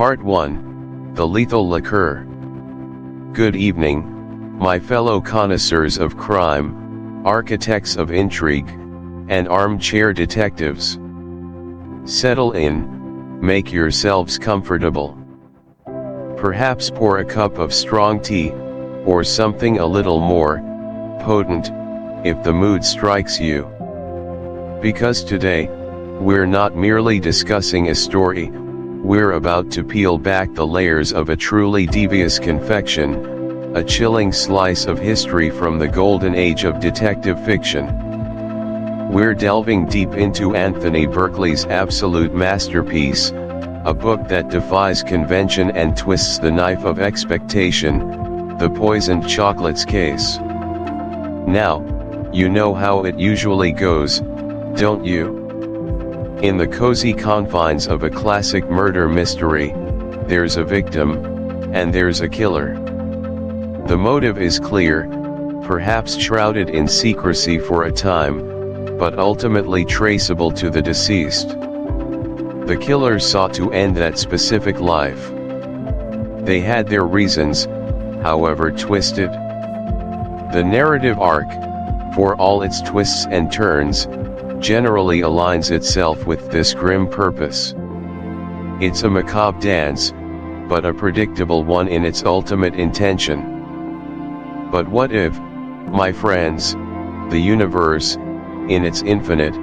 Part 1. The Lethal Liqueur. Good evening, my fellow connoisseurs of crime, architects of intrigue, and armchair detectives. Settle in, make yourselves comfortable. Perhaps pour a cup of strong tea, or something a little more potent, if the mood strikes you. Because today, we're not merely discussing a story, we're about to peel back the layers of a truly devious confection, a chilling slice of history from the golden age of detective fiction. We're delving deep into Anthony Berkeley's absolute masterpiece, a book that defies convention and twists the knife of expectation, The Poisoned Chocolates Case. Now, you know how it usually goes, don't you? In the cozy confines of a classic murder mystery, there's a victim, and there's a killer. The motive is clear, perhaps shrouded in secrecy for a time, but ultimately traceable to the deceased. The killers sought to end that specific life. They had their reasons, however twisted. The narrative arc, for all its twists and turns, generally aligns itself with this grim purpose. It's a macabre dance, but a predictable one in its ultimate intention. But what if, my friends, the universe, in its infinite,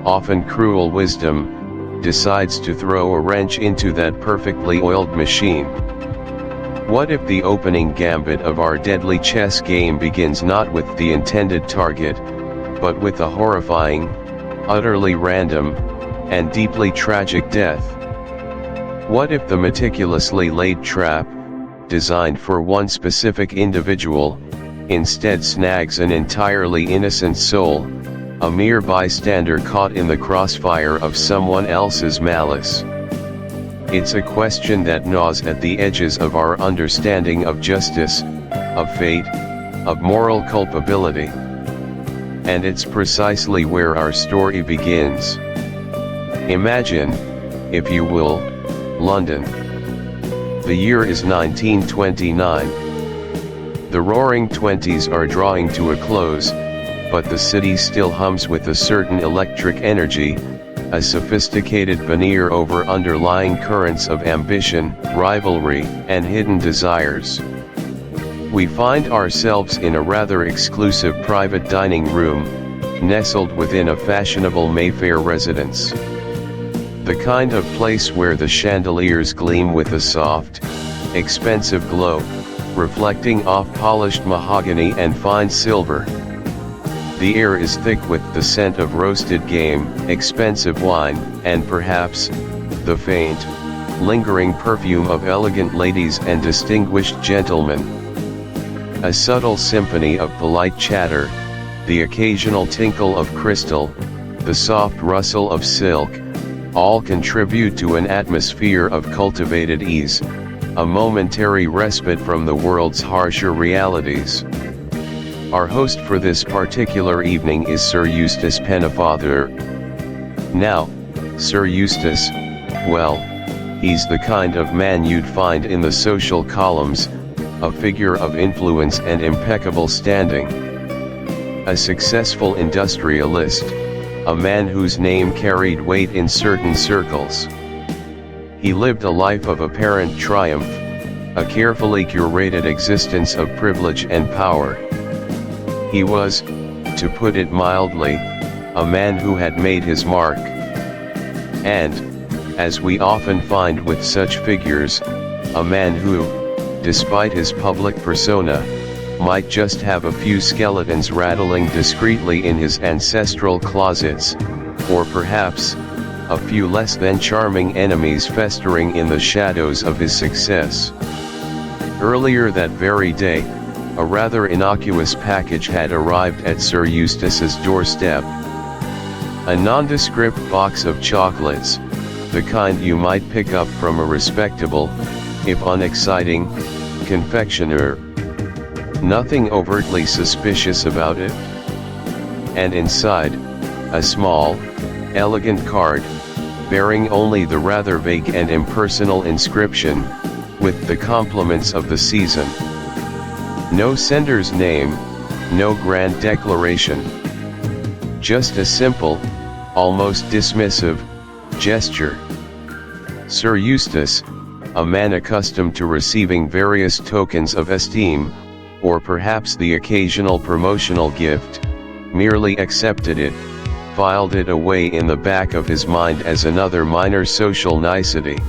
often cruel wisdom, decides to throw a wrench into that perfectly oiled machine? What if the opening gambit of our deadly chess game begins not with the intended target, but with a horrifying, utterly random, and deeply tragic death? What if the meticulously laid trap, designed for one specific individual, instead snags an entirely innocent soul, a mere bystander caught in the crossfire of someone else's malice? It's a question that gnaws at the edges of our understanding of justice, of fate, of moral culpability. And it's precisely where our story begins. Imagine, if you will, London. The year is 1929. The roaring 20s are drawing to a close, but the city still hums with a certain electric energy, a sophisticated veneer over underlying currents of ambition, rivalry, and hidden desires. We find ourselves in a rather exclusive private dining room, nestled within a fashionable Mayfair residence. The kind of place where the chandeliers gleam with a soft, expensive glow, reflecting off polished mahogany and fine silver. The air is thick with the scent of roasted game, expensive wine, and perhaps, the faint, lingering perfume of elegant ladies and distinguished gentlemen. A subtle symphony of polite chatter, the occasional tinkle of crystal, the soft rustle of silk, all contribute to an atmosphere of cultivated ease, a momentary respite from the world's harsher realities. Our host for this particular evening is Sir Eustace Pennefather. Now, Sir Eustace, well, he's the kind of man you'd find in the social columns, a figure of influence and impeccable standing. A successful industrialist, a man whose name carried weight in certain circles. He lived a life of apparent triumph, a carefully curated existence of privilege and power. He was, to put it mildly, a man who had made his mark. And, as we often find with such figures, a man who, despite his public persona, might just have a few skeletons rattling discreetly in his ancestral closets, or perhaps, a few less than charming enemies festering in the shadows of his success. Earlier that very day, a rather innocuous package had arrived at Sir Eustace's doorstep. A nondescript box of chocolates, the kind you might pick up from a respectable, if unexciting, confectioner. Nothing overtly suspicious about it. And inside, a small, elegant card, bearing only the rather vague and impersonal inscription, "With the compliments of the season." No sender's name, no grand declaration. Just a simple, almost dismissive, gesture. Sir Eustace, a man accustomed to receiving various tokens of esteem, or perhaps the occasional promotional gift, merely accepted it, filed it away in the back of his mind as another minor social nicety.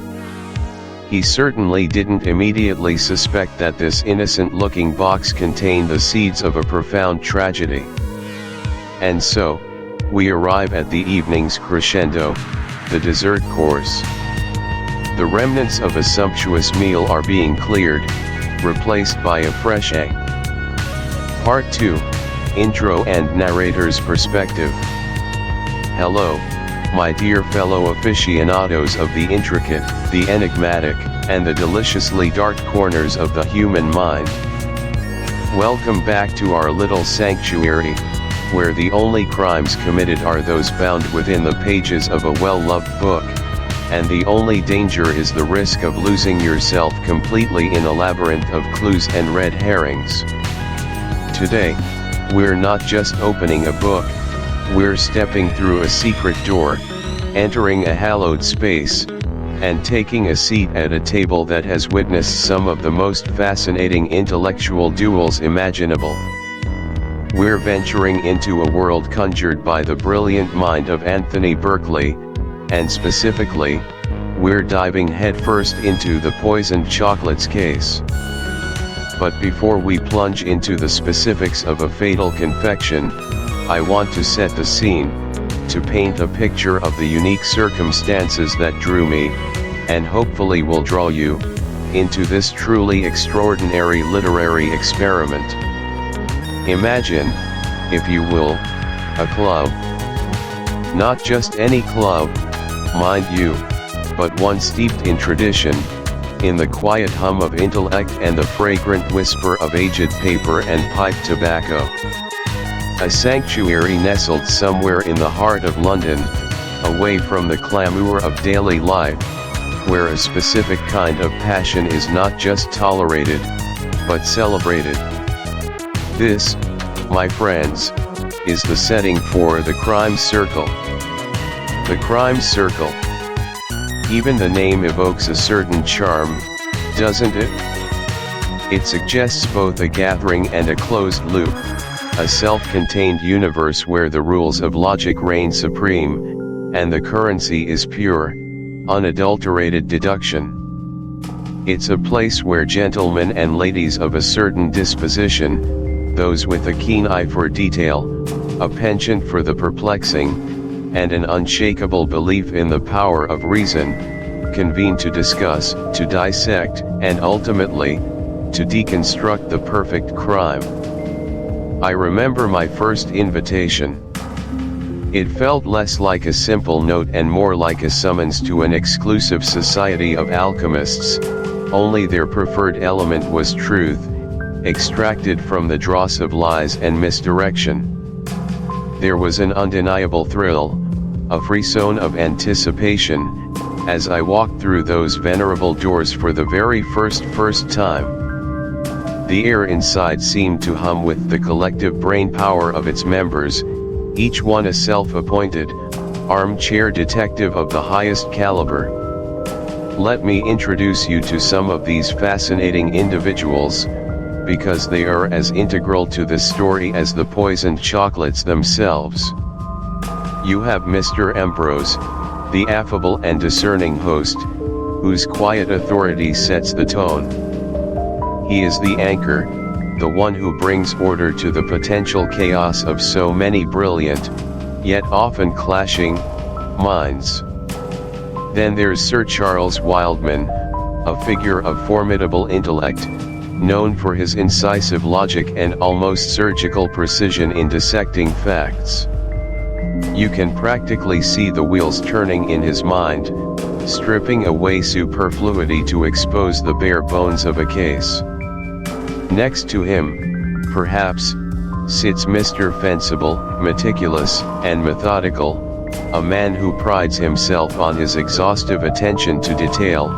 He certainly didn't immediately suspect that this innocent-looking box contained the seeds of a profound tragedy. And so, we arrive at the evening's crescendo, the dessert course. The remnants of a sumptuous meal are being cleared, replaced by a fresh egg. Part 2, Intro and Narrator's Perspective. Hello, my dear fellow aficionados of the intricate, the enigmatic, and the deliciously dark corners of the human mind. Welcome back to our little sanctuary, where the only crimes committed are those found within the pages of a well-loved book, and the only danger is the risk of losing yourself completely in a labyrinth of clues and red herrings. Today, we're not just opening a book, we're stepping through a secret door, entering a hallowed space, and taking a seat at a table that has witnessed some of the most fascinating intellectual duels imaginable. We're venturing into a world conjured by the brilliant mind of Anthony Berkeley, and specifically, we're diving headfirst into the poisoned chocolates case. But before we plunge into the specifics of a fatal confection, I want to set the scene, to paint a picture of the unique circumstances that drew me, and hopefully will draw you, into this truly extraordinary literary experiment. Imagine, if you will, a club. Not just any club, mind you, but one steeped in tradition, in the quiet hum of intellect and the fragrant whisper of aged paper and pipe tobacco. A sanctuary nestled somewhere in the heart of London, away from the clamour of daily life, where a specific kind of passion is not just tolerated, but celebrated. This, my friends, is the setting for the crime circle. The crime circle. Even the name evokes a certain charm, doesn't it? It suggests both a gathering and a closed loop, a self-contained universe where the rules of logic reign supreme, and the currency is pure, unadulterated deduction. It's a place where gentlemen and ladies of a certain disposition, those with a keen eye for detail, a penchant for the perplexing, and an unshakable belief in the power of reason, convene to discuss, to dissect, and ultimately, to deconstruct the perfect crime. I remember my first invitation. It felt less like a simple note and more like a summons to an exclusive society of alchemists, only their preferred element was truth, extracted from the dross of lies and misdirection. There was an undeniable thrill, a frisson of anticipation, as I walked through those venerable doors for the very first time. The air inside seemed to hum with the collective brain power of its members, each one a self-appointed, armchair detective of the highest caliber. Let me introduce you to some of these fascinating individuals, because they are as integral to this story as the poisoned chocolates themselves. You have Mr. Ambrose, the affable and discerning host, whose quiet authority sets the tone. He is the anchor, the one who brings order to the potential chaos of so many brilliant, yet often clashing, minds. Then there's Sir Charles Wildman, a figure of formidable intellect, known for his incisive logic and almost surgical precision in dissecting facts. You can practically see the wheels turning in his mind, stripping away superfluity to expose the bare bones of a case. Next to him, perhaps, sits Mr. Fencible, meticulous and methodical, a man who prides himself on his exhaustive attention to detail,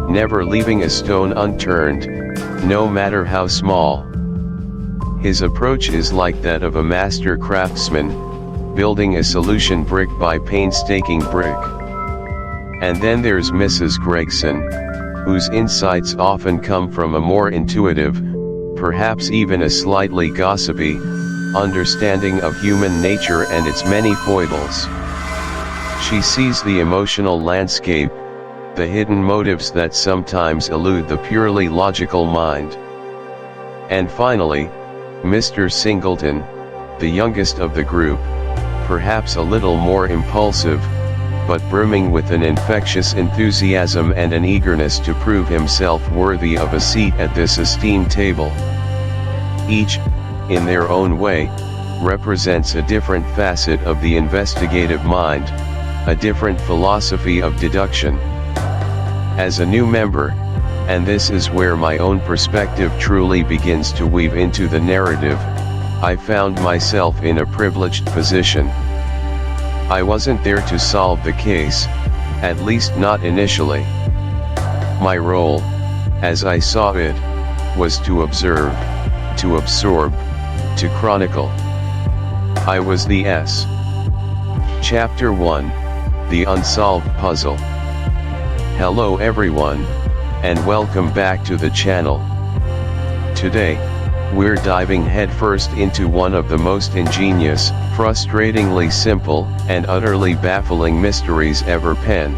never leaving a stone unturned, no matter how small. His approach is like that of a master craftsman, building a solution brick by painstaking brick. And then there's Mrs. Gregson, whose insights often come from a more intuitive, perhaps even a slightly gossipy, understanding of human nature and its many foibles. She sees the emotional landscape, the hidden motives that sometimes elude the purely logical mind. And finally, Mr. Singleton, the youngest of the group, perhaps a little more impulsive, but brimming with an infectious enthusiasm and an eagerness to prove himself worthy of a seat at this esteemed table. Each, in their own way, represents a different facet of the investigative mind, a different philosophy of deduction. As a new member, and this is where my own perspective truly begins to weave into the narrative, I found myself in a privileged position. I wasn't there to solve the case, at least not initially. My role, as I saw it, was to observe, to absorb, to chronicle. I was the S. Chapter 1, The Unsolved Puzzle. Hello everyone, and welcome back to the channel. Today, we're diving headfirst into one of the most ingenious, frustratingly simple, and utterly baffling mysteries ever penned.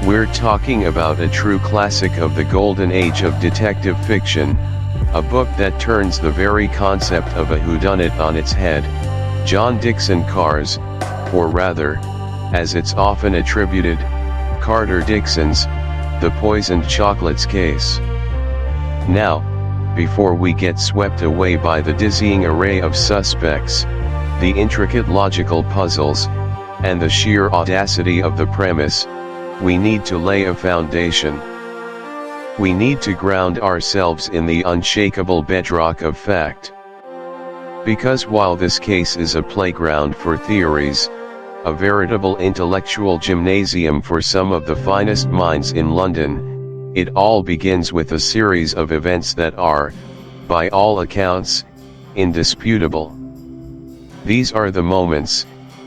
We're talking about a true classic of the golden age of detective fiction, a book that turns the very concept of a whodunit on its head, John Dickson Carr's, or rather, as it's often attributed, Carter Dickson's, The Poisoned Chocolates Case. Now, before we get swept away by the dizzying array of suspects, the intricate logical puzzles, and the sheer audacity of the premise, we need to lay a foundation. We need to ground ourselves in the unshakable bedrock of fact. Because while this case is a playground for theories, a veritable intellectual gymnasium for some of the finest minds in London, it all begins with a series of events that are, by all accounts, indisputable. These are the moments,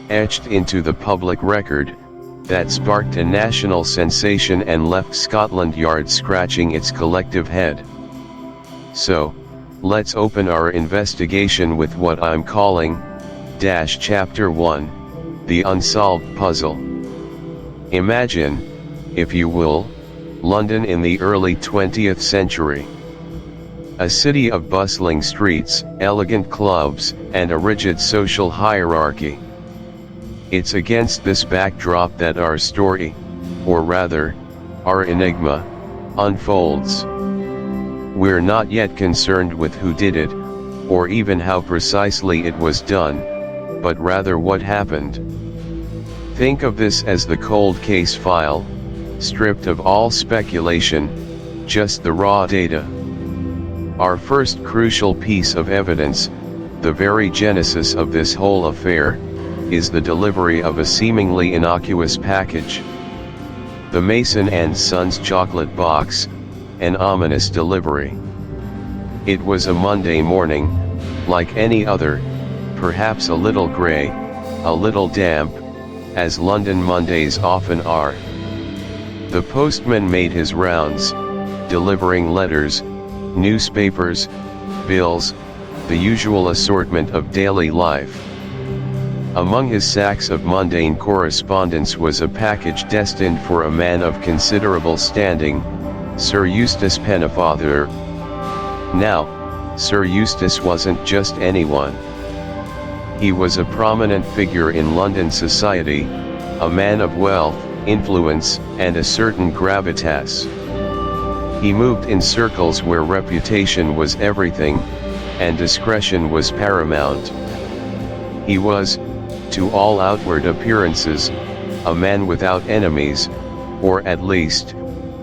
etched into the public record, that sparked a national sensation and left Scotland Yard scratching its collective head. So, let's open our investigation with what I'm calling, Chapter 1, The Unsolved Puzzle. Imagine, if you will, London in the early 20th century. A city of bustling streets, elegant clubs, and a rigid social hierarchy. It's against this backdrop that our story, or rather, our enigma, unfolds. We're not yet concerned with who did it, or even how precisely it was done, but rather what happened. Think of this as the cold case file, stripped of all speculation, just the raw data. Our first crucial piece of evidence, the very genesis of this whole affair, is the delivery of a seemingly innocuous package. The Mason and Sons chocolate box, an ominous delivery. It was a Monday morning, like any other, perhaps a little grey, a little damp, as London Mondays often are. The postman made his rounds, delivering letters, newspapers, bills, the usual assortment of daily life. Among his sacks of mundane correspondence was a package destined for a man of considerable standing, Sir Eustace Pennefather. Now, Sir Eustace wasn't just anyone. He was a prominent figure in London society, a man of wealth, influence, and a certain gravitas. He moved in circles where reputation was everything, and discretion was paramount. He was, to all outward appearances, a man without enemies, or at least,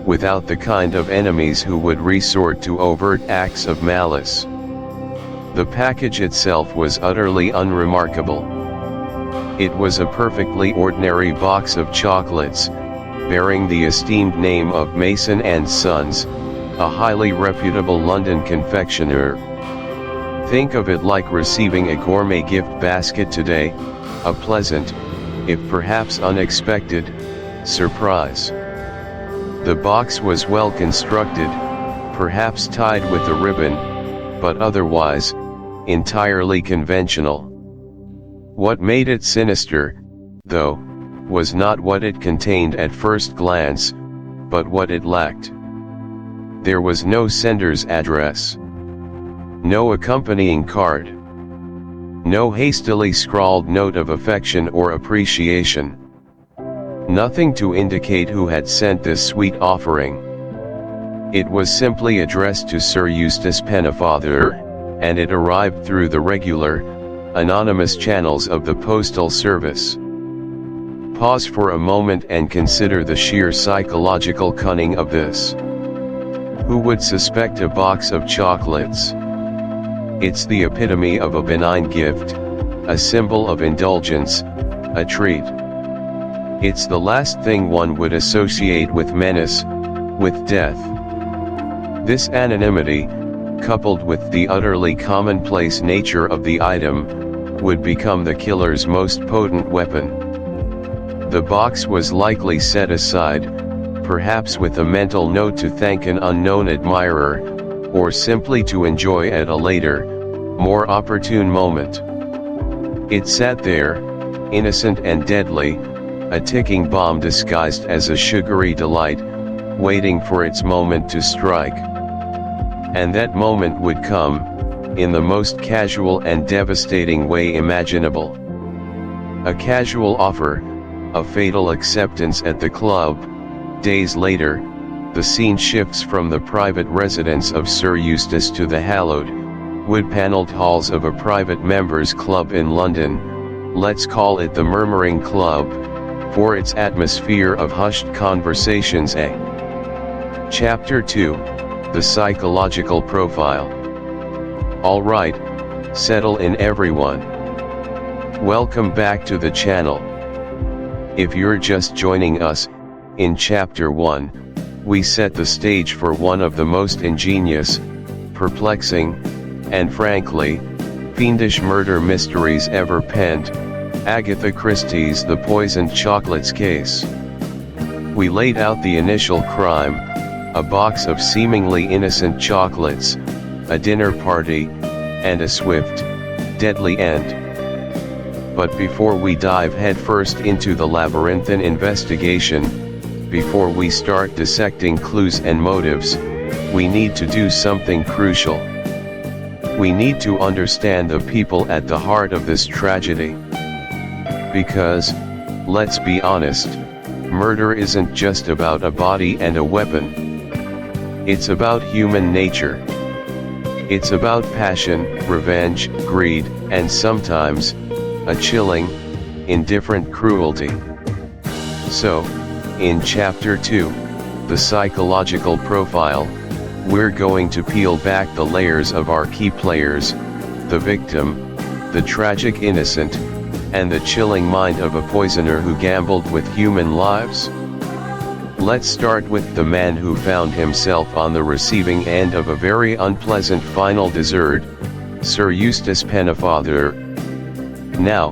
without the kind of enemies who would resort to overt acts of malice. The package itself was utterly unremarkable. It was a perfectly ordinary box of chocolates, bearing the esteemed name of Mason and Sons, a highly reputable London confectioner. Think of it like receiving a gourmet gift basket today, a pleasant, if perhaps unexpected, surprise. The box was well constructed, perhaps tied with a ribbon, but otherwise, entirely conventional. What made it sinister, though, was not what it contained at first glance, but what it lacked. There was no sender's address. No accompanying card. No hastily scrawled note of affection or appreciation. Nothing to indicate who had sent this sweet offering. It was simply addressed to Sir Eustace Pennefather, and it arrived through the regular, anonymous channels of the postal service. Pause for a moment and consider the sheer psychological cunning of this. Who would suspect a box of chocolates? It's the epitome of a benign gift, a symbol of indulgence, a treat. It's the last thing one would associate with menace, with death. This anonymity, coupled with the utterly commonplace nature of the item, would become the killer's most potent weapon. The box was likely set aside, perhaps with a mental note to thank an unknown admirer, or simply to enjoy at a later, more opportune moment. It sat there, innocent and deadly, a ticking bomb disguised as a sugary delight, waiting for its moment to strike. And that moment would come, in the most casual and devastating way imaginable. A casual offer, a fatal acceptance at the club. Days later, the scene shifts from the private residence of Sir Eustace to the hallowed, wood-panelled halls of a private members' club in London. Let's call it the Murmuring Club, for its atmosphere of hushed conversations. Chapter 2, The Psychological Profile. All right, settle in everyone. Welcome back to the channel. If you're just joining us, in Chapter 1, we set the stage for one of the most ingenious, perplexing, and frankly, fiendish murder mysteries ever penned, Agatha Christie's The Poisoned Chocolates case. We laid out the initial crime, a box of seemingly innocent chocolates, a dinner party, and a swift, deadly end. But before we dive headfirst into the labyrinthine investigation, before we start dissecting clues and motives, we need to do something crucial. We need to understand the people at the heart of this tragedy. Because, let's be honest, murder isn't just about a body and a weapon. It's about human nature. It's about passion, revenge, greed, and sometimes, a chilling, indifferent cruelty. So, in Chapter 2, The Psychological Profile, we're going to peel back the layers of our key players, the victim, the tragic innocent, and the chilling mind of a poisoner who gambled with human lives. Let's start with the man who found himself on the receiving end of a very unpleasant final dessert, Sir Eustace Pennefather. Now,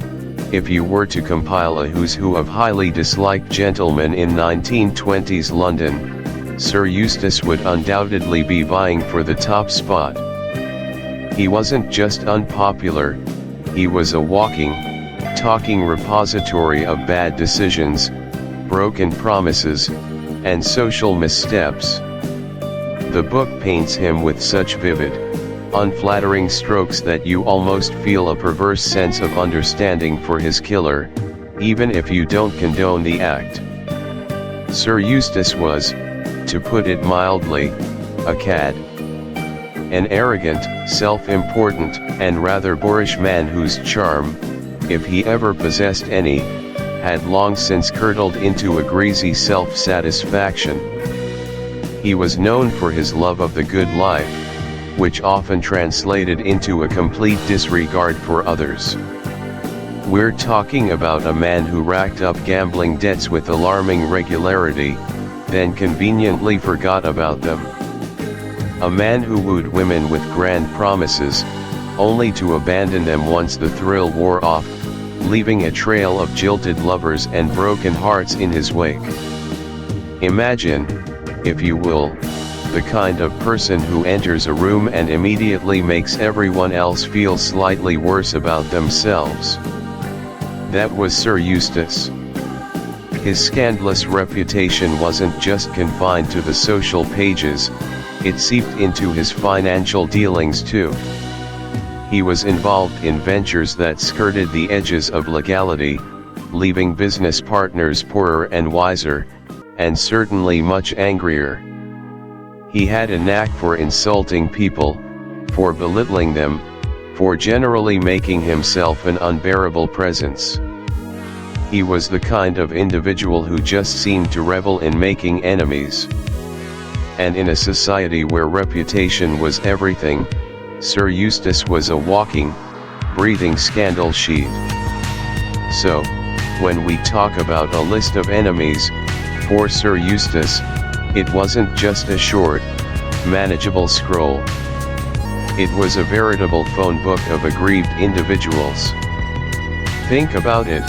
if you were to compile a who's who of highly disliked gentlemen in 1920s London, Sir Eustace would undoubtedly be vying for the top spot. He wasn't just unpopular, he was a walking, talking repository of bad decisions, broken promises, and social missteps. The book paints him with such vivid, unflattering strokes that you almost feel a perverse sense of understanding for his killer, even if you don't condone the act. Sir Eustace was, to put it mildly, a cad. An arrogant, self-important, and rather boorish man whose charm, if he ever possessed any, had long since curdled into a greasy self-satisfaction. He was known for his love of the good life, which often translated into a complete disregard for others. We're talking about a man who racked up gambling debts with alarming regularity, then conveniently forgot about them. A man who wooed women with grand promises, only to abandon them once the thrill wore off, leaving a trail of jilted lovers and broken hearts in his wake. Imagine, if you will, the kind of person who enters a room and immediately makes everyone else feel slightly worse about themselves. That was Sir Eustace. His scandalous reputation wasn't just confined to the social pages, it seeped into his financial dealings too. He was involved in ventures that skirted the edges of legality, leaving business partners poorer and wiser, and certainly much angrier. He had a knack for insulting people, for belittling them, for generally making himself an unbearable presence. He was the kind of individual who just seemed to revel in making enemies. And in a society where reputation was everything, Sir Eustace was a walking, breathing scandal sheet. So, when we talk about a list of enemies for Sir Eustace, it wasn't just a short, manageable scroll. It was a veritable phone book of aggrieved individuals. Think about it.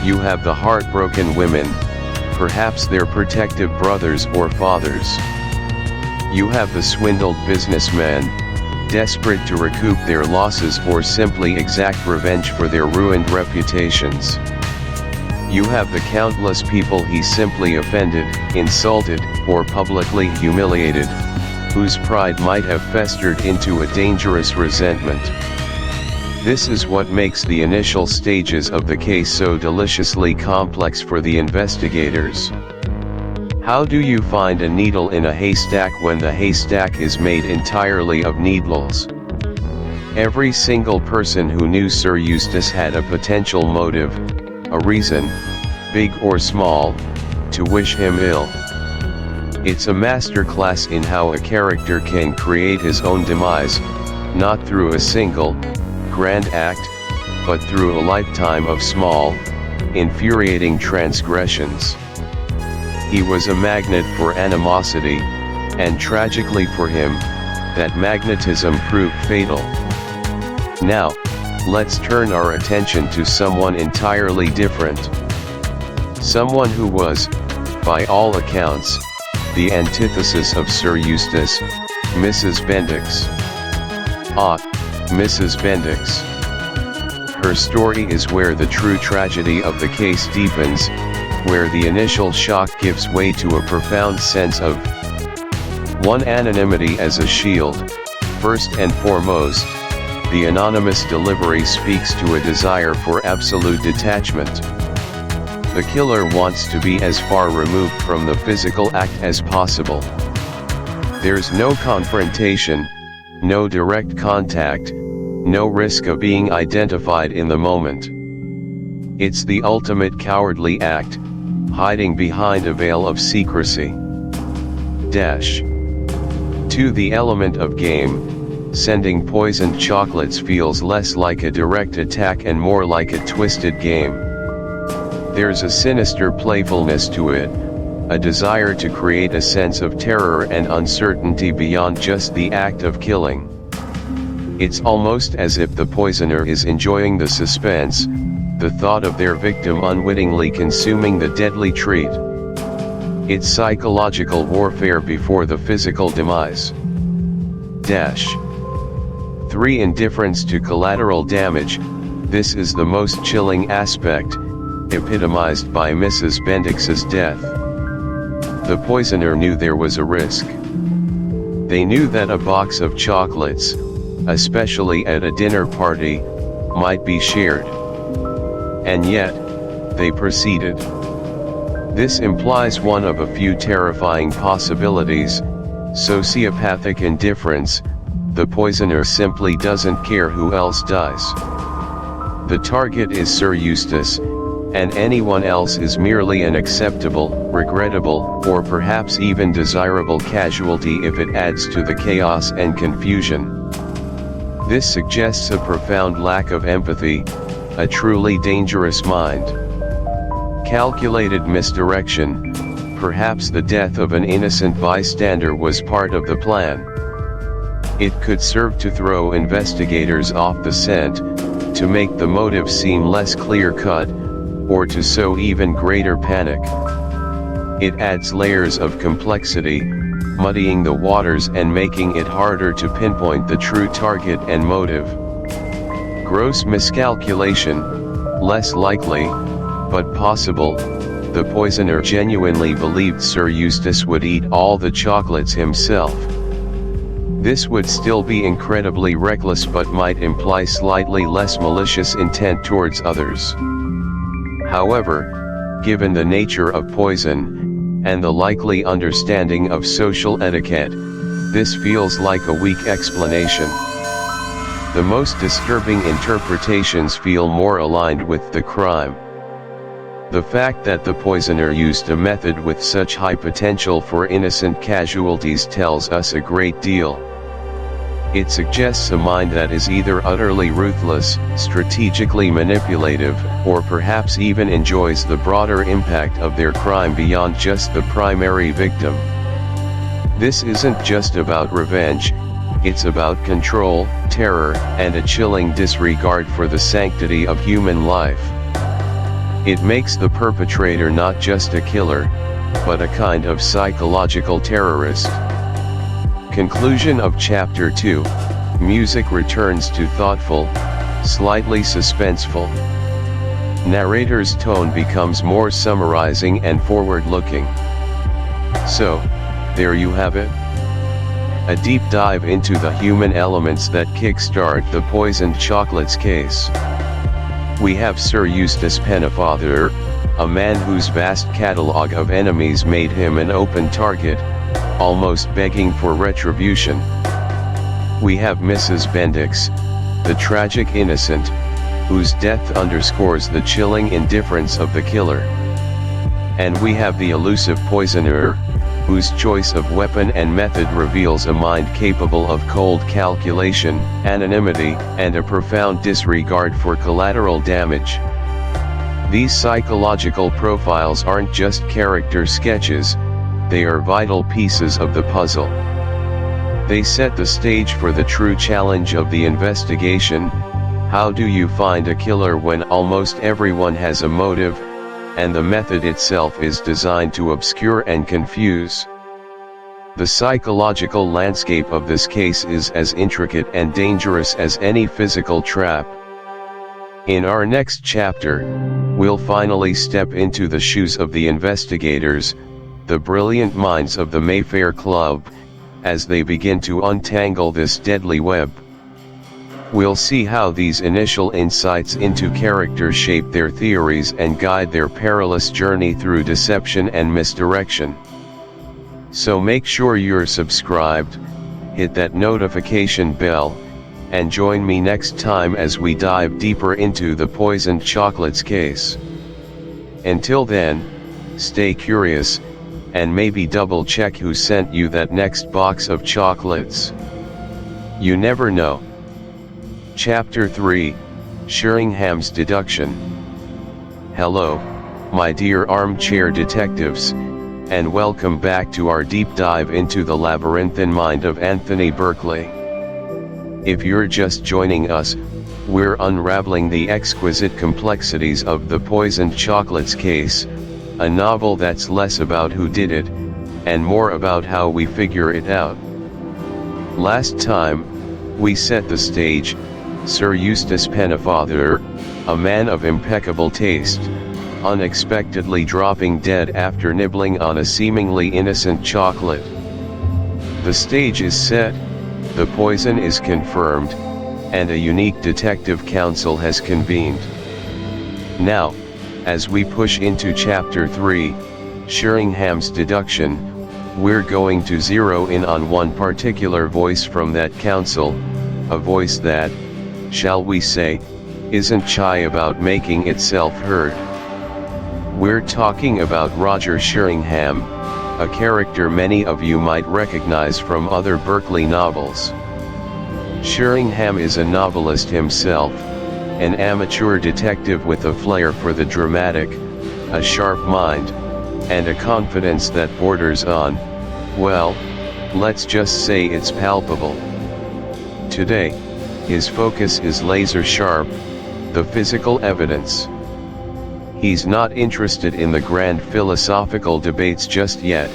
You have the heartbroken women, perhaps their protective brothers or fathers. You have the swindled businessmen, desperate to recoup their losses or simply exact revenge for their ruined reputations. You have the countless people he simply offended, insulted, or publicly humiliated, whose pride might have festered into a dangerous resentment. This is what makes the initial stages of the case so deliciously complex for the investigators. How do you find a needle in a haystack when the haystack is made entirely of needles? Every single person who knew Sir Eustace had a potential motive, a reason, big or small, to wish him ill. It's a masterclass in how a character can create his own demise, not through a single, grand act, but through a lifetime of small, infuriating transgressions. He was a magnet for animosity, and tragically for him, that magnetism proved fatal. Now, let's turn our attention to someone entirely different. Someone who was, by all accounts, the antithesis of Sir Eustace, Mrs. Bendix. Ah, Mrs. Bendix. Her story is where the true tragedy of the case deepens, where the initial shock gives way to a profound sense of 1. Anonymity as a shield. First and foremost, the anonymous delivery speaks to a desire for absolute detachment. The killer wants to be as far removed from the physical act as possible. There's no confrontation, no direct contact, no risk of being identified in the moment. It's the ultimate cowardly act, hiding behind a veil of secrecy. 2. The element of game. Sending poisoned chocolates feels less like a direct attack and more like a twisted game. There's a sinister playfulness to it, a desire to create a sense of terror and uncertainty beyond just the act of killing. It's almost as if the poisoner is enjoying the suspense, the thought of their victim unwittingly consuming the deadly treat. It's psychological warfare before the physical demise. 3. Indifference to collateral damage. This is the most chilling aspect, epitomized by Mrs. Bendix's death. The poisoner knew there was a risk. They knew that a box of chocolates, especially at a dinner party, might be shared. And yet, they proceeded. This implies one of a few terrifying possibilities: sociopathic indifference. The poisoner simply doesn't care who else does. The target is Sir Eustace, and anyone else is merely an acceptable, regrettable, or perhaps even desirable casualty if it adds to the chaos and confusion. This suggests a profound lack of empathy, a truly dangerous mind. Calculated misdirection, perhaps the death of an innocent bystander was part of the plan. It could serve to throw investigators off the scent, to make the motive seem less clear-cut, or to sow even greater panic. It adds layers of complexity, muddying the waters and making it harder to pinpoint the true target and motive. Gross miscalculation, less likely, but possible. The poisoner genuinely believed Sir Eustace would eat all the chocolates himself. This would still be incredibly reckless but might imply slightly less malicious intent towards others. However, given the nature of poison, and the likely understanding of social etiquette, this feels like a weak explanation. The most disturbing interpretations feel more aligned with the crime. The fact that the poisoner used a method with such high potential for innocent casualties tells us a great deal. It suggests a mind that is either utterly ruthless, strategically manipulative, or perhaps even enjoys the broader impact of their crime beyond just the primary victim. This isn't just about revenge, it's about control, terror, and a chilling disregard for the sanctity of human life. It makes the perpetrator not just a killer, but a kind of psychological terrorist. Conclusion of Chapter 2. Music returns to thoughtful, slightly suspenseful. Narrator's tone becomes more summarizing and forward-looking. So, there you have it. A deep dive into the human elements that kickstart the poisoned chocolates case. We have Sir Eustace Pennefather, a man whose vast catalogue of enemies made him an open target, almost begging for retribution. We have Mrs. Bendix, the tragic innocent, whose death underscores the chilling indifference of the killer. And we have the elusive poisoner, whose choice of weapon and method reveals a mind capable of cold calculation, anonymity, and a profound disregard for collateral damage. These psychological profiles aren't just character sketches, they are vital pieces of the puzzle. They set the stage for the true challenge of the investigation. How do you find a killer when almost everyone has a motive, and the method itself is designed to obscure and confuse? The psychological landscape of this case is as intricate and dangerous as any physical trap. In our next chapter, we'll finally step into the shoes of the investigators, the brilliant minds of the Mayfair Club, as they begin to untangle this deadly web. We'll see how these initial insights into character shape their theories and guide their perilous journey through deception and misdirection. So make sure you're subscribed, hit that notification bell, and join me next time as we dive deeper into the poisoned chocolates case. Until then, stay curious, and maybe double check who sent you that next box of chocolates. You never know. Chapter 3, Sheringham's Deduction. Hello, my dear armchair detectives, and welcome back to our deep dive into the labyrinthine mind of Anthony Berkeley. If you're just joining us, we're unraveling the exquisite complexities of the poisoned chocolates case, a novel that's less about who did it, and more about how we figure it out. Last time, we set the stage. Sir Eustace Pennefather, a man of impeccable taste, unexpectedly dropping dead after nibbling on a seemingly innocent chocolate. The stage is set, the poison is confirmed, and a unique detective council has convened. Now, as we push into Chapter 3, Sheringham's Deduction, we're going to zero in on one particular voice from that council, a voice that, shall we say, isn't shy about making itself heard. We're talking about Roger Sheringham, a character many of you might recognize from other Berkeley novels. Sheringham is a novelist himself, an amateur detective with a flair for the dramatic, a sharp mind, and a confidence that borders on, well, let's just say it's palpable. Today, his focus is laser sharp, the physical evidence. He's not interested in the grand philosophical debates just yet.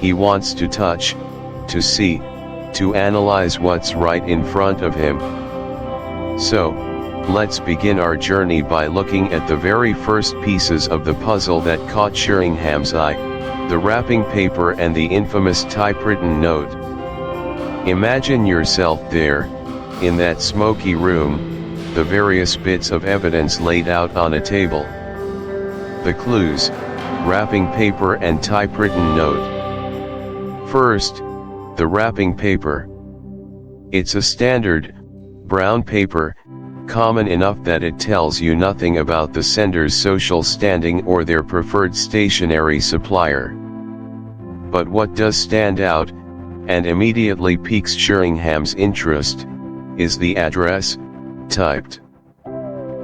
He wants to touch, to see, to analyze what's right in front of him. So, let's begin our journey by looking at the very first pieces of the puzzle that caught Sheringham's eye, the wrapping paper and the infamous typewritten note. Imagine yourself there, in that smoky room, the various bits of evidence laid out on a table. The clues, wrapping paper and typewritten note. First, the wrapping paper. It's a standard, brown paper, common enough that it tells you nothing about the sender's social standing or their preferred stationery supplier. But what does stand out, and immediately piques Sheringham's interest, is the address, typed.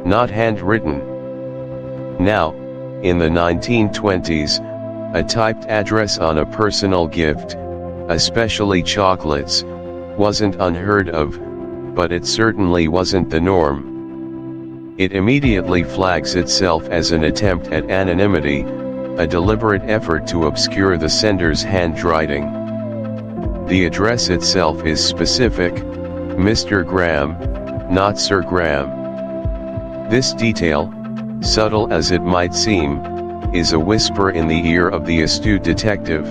Not handwritten. Now, in the 1920s, a typed address on a personal gift, especially chocolates, wasn't unheard of, but it certainly wasn't the norm. It immediately flags itself as an attempt at anonymity, a deliberate effort to obscure the sender's handwriting. The address itself is specific, Mr. Graham, not Sir Graham. This detail, subtle as it might seem, is a whisper in the ear of the astute detective.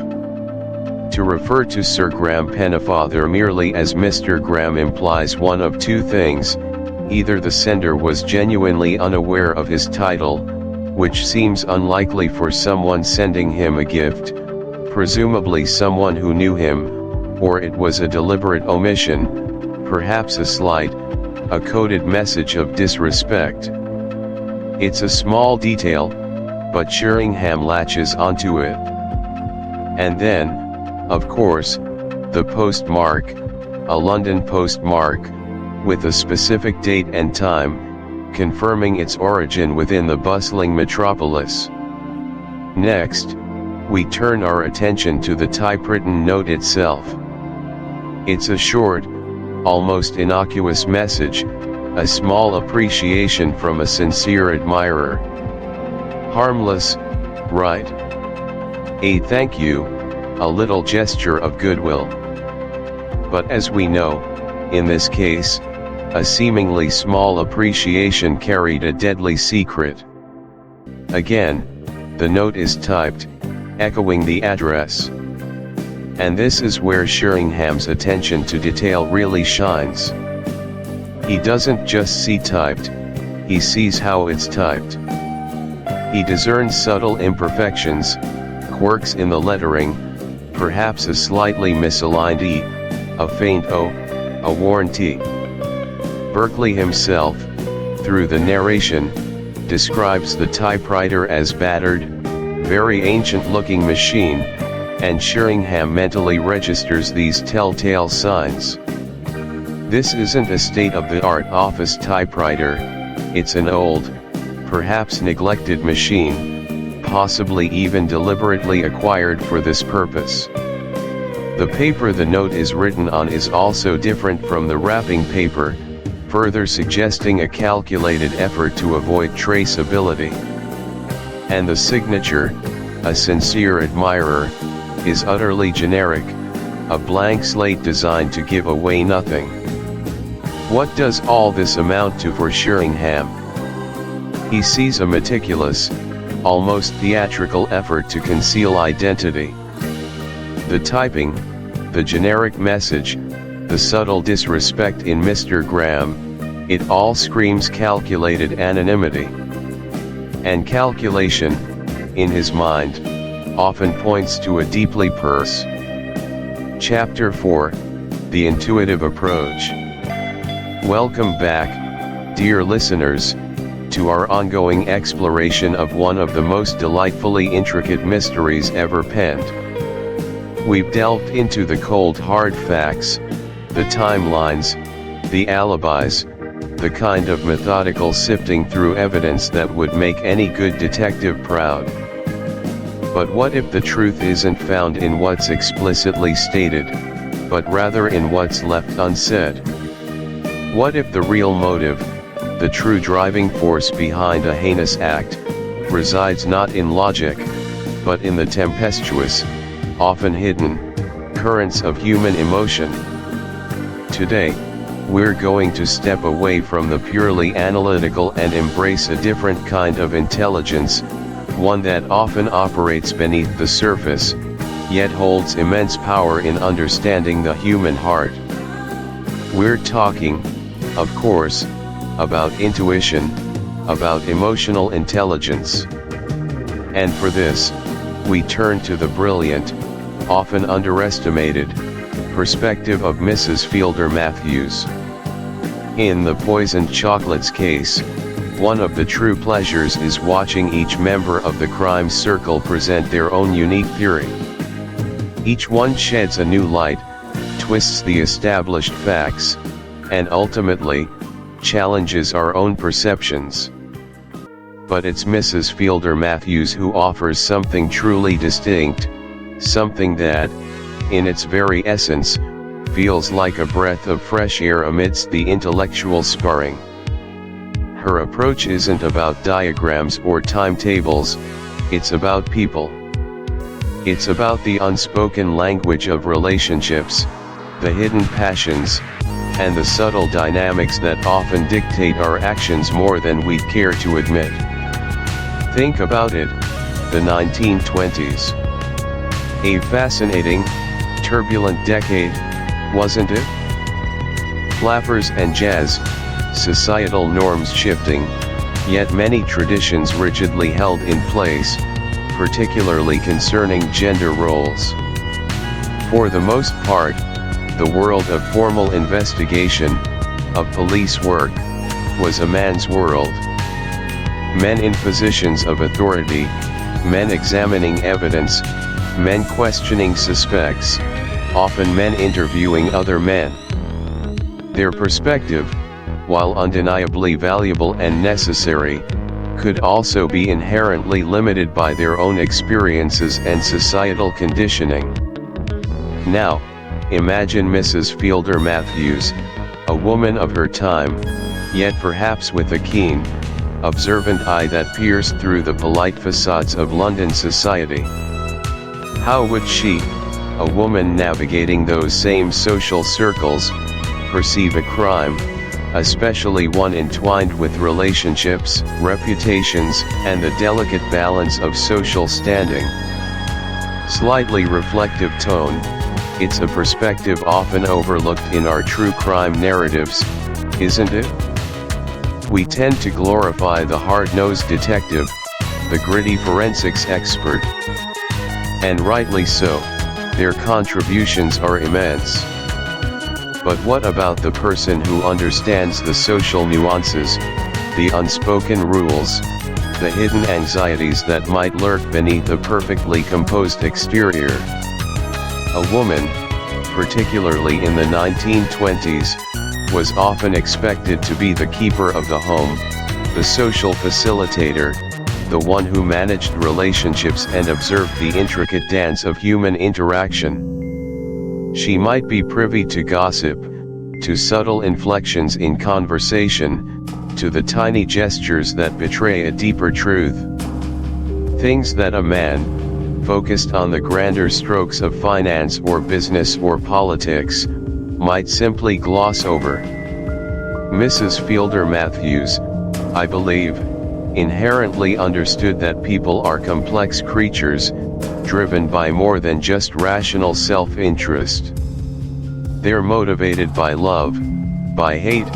To refer to Sir Graham Pennefather merely as Mr. Graham implies one of two things: either the sender was genuinely unaware of his title, which seems unlikely for someone sending him a gift, presumably someone who knew him, or it was a deliberate omission, perhaps a slight, a coded message of disrespect. It's a small detail, but Sheringham latches onto it. And then, of course, the postmark, a London postmark, with a specific date and time, confirming its origin within the bustling metropolis. Next, we turn our attention to the typewritten note itself. It's a short, almost innocuous message, a small appreciation from a sincere admirer. Harmless, right? A thank you, a little gesture of goodwill. But as we know, in this case, a seemingly small appreciation carried a deadly secret. Again, the note is typed, echoing the address. And this is where Sheringham's attention to detail really shines. He doesn't just see typed, he sees how it's typed. He discerns subtle imperfections, quirks in the lettering, perhaps a slightly misaligned E, a faint O, a worn T. Berkeley himself, through the narration, describes the typewriter as battered, very ancient-looking machine, and Sheringham mentally registers these telltale signs. This isn't a state-of-the-art office typewriter, it's an old, perhaps neglected machine, possibly even deliberately acquired for this purpose. The paper the note is written on is also different from the wrapping paper, further suggesting a calculated effort to avoid traceability. And the signature, a sincere admirer, is utterly generic, a blank slate designed to give away nothing. What does all this amount to for Sheringham? He sees a meticulous, almost theatrical effort to conceal identity. The typing, the generic message, the subtle disrespect in Mr. Graham, it all screams calculated anonymity. And calculation, in his mind, often points to a deeply Chapter 4, The Intuitive Approach. Welcome back, dear listeners, to our ongoing exploration of one of the most delightfully intricate mysteries ever penned. We've delved into the cold hard facts, the timelines, the alibis, the kind of methodical sifting through evidence that would make any good detective proud. But what if the truth isn't found in what's explicitly stated, but rather in what's left unsaid? What if the real motive, the true driving force behind a heinous act, resides not in logic, but in the tempestuous, often hidden, currents of human emotion? Today, we're going to step away from the purely analytical and embrace a different kind of intelligence, one that often operates beneath the surface, yet holds immense power in understanding the human heart. We're talking, of course, about intuition, about emotional intelligence. And for this, we turn to the brilliant, often underestimated, perspective of Mrs. Fielder Matthews. In the poisoned chocolates case, one of the true pleasures is watching each member of the crime circle present their own unique theory. Each one sheds a new light, twists the established facts, and ultimately, challenges our own perceptions. But it's Mrs. Fielder Matthews who offers something truly distinct, something that, in its very essence, feels like a breath of fresh air amidst the intellectual sparring. Her approach isn't about diagrams or timetables, it's about people. It's about the unspoken language of relationships, the hidden passions, and the subtle dynamics that often dictate our actions more than we'd care to admit. Think about it, the 1920s. A fascinating, turbulent decade, wasn't it? Flappers and jazz, societal norms shifting, yet many traditions rigidly held in place, particularly concerning gender roles. For the most part, the world of formal investigation, of police work, was a man's world. Men in positions of authority, men examining evidence, men questioning suspects, often men interviewing other men. Their perspective, while undeniably valuable and necessary, could also be inherently limited by their own experiences and societal conditioning. Now, imagine Mrs. Fielder Matthews, a woman of her time, yet perhaps with a keen, observant eye that pierced through the polite facades of London society. How would she, a woman navigating those same social circles, perceive a crime, especially one entwined with relationships, reputations, and the delicate balance of social standing? Slightly reflective tone, it's a perspective often overlooked in our true crime narratives, isn't it? We tend to glorify the hard-nosed detective, the gritty forensics expert. And rightly so, their contributions are immense. But what about the person who understands the social nuances, the unspoken rules, the hidden anxieties that might lurk beneath a perfectly composed exterior? A woman, particularly in the 1920s, was often expected to be the keeper of the home, the social facilitator, the one who managed relationships and observed the intricate dance of human interaction. She might be privy to gossip, to subtle inflections in conversation, to the tiny gestures that betray a deeper truth. Things that a man, focused on the grander strokes of finance or business or politics, might simply gloss over. Mrs. Fielder Matthews, I believe, inherently understood that people are complex creatures, driven by more than just rational self-interest. They're motivated by love, by hate,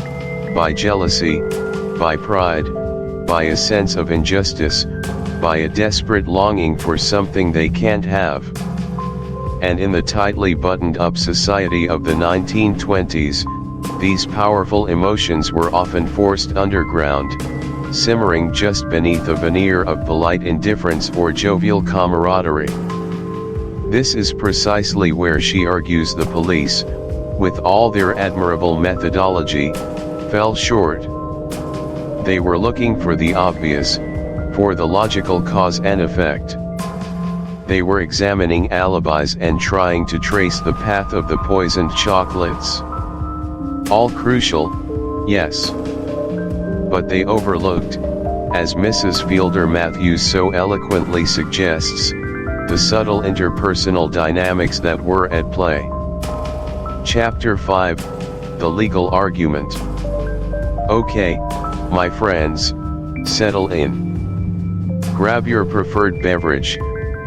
by jealousy, by pride, by a sense of injustice, by a desperate longing for something they can't have. And in the tightly buttoned-up society of the 1920s, these powerful emotions were often forced underground, simmering just beneath a veneer of polite indifference or jovial camaraderie. This is precisely where she argues the police, with all their admirable methodology, fell short. They were looking for the obvious, for the logical cause and effect. They were examining alibis and trying to trace the path of the poisoned chocolates. All crucial, yes. But they overlooked, as Mrs. Fielder Matthews so eloquently suggests, the subtle interpersonal dynamics that were at play. Chapter 5, The Legal Argument. Okay, my friends, settle in. Grab your preferred beverage,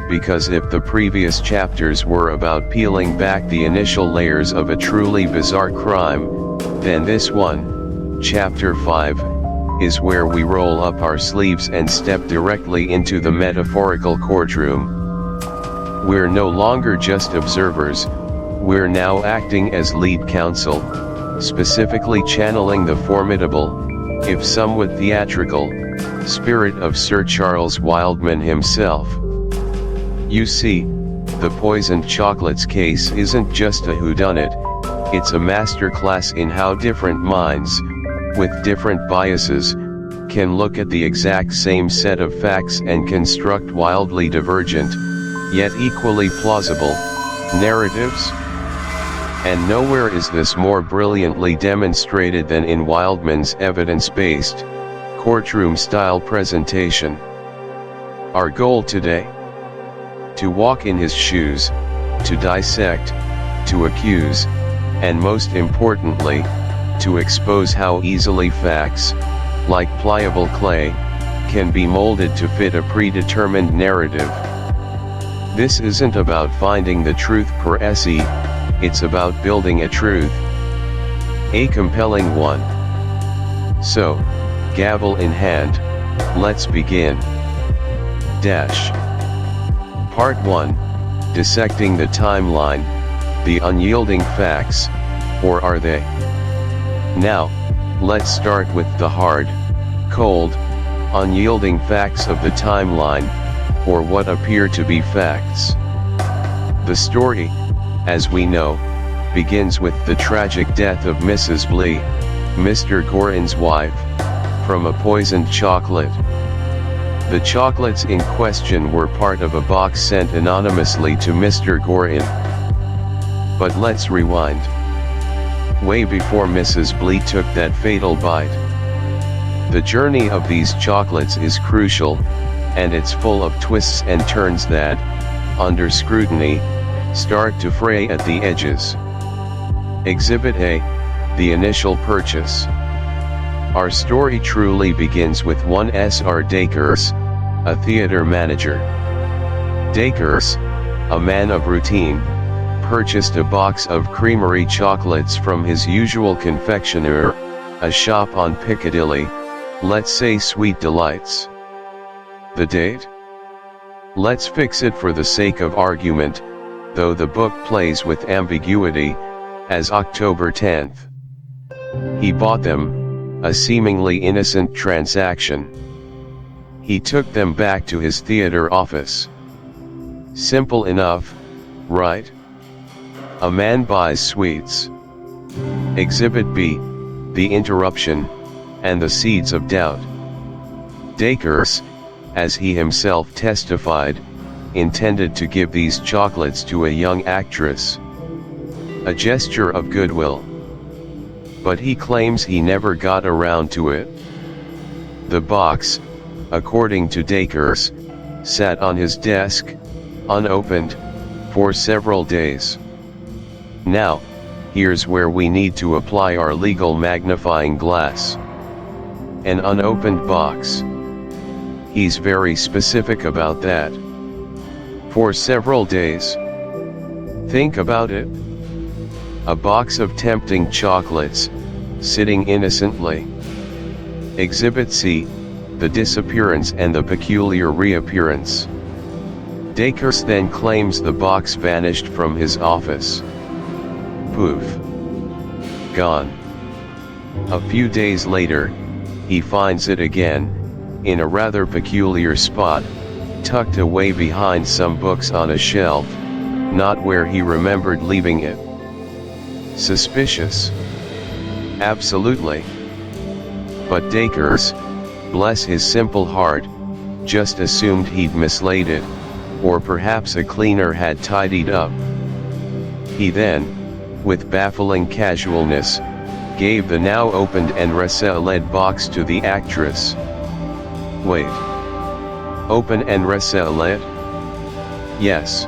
because if the previous chapters were about peeling back the initial layers of a truly bizarre crime, then this one, Chapter 5, is where we roll up our sleeves and step directly into the metaphorical courtroom. We're no longer just observers, we're now acting as lead counsel, specifically channeling the formidable, if somewhat theatrical, spirit of Sir Charles Wildman himself. You see, the poisoned chocolates case isn't just a whodunit, it's a masterclass in how different minds, with different biases, can look at the exact same set of facts and construct wildly divergent, yet equally plausible, narratives. And nowhere is this more brilliantly demonstrated than in Wildman's evidence-based, courtroom-style presentation. Our goal today? To walk in his shoes, to dissect, to accuse, and most importantly, to expose how easily facts, like pliable clay, can be molded to fit a predetermined narrative. This isn't about finding the truth per se, it's about building a truth. A compelling one. So, gavel in hand, let's begin. Part 1, Dissecting the Timeline, the Unyielding Facts, or are they? Now, let's start with the hard, cold, unyielding facts of the timeline, or what appear to be facts. The story, as we know, begins with the tragic death of Mrs. Blee, Mr. Gorin's wife, from a poisoned chocolate. The chocolates in question were part of a box sent anonymously to Mr. Gorin. But let's rewind. Way before Mrs. Blee took that fatal bite. The journey of these chocolates is crucial, and it's full of twists and turns that, under scrutiny, start to fray at the edges. Exhibit A, the initial purchase. Our story truly begins with one S.R. Dacres, a theater manager. Dacres, a man of routine, purchased a box of creamery chocolates from his usual confectioner, a shop on Piccadilly, let's say Sweet Delights. The date? Let's fix it for the sake of argument, though the book plays with ambiguity, as October 10th. He bought them, a seemingly innocent transaction. He took them back to his theater office. Simple enough, right? A man buys sweets. Exhibit B, the interruption, and the seeds of doubt. Dacres, as he himself testified, intended to give these chocolates to a young actress. A gesture of goodwill. But he claims he never got around to it. The box, according to Dacres, sat on his desk, unopened, for several days. Now, here's where we need to apply our legal magnifying glass. An unopened box. He's very specific about that. For several days. Think about it. A box of tempting chocolates, sitting innocently. Exhibit C, the disappearance and the peculiar reappearance. Dacres then claims the box vanished from his office. Poof. Gone. A few days later, he finds it again, in a rather peculiar spot, tucked away behind some books on a shelf, not where he remembered leaving it. Suspicious? Absolutely. But Dacres, bless his simple heart, just assumed he'd mislaid it, or perhaps a cleaner had tidied up. He then, with baffling casualness, gave the now opened and reselled box to the actress. Wait. Open and reselled? Yes.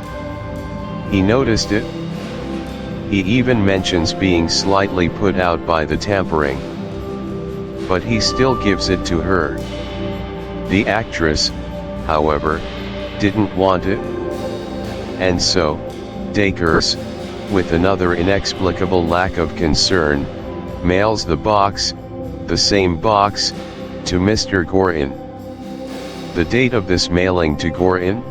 He noticed it. He even mentions being slightly put out by the tampering. But he still gives it to her. The actress, however, didn't want it. And so, Dacres, with another inexplicable lack of concern, mails the box, the same box, to Mr. Gorin. The date of this mailing to Gorin?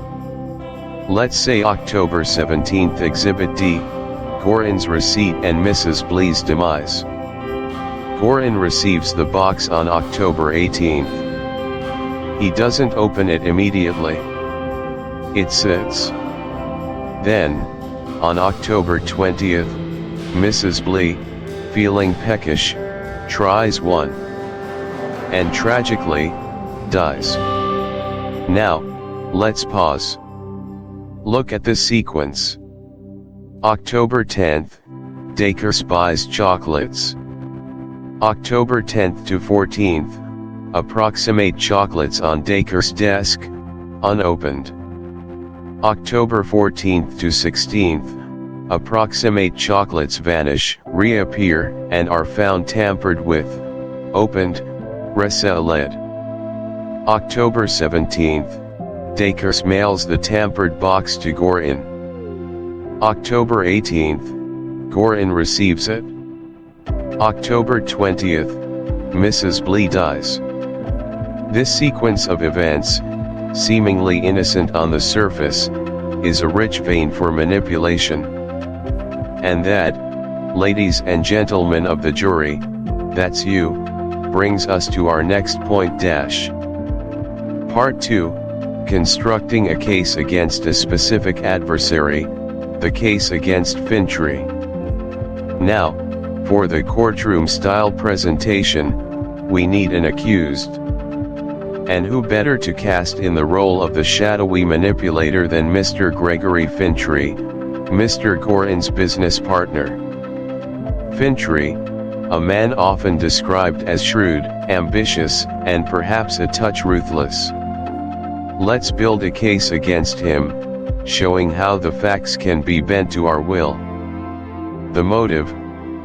Let's say October 17th. Exhibit D, Gorin's receipt and Mrs. Blee's demise. Gorin receives the box on October 18th. He doesn't open it immediately. It sits. Then, on October 20th, Mrs. Blee, feeling peckish, tries one. And tragically, dies. Now, let's pause. Look at this sequence. October 10th, Dacres buys chocolates. October 10th to 14th, approximate chocolates on Dacres' desk, unopened. October 14th to 16th, approximate chocolates vanish, reappear, and are found tampered with, opened, reselled. October 17th, Dacres mails the tampered box to Gorin. October 18th, Gorin receives it. October 20th, Mrs. Blee dies. This sequence of events, seemingly innocent on the surface, is a rich vein for manipulation. And that, ladies and gentlemen of the jury, that's you, brings us to our next point dash. Part 2, constructing a case against a specific adversary, the case against Fintry. Now, for the courtroom-style presentation, we need an accused. And who better to cast in the role of the shadowy manipulator than Mr. Gregory Fintry, Mr. Gorin's business partner. Fintry, a man often described as shrewd, ambitious, and perhaps a touch ruthless. Let's build a case against him, showing how the facts can be bent to our will. The motive,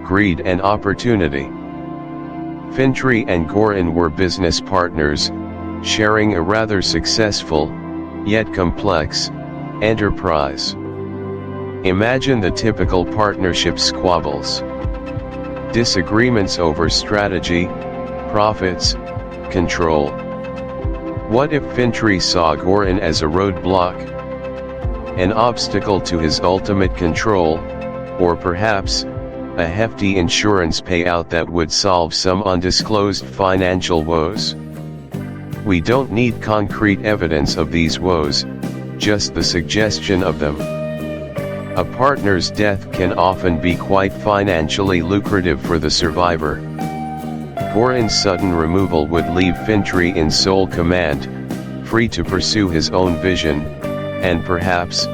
greed and opportunity. Fintry and Gorin were business partners, sharing a rather successful, yet complex, enterprise. Imagine the typical partnership squabbles. Disagreements over strategy, profits, control. What if Fintry saw Gorin as a roadblock? An obstacle to his ultimate control, or perhaps, a hefty insurance payout that would solve some undisclosed financial woes? We don't need concrete evidence of these woes, just the suggestion of them. A partner's death can often be quite financially lucrative for the survivor. Gorin's sudden removal would leave Fintry in sole command, free to pursue his own vision, and perhaps,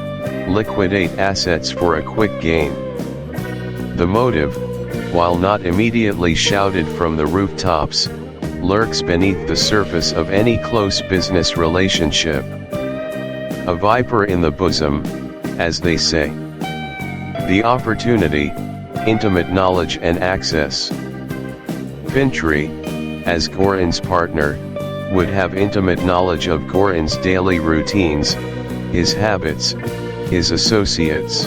liquidate assets for a quick gain. The motive, while not immediately shouted from the rooftops, lurks beneath the surface of any close business relationship. A viper in the bosom, as they say. The opportunity, intimate knowledge and access. Fintry, as Gorin's partner, would have intimate knowledge of Gorin's daily routines, his habits, his associates.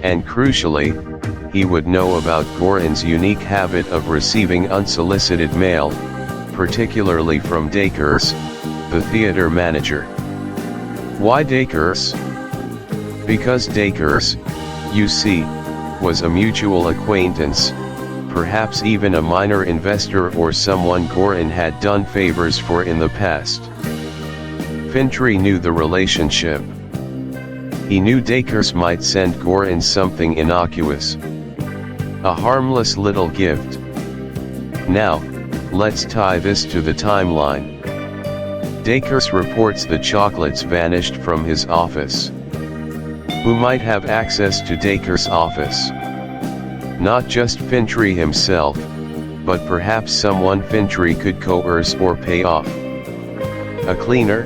And crucially, he would know about Gorin's unique habit of receiving unsolicited mail, particularly from Dacres, the theater manager. Why Dacres? Because Dacres, you see, was a mutual acquaintance, perhaps even a minor investor or someone Gorin had done favors for in the past. Fintry knew the relationship. He knew Dacres might send Gorin something innocuous. A harmless little gift. Now, let's tie this to the timeline. Dacres reports the chocolates vanished from his office. Who might have access to Dacres' office? Not just Fintry himself, but perhaps someone Fintry could coerce or pay off. A cleaner?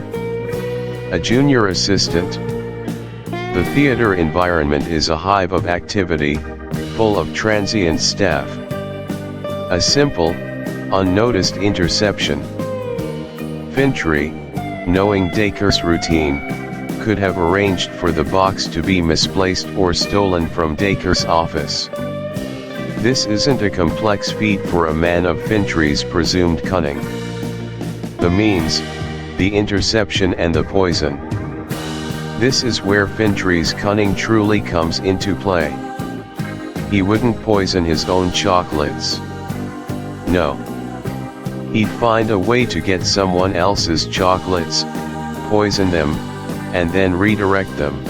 A junior assistant? The theater environment is a hive of activity, full of transient staff. A simple, unnoticed interception. Fintry, knowing Dacres' routine, could have arranged for the box to be misplaced or stolen from Dacres' office. This isn't a complex feat for a man of Fintry's presumed cunning. The means, the interception and the poison. This is where Fintry's cunning truly comes into play. He wouldn't poison his own chocolates. No. He'd find a way to get someone else's chocolates, poison them, and then redirect them.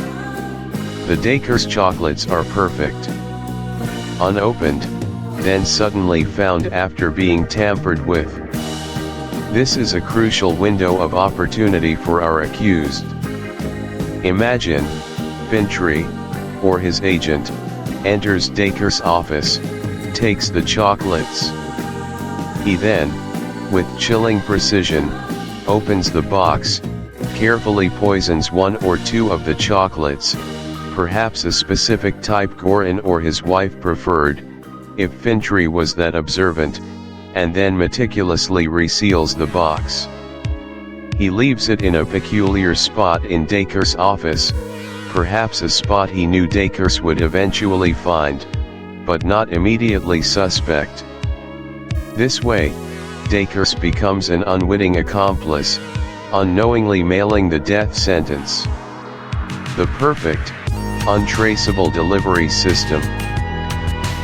The Dacres' chocolates are perfect. Unopened, then suddenly found after being tampered with. This is a crucial window of opportunity for our accused. Imagine, Fintry, or his agent, enters Dacres' office, takes the chocolates. He then, with chilling precision, opens the box, carefully poisons one or two of the chocolates, perhaps a specific type Gorin or his wife preferred, if Fintry was that observant, and then meticulously reseals the box. He leaves it in a peculiar spot in Dacres' office, perhaps a spot he knew Dacres would eventually find, but not immediately suspect. This way, Dacres becomes an unwitting accomplice, unknowingly mailing the death sentence. The perfect, untraceable delivery system.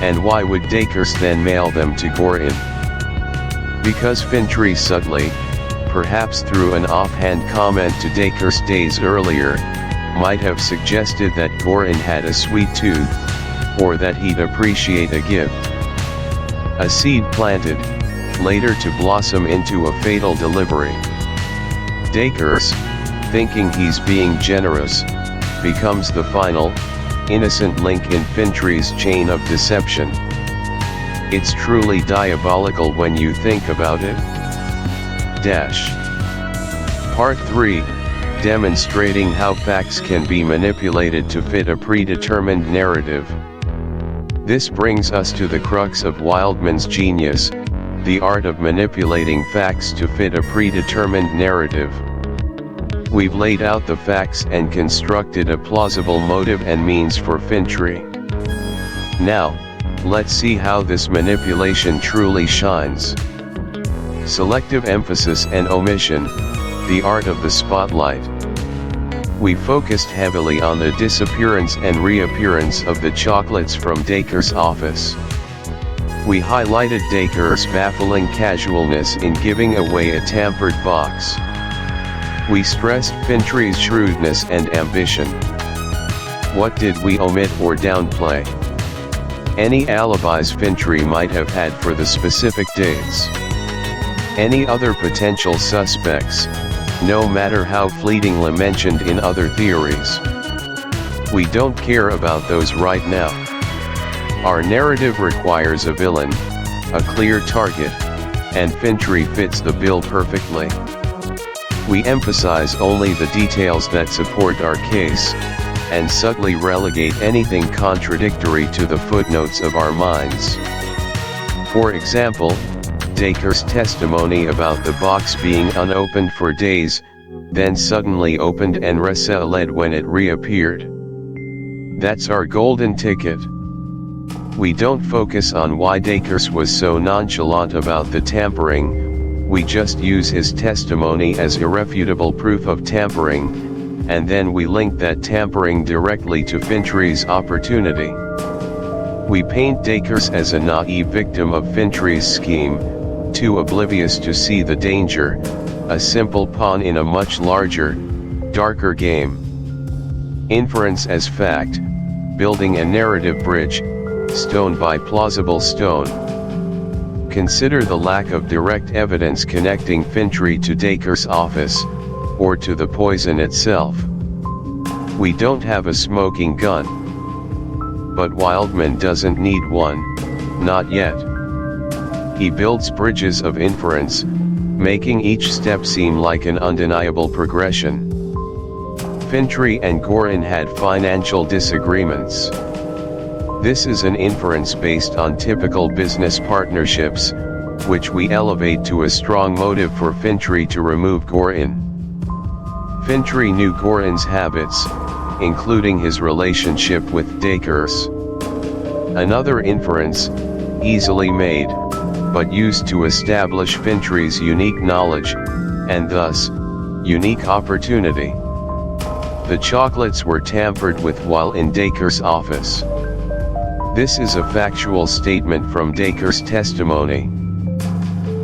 And why would Dacres then mail them to Gorin? Because Fintry subtly, perhaps through an offhand comment to Dacres days earlier, might have suggested that Gorin had a sweet tooth, or that he'd appreciate a gift. A seed planted, later to blossom into a fatal delivery. Dacres, thinking he's being generous, becomes the final, innocent link in Fintry's chain of deception. It's truly diabolical when you think about it. Part 3, demonstrating how facts can be manipulated to fit a predetermined narrative. This brings us to the crux of Wildman's genius, the art of manipulating facts to fit a predetermined narrative. We've laid out the facts and constructed a plausible motive and means for Fintry. Now, let's see how this manipulation truly shines. Selective emphasis and omission, the art of the spotlight. We focused heavily on the disappearance and reappearance of the chocolates from Dacres' office. We highlighted Dacres' baffling casualness in giving away a tampered box. We stressed Fintry's shrewdness and ambition. What did we omit or downplay? Any alibis Fintry might have had for the specific dates. Any other potential suspects, no matter how fleetingly mentioned in other theories. We don't care about those right now. Our narrative requires a villain, a clear target, and Fintry fits the bill perfectly. We emphasize only the details that support our case, and subtly relegate anything contradictory to the footnotes of our minds. For example, Dacres' testimony about the box being unopened for days, then suddenly opened and resealed when it reappeared. That's our golden ticket. We don't focus on why Dacres was so nonchalant about the tampering. We just use his testimony as irrefutable proof of tampering, and then we link that tampering directly to Fintry's opportunity. We paint Dacres as a naive victim of Fintry's scheme, too oblivious to see the danger, a simple pawn in a much larger, darker game. Inference as fact, building a narrative bridge, stone by plausible stone. Consider the lack of direct evidence connecting Fintry to Dacre's office, or to the poison itself. We don't have a smoking gun. But Wildman doesn't need one, not yet. He builds bridges of inference, making each step seem like an undeniable progression. Fintry and Gorin had financial disagreements. This is an inference based on typical business partnerships, which we elevate to a strong motive for Fintry to remove Gorin. Fintry knew Gorin's habits, including his relationship with Dacres. Another inference, easily made, but used to establish Fintry's unique knowledge, and thus, unique opportunity. The chocolates were tampered with while in Dacre's office. This is a factual statement from Dacre's testimony.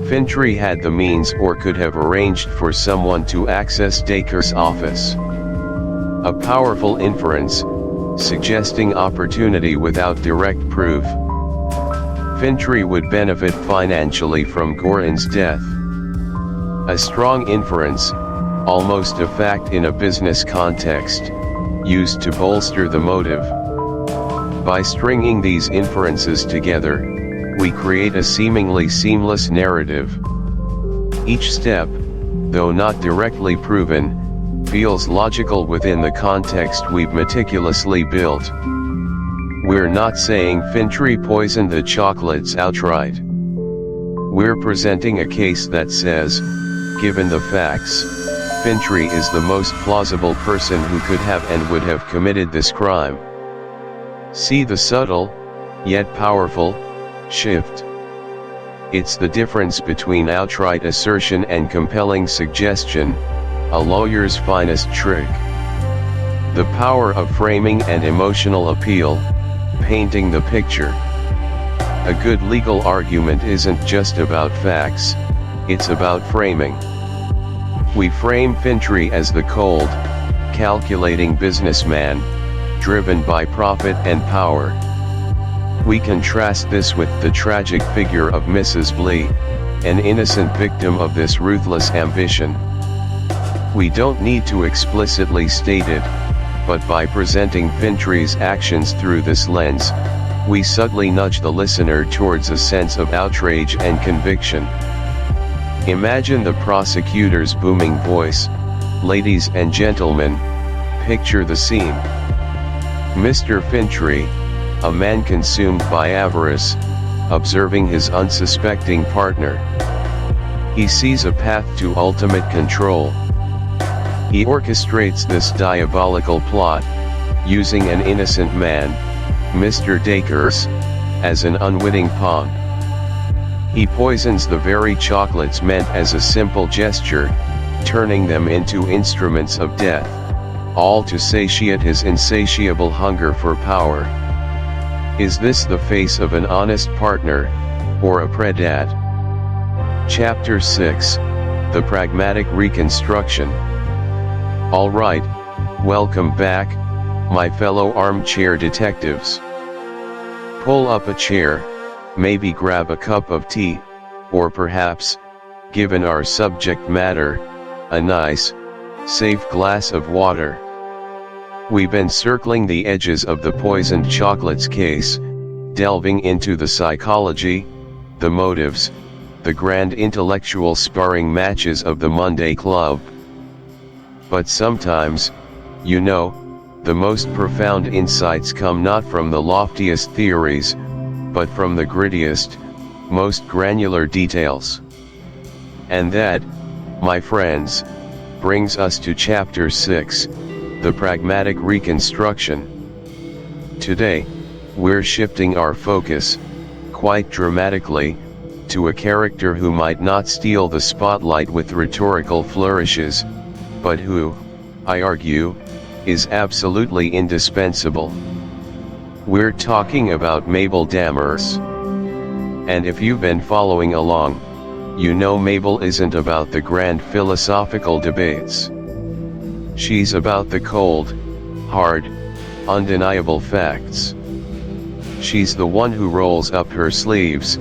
Fintry had the means or could have arranged for someone to access Dacre's office. A powerful inference, suggesting opportunity without direct proof. Fintry would benefit financially from Gorin's death. A strong inference, almost a fact in a business context, used to bolster the motive. By stringing these inferences together, we create a seemingly seamless narrative. Each step, though not directly proven, feels logical within the context we've meticulously built. We're not saying Fintry poisoned the chocolates outright. We're presenting a case that says, given the facts, Fintry is the most plausible person who could have and would have committed this crime. See the subtle, yet powerful, shift. It's the difference between outright assertion and compelling suggestion, a lawyer's finest trick. The power of framing and emotional appeal, painting the picture. A good legal argument isn't just about facts, it's about framing. We frame Fintry as the cold, calculating businessman, driven by profit and power. We contrast this with the tragic figure of Mrs. Blee, an innocent victim of this ruthless ambition. We don't need to explicitly state it, but by presenting Fintry's actions through this lens, we subtly nudge the listener towards a sense of outrage and conviction. Imagine the prosecutor's booming voice, "Ladies and gentlemen, picture the scene. Mr. Fintry, a man consumed by avarice, observing his unsuspecting partner. He sees a path to ultimate control. He orchestrates this diabolical plot, using an innocent man, Mr. Dacres, as an unwitting pawn. He poisons the very chocolates meant as a simple gesture, turning them into instruments of death, all to satiate his insatiable hunger for power. Is this the face of an honest partner, or a predat?" Chapter 6, The Pragmatic Reconstruction. Alright, welcome back, my fellow armchair detectives. Pull up a chair, maybe grab a cup of tea, or perhaps, given our subject matter, a nice, safe glass of water. We've been circling the edges of the poisoned chocolates case, delving into the psychology, the motives, the grand intellectual sparring matches of the Monday Club. But sometimes, you know, the most profound insights come not from the loftiest theories, but from the grittiest, most granular details. And that, my friends, brings us to Chapter 6, The Pragmatic Reconstruction. Today, we're shifting our focus, quite dramatically, to a character who might not steal the spotlight with rhetorical flourishes, but who, I argue, is absolutely indispensable. We're talking about Mabel Dammers. And if you've been following along, you know Mabel isn't about the grand philosophical debates. She's about the cold, hard, undeniable facts. She's the one who rolls up her sleeves,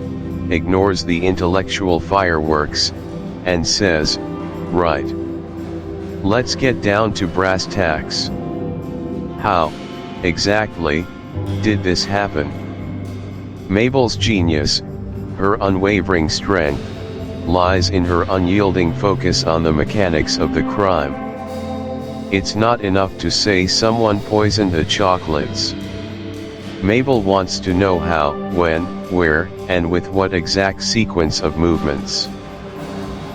ignores the intellectual fireworks, and says, "Right. Let's get down to brass tacks. How, exactly, did this happen?" Mabel's genius, her unwavering strength, lies in her unyielding focus on the mechanics of the crime. It's not enough to say someone poisoned the chocolates. Mabel wants to know how, when, where, and with what exact sequence of movements.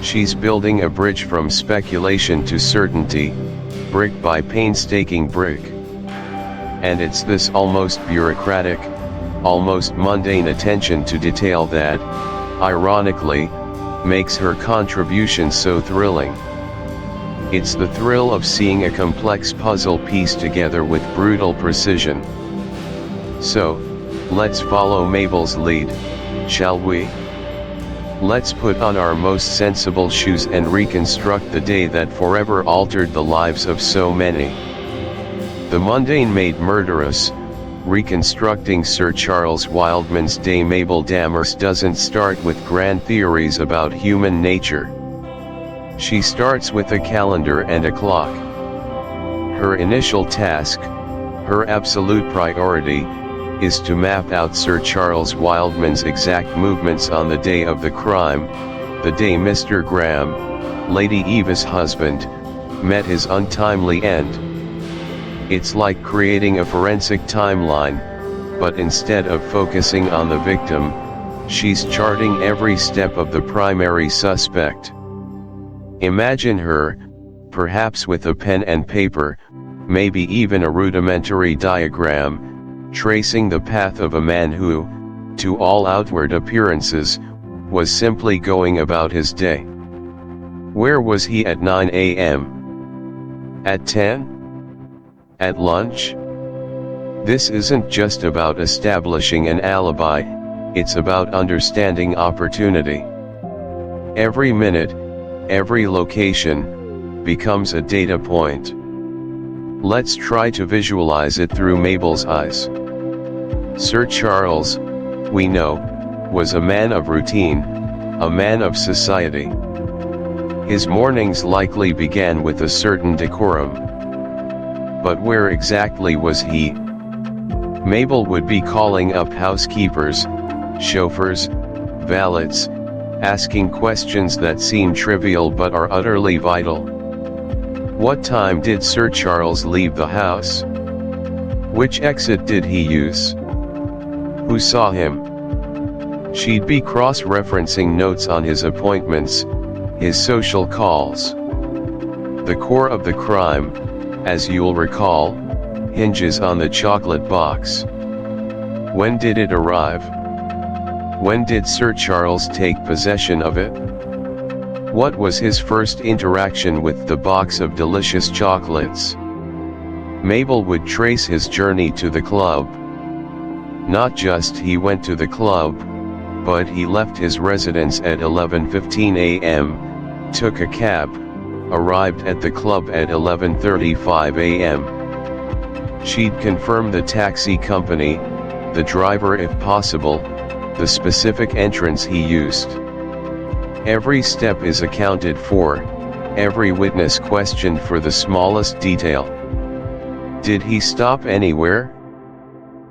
She's building a bridge from speculation to certainty, brick by painstaking brick. And it's this almost bureaucratic, almost mundane attention to detail that, ironically, makes her contribution so thrilling. It's the thrill of seeing a complex puzzle pieced together with brutal precision. So, let's follow Mabel's lead, shall we? Let's put on our most sensible shoes and reconstruct the day that forever altered the lives of so many. The mundane made murderous. Reconstructing Sir Charles Wildman's day. Mabel Dammers doesn't start with grand theories about human nature. She starts with a calendar and a clock. Her initial task, her absolute priority, is to map out Sir Charles Wildman's exact movements on the day of the crime, the day Mr. Graham, Lady Eva's husband, met his untimely end. It's like creating a forensic timeline, but instead of focusing on the victim, she's charting every step of the primary suspect. Imagine her, perhaps with a pen and paper, maybe even a rudimentary diagram, tracing the path of a man who, to all outward appearances, was simply going about his day. Where was he at 9 a.m.? At 10? At lunch? This isn't just about establishing an alibi, it's about understanding opportunity. Every minute, every location, becomes a data point. Let's try to visualize it through Mabel's eyes. Sir Charles, we know, was a man of routine, a man of society. His mornings likely began with a certain decorum. But where exactly was he? Mabel would be calling up housekeepers, chauffeurs, valets, asking questions that seem trivial but are utterly vital. What time did Sir Charles leave the house? Which exit did he use? Who saw him? She'd be cross-referencing notes on his appointments, his social calls. The core of the crime, as you'll recall, hinges on the chocolate box. When did it arrive? When did Sir Charles take possession of it? What was his first interaction with the box of delicious chocolates? Mabel would trace his journey to the club. Not just he went to the club, but he left his residence at 11:15 a.m., took a cab, arrived at the club at 11:35 a.m. She'd confirm the taxi company, the driver if possible, the specific entrance he used. Every step is accounted for, every witness questioned for the smallest detail. Did he stop anywhere?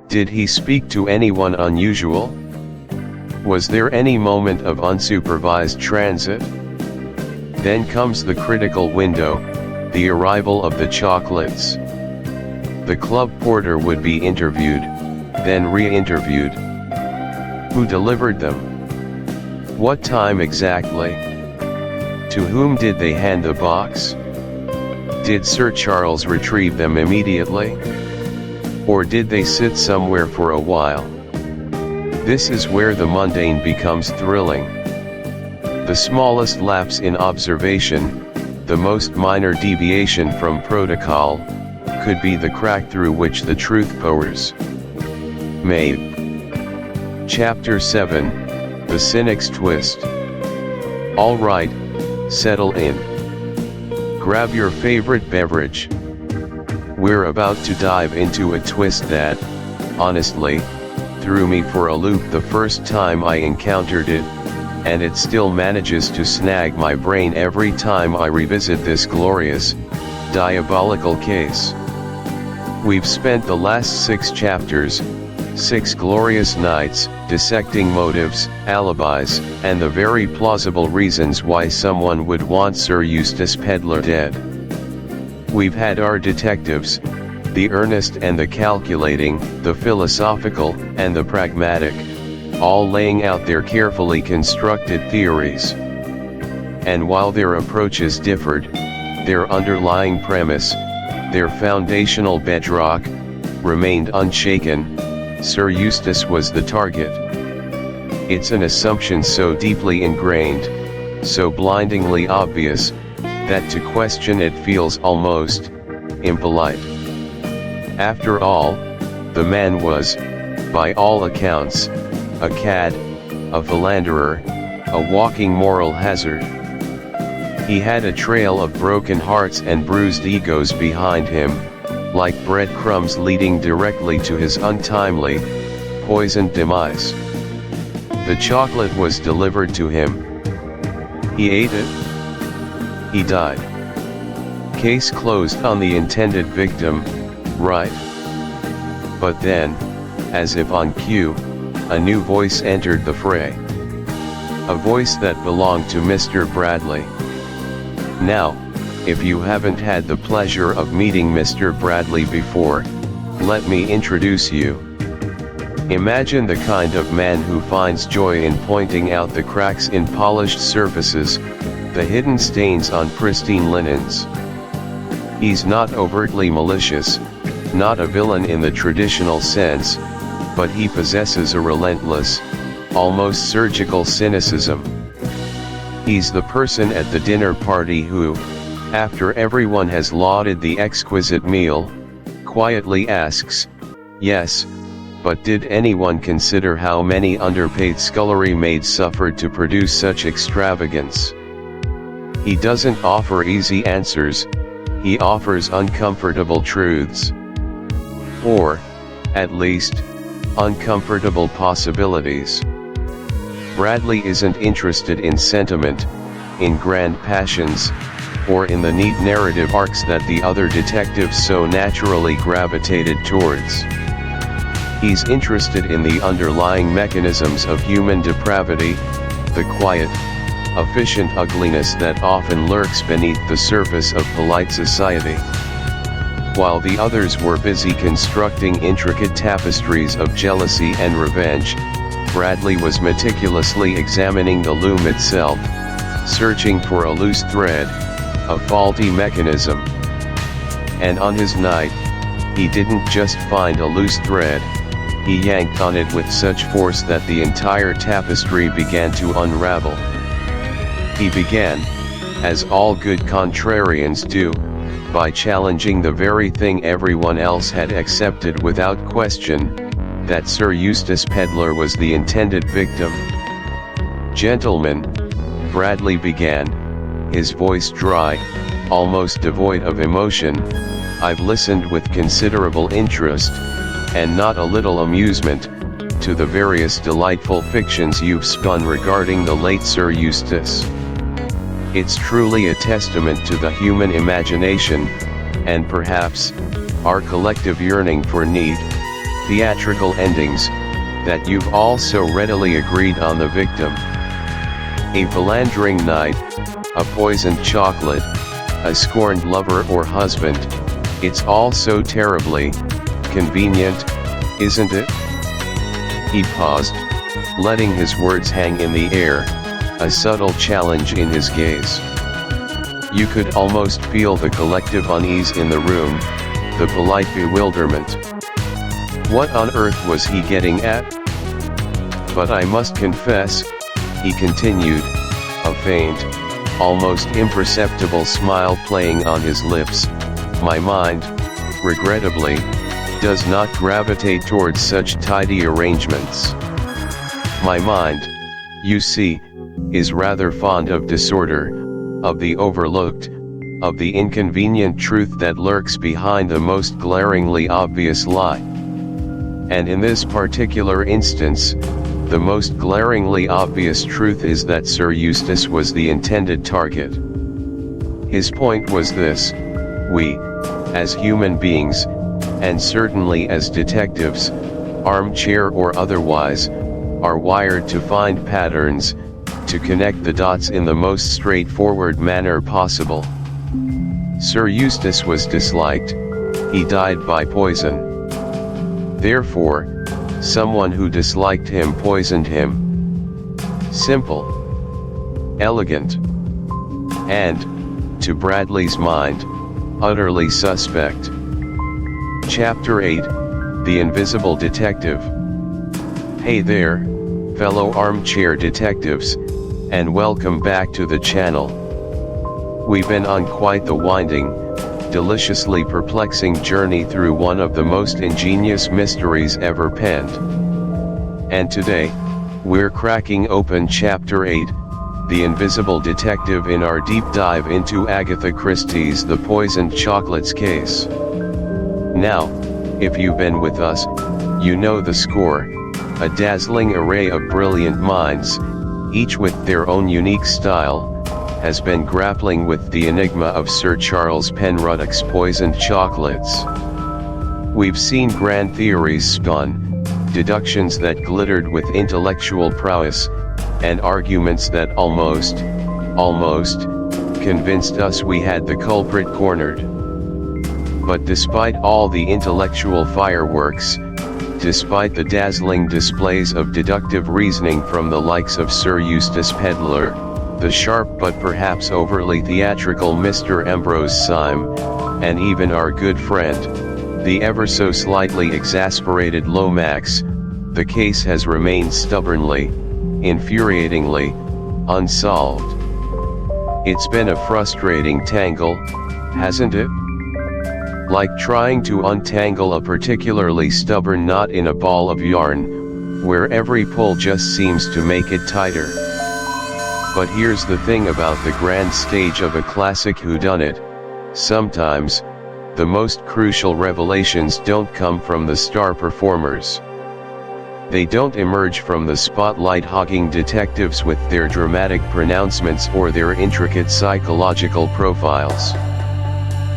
Did he speak to anyone unusual? Was there any moment of unsupervised transit? Then comes the critical window, the arrival of the chocolates. The club porter would be interviewed, then re-interviewed. Who delivered them? What time exactly? To whom did they hand the box? Did Sir Charles retrieve them immediately? Or did they sit somewhere for a while? This is where the mundane becomes thrilling. The smallest lapse in observation, the most minor deviation from protocol, could be the crack through which the truth pours. Mabe. Chapter 7, The Cynic's Twist. All right, settle in. Grab your favorite beverage. We're about to dive into a twist that, honestly, threw me for a loop the first time I encountered it, and it still manages to snag my brain every time I revisit this glorious, diabolical case. We've spent the last 6 chapters, 6 glorious nights, dissecting motives, alibis, and the very plausible reasons why someone would want Sir Eustace Pedler dead. We've had our detectives, the earnest and the calculating, the philosophical and the pragmatic, all laying out their carefully constructed theories. And while their approaches differed, their underlying premise, their foundational bedrock, remained unshaken. Sir Eustace was the target. It's an assumption so deeply ingrained, so blindingly obvious, that to question it feels almost impolite. After all, the man was, by all accounts, a cad, a philanderer, a walking moral hazard. He had a trail of broken hearts and bruised egos behind him, like breadcrumbs leading directly to his untimely, poisoned demise. The chocolate was delivered to him. He ate it. He died. Case closed on the intended victim, right? But then, as if on cue, a new voice entered the fray. A voice that belonged to Mr. Bradley. Now, if you haven't had the pleasure of meeting Mr. Bradley before, let me introduce you. Imagine the kind of man who finds joy in pointing out the cracks in polished surfaces, the hidden stains on pristine linens. He's not overtly malicious, not a villain in the traditional sense, but he possesses a relentless, almost surgical cynicism. He's the person at the dinner party who, after everyone has lauded the exquisite meal, quietly asks, "Yes, but did anyone consider how many underpaid scullery maids suffered to produce such extravagance?" He doesn't offer easy answers, he offers uncomfortable truths. Or, at least, uncomfortable possibilities. Bradley isn't interested in sentiment, in grand passions, or in the neat narrative arcs that the other detectives so naturally gravitated towards. He's interested in the underlying mechanisms of human depravity, the quiet, efficient ugliness that often lurks beneath the surface of polite society. While the others were busy constructing intricate tapestries of jealousy and revenge, Bradley was meticulously examining the loom itself, searching for a loose thread, a faulty mechanism. And on his night, he didn't just find a loose thread, he yanked on it with such force that the entire tapestry began to unravel. He began, as all good contrarians do, by challenging the very thing everyone else had accepted without question, that Sir Eustace Pedler was the intended victim. "Gentlemen," Bradley began, his voice dry, almost devoid of emotion, "I've listened with considerable interest, and not a little amusement, to the various delightful fictions you've spun regarding the late Sir Eustace. It's truly a testament to the human imagination, and perhaps, our collective yearning for neat, theatrical endings, that you've all so readily agreed on the victim. A philandering knight, a poisoned chocolate, a scorned lover or husband, it's all so terribly convenient, isn't it?" He paused, letting his words hang in the air, a subtle challenge in his gaze. You could almost feel the collective unease in the room, the polite bewilderment. What on earth was he getting at? "But I must confess," he continued, a faint, almost imperceptible smile playing on his lips, "my mind, regrettably, does not gravitate towards such tidy arrangements. My mind, you see, is rather fond of disorder, of the overlooked, of the inconvenient truth that lurks behind the most glaringly obvious lie. And in this particular instance, the most glaringly obvious truth is that Sir Eustace was the intended target. His point was this: we, as human beings, and certainly as detectives, armchair or otherwise, are wired to find patterns, to connect the dots in the most straightforward manner possible. Sir Eustace was disliked, he died by poison. Therefore, someone who disliked him poisoned him. Simple, elegant, and, to Bradley's mind, utterly suspect. Chapter 8, The Invisible Detective. Hey there, fellow armchair detectives, and welcome back to the channel. We've been on quite the winding, deliciously perplexing journey through one of the most ingenious mysteries ever penned. And today, we're cracking open Chapter 8, The Invisible Detective, in our deep dive into Agatha Christie's The Poisoned Chocolates case. Now, if you've been with us, you know the score: a dazzling array of brilliant minds, each with their own unique style, has been grappling with the enigma of Sir Charles Penruddock's poisoned chocolates. We've seen grand theories spun, deductions that glittered with intellectual prowess, and arguments that almost convinced us we had the culprit cornered. But despite all the intellectual fireworks, despite the dazzling displays of deductive reasoning from the likes of Sir Eustace Pedlar, the sharp but perhaps overly theatrical Mr. Ambrose Syme, and even our good friend, the ever so slightly exasperated Lomax, the case has remained stubbornly, infuriatingly, unsolved. It's been a frustrating tangle, hasn't it? Like trying to untangle a particularly stubborn knot in a ball of yarn, where every pull just seems to make it tighter. But here's the thing about the grand stage of a classic whodunit: sometimes, the most crucial revelations don't come from the star performers. They don't emerge from the spotlight-hogging detectives with their dramatic pronouncements or their intricate psychological profiles.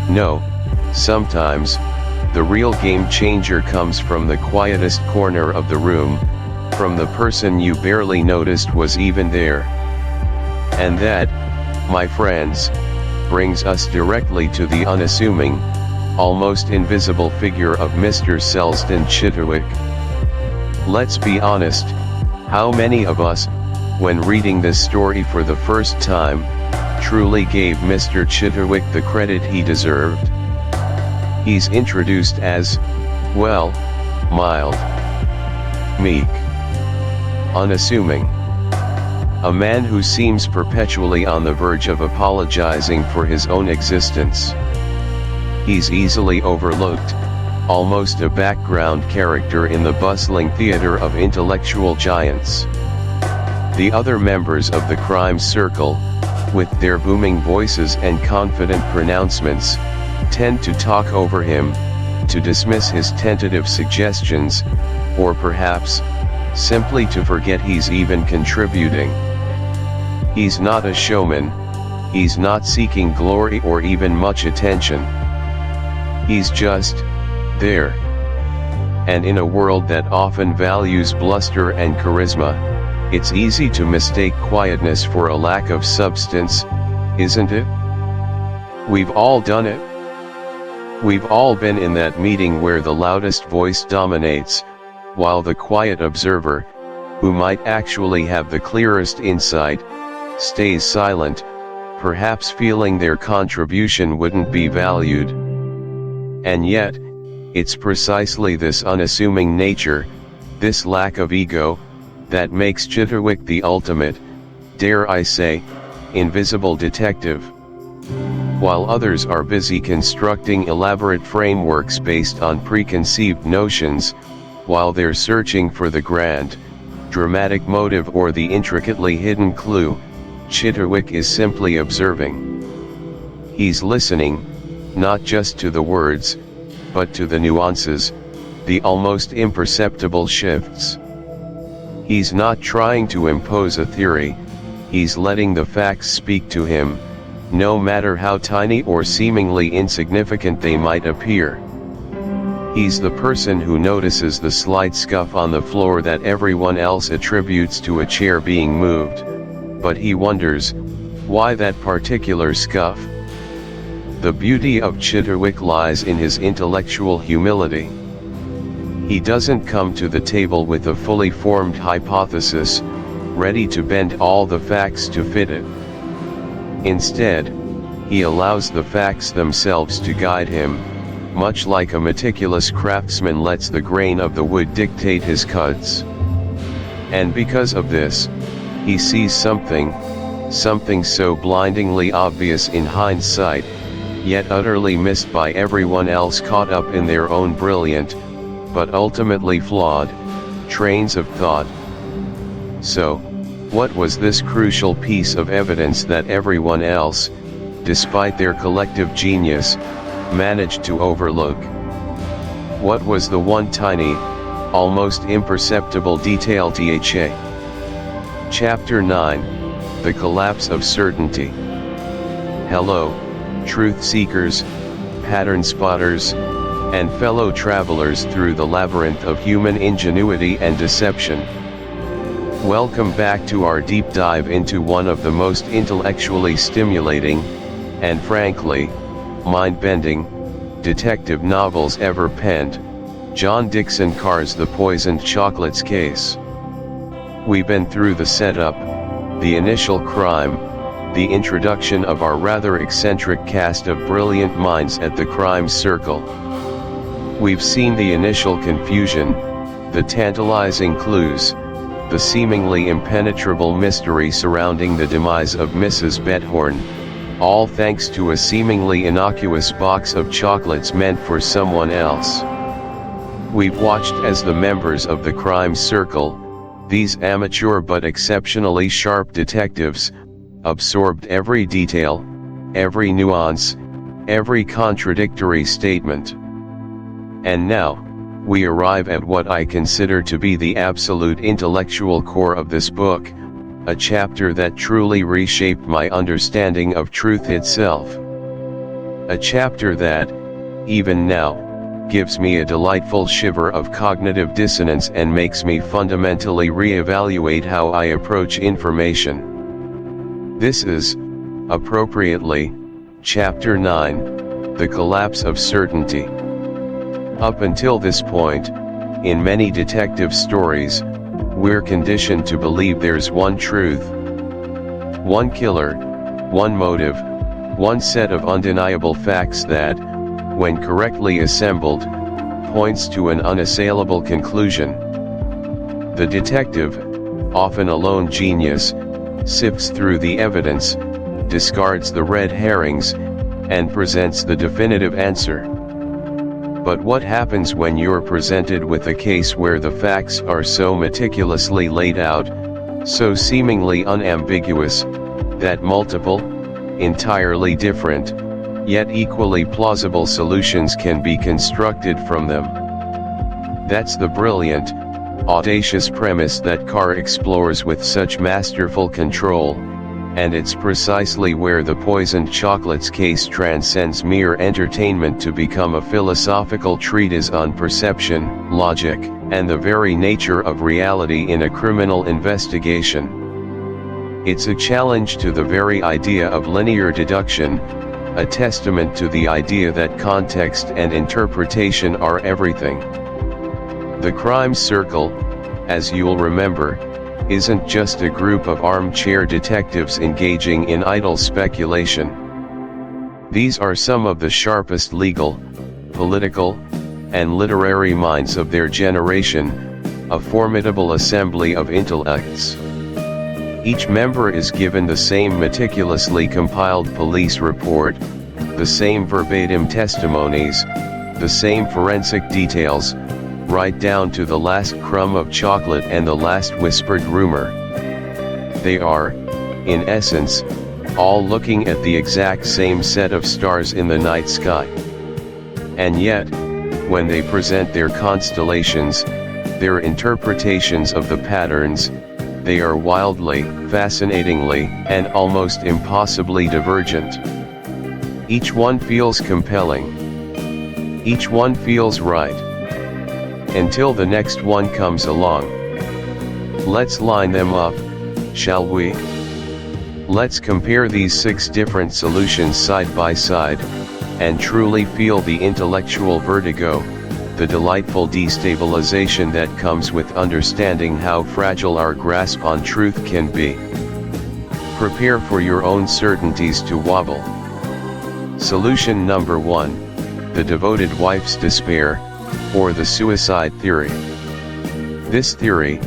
No, sometimes, the real game changer comes from the quietest corner of the room, from the person you barely noticed was even there. And that, my friends, brings us directly to the unassuming, almost invisible figure of Mr. Selsdon Chitterwick. Let's be honest, how many of us, when reading this story for the first time, truly gave Mr. Chitterwick the credit he deserved? He's introduced as, well, mild, meek, unassuming. A man who seems perpetually on the verge of apologizing for his own existence. He's easily overlooked, almost a background character in the bustling theater of intellectual giants. The other members of the crime circle, with their booming voices and confident pronouncements, tend to talk over him, to dismiss his tentative suggestions, or perhaps, simply to forget he's even contributing. He's not a showman, he's not seeking glory or even much attention. He's just there. And in a world that often values bluster and charisma, it's easy to mistake quietness for a lack of substance, isn't it? We've all done it. We've all been in that meeting where the loudest voice dominates, while the quiet observer, who might actually have the clearest insight, stays silent, perhaps feeling their contribution wouldn't be valued. And yet, it's precisely this unassuming nature, this lack of ego, that makes Chitterwick the ultimate, dare I say, invisible detective. While others are busy constructing elaborate frameworks based on preconceived notions, while they're searching for the grand, dramatic motive or the intricately hidden clue, Chitterwick is simply observing. He's listening, not just to the words, but to the nuances, the almost imperceptible shifts. He's not trying to impose a theory, he's letting the facts speak to him, no matter how tiny or seemingly insignificant they might appear. He's the person who notices the slight scuff on the floor that everyone else attributes to a chair being moved, but he wonders, why that particular scuff? The beauty of Chitterwick lies in his intellectual humility. He doesn't come to the table with a fully formed hypothesis, ready to bend all the facts to fit it. Instead, he allows the facts themselves to guide him, much like a meticulous craftsman lets the grain of the wood dictate his cuts. And because of this, he sees something so blindingly obvious in hindsight, yet utterly missed by everyone else caught up in their own brilliant, but ultimately flawed, trains of thought. So, what was this crucial piece of evidence that everyone else, despite their collective genius, managed to overlook? What was the one tiny, almost imperceptible detail? Chapter 9, The Collapse of Certainty. Hello, truth seekers, pattern spotters, and fellow travelers through the labyrinth of human ingenuity and deception. Welcome back to our deep dive into one of the most intellectually stimulating, and frankly, mind-bending, detective novels ever penned, John Dickson Carr's The Poisoned Chocolates Case. We've been through the setup, the initial crime, the introduction of our rather eccentric cast of brilliant minds at the crime circle. We've seen the initial confusion, the tantalizing clues, the seemingly impenetrable mystery surrounding the demise of Mrs. Bethorn, all thanks to a seemingly innocuous box of chocolates meant for someone else. We've watched as the members of the crime circle, these amateur but exceptionally sharp detectives, absorbed every detail, every nuance, every contradictory statement. And now, we arrive at what I consider to be the absolute intellectual core of this book, a chapter that truly reshaped my understanding of truth itself. A chapter that, even now, gives me a delightful shiver of cognitive dissonance and makes me fundamentally re-evaluate how I approach information. This is, appropriately, Chapter 9, The Collapse of Certainty. Up until this point, in many detective stories, we're conditioned to believe there's one truth, one killer, one motive, one set of undeniable facts that, when correctly assembled, points to an unassailable conclusion. The detective, often a lone genius, sifts through the evidence, discards the red herrings, and presents the definitive answer. But what happens when you're presented with a case where the facts are so meticulously laid out, so seemingly unambiguous, that multiple, entirely different, yet equally plausible solutions can be constructed from them? That's the brilliant, audacious premise that Carr explores with such masterful control, and it's precisely where The Poisoned Chocolates Case transcends mere entertainment to become a philosophical treatise on perception, logic, and the very nature of reality in a criminal investigation. It's a challenge to the very idea of linear deduction, a testament to the idea that context and interpretation are everything. The crime circle, as you'll remember, isn't just a group of armchair detectives engaging in idle speculation. These are some of the sharpest legal, political, and literary minds of their generation, a formidable assembly of intellects. Each member is given the same meticulously compiled police report, the same verbatim testimonies, the same forensic details, right down to the last crumb of chocolate and the last whispered rumor. They are, in essence, all looking at the exact same set of stars in the night sky. And yet, when they present their constellations, their interpretations of the patterns, they are wildly, fascinatingly, and almost impossibly divergent. Each one feels compelling. Each one feels right. Until the next one comes along. Let's line them up, shall we? Let's compare these 6 different solutions side by side, and truly feel the intellectual vertigo, the delightful destabilization that comes with understanding how fragile our grasp on truth can be. Prepare for your own certainties to wobble. Solution number 1, the devoted wife's despair, or the suicide theory. This theory,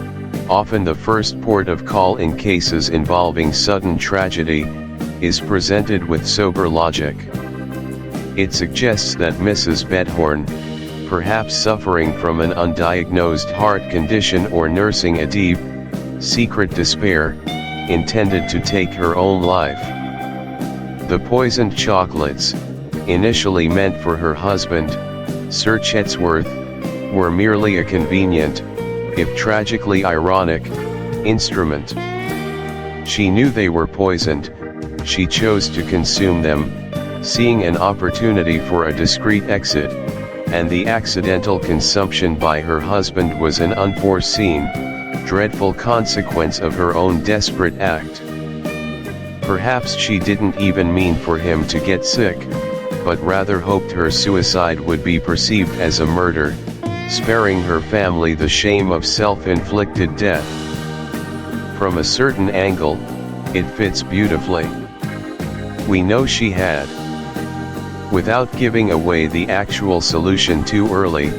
often the first port of call in cases involving sudden tragedy, is presented with sober logic. It suggests that Mrs. Bedhorn, perhaps suffering from an undiagnosed heart condition or nursing a deep, secret despair, intended to take her own life. The poisoned chocolates, initially meant for her husband, Sir Chatsworth, were merely a convenient, if tragically ironic, instrument. She knew they were poisoned, she chose to consume them, seeing an opportunity for a discreet exit, and the accidental consumption by her husband was an unforeseen, dreadful consequence of her own desperate act. Perhaps she didn't even mean for him to get sick, but rather hoped her suicide would be perceived as a murder, sparing her family the shame of self-inflicted death. From a certain angle, it fits beautifully. We know she had. Without giving away the actual solution too early,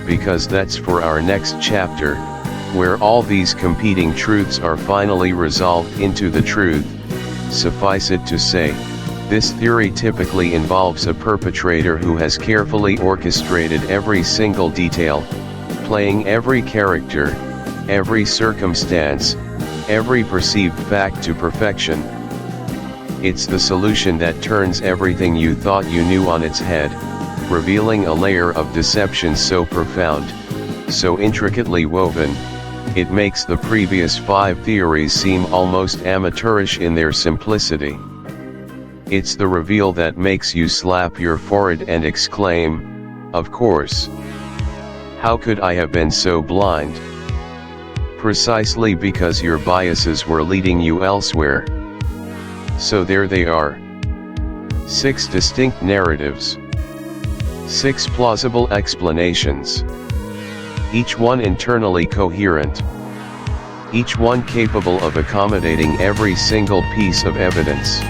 because that's for our next chapter, where all these competing truths are finally resolved into the truth, suffice it to say, this theory typically involves a perpetrator who has carefully orchestrated every single detail, playing every character, every circumstance, every perceived fact to perfection. It's the solution that turns everything you thought you knew on its head, revealing a layer of deception so profound, so intricately woven, it makes the previous 5 theories seem almost amateurish in their simplicity. It's the reveal that makes you slap your forehead and exclaim, "Of course! How could I have been so blind?" Precisely because your biases were leading you elsewhere. So there they are. 6 distinct narratives. 6 plausible explanations. Each one internally coherent. Each one capable of accommodating every single piece of evidence.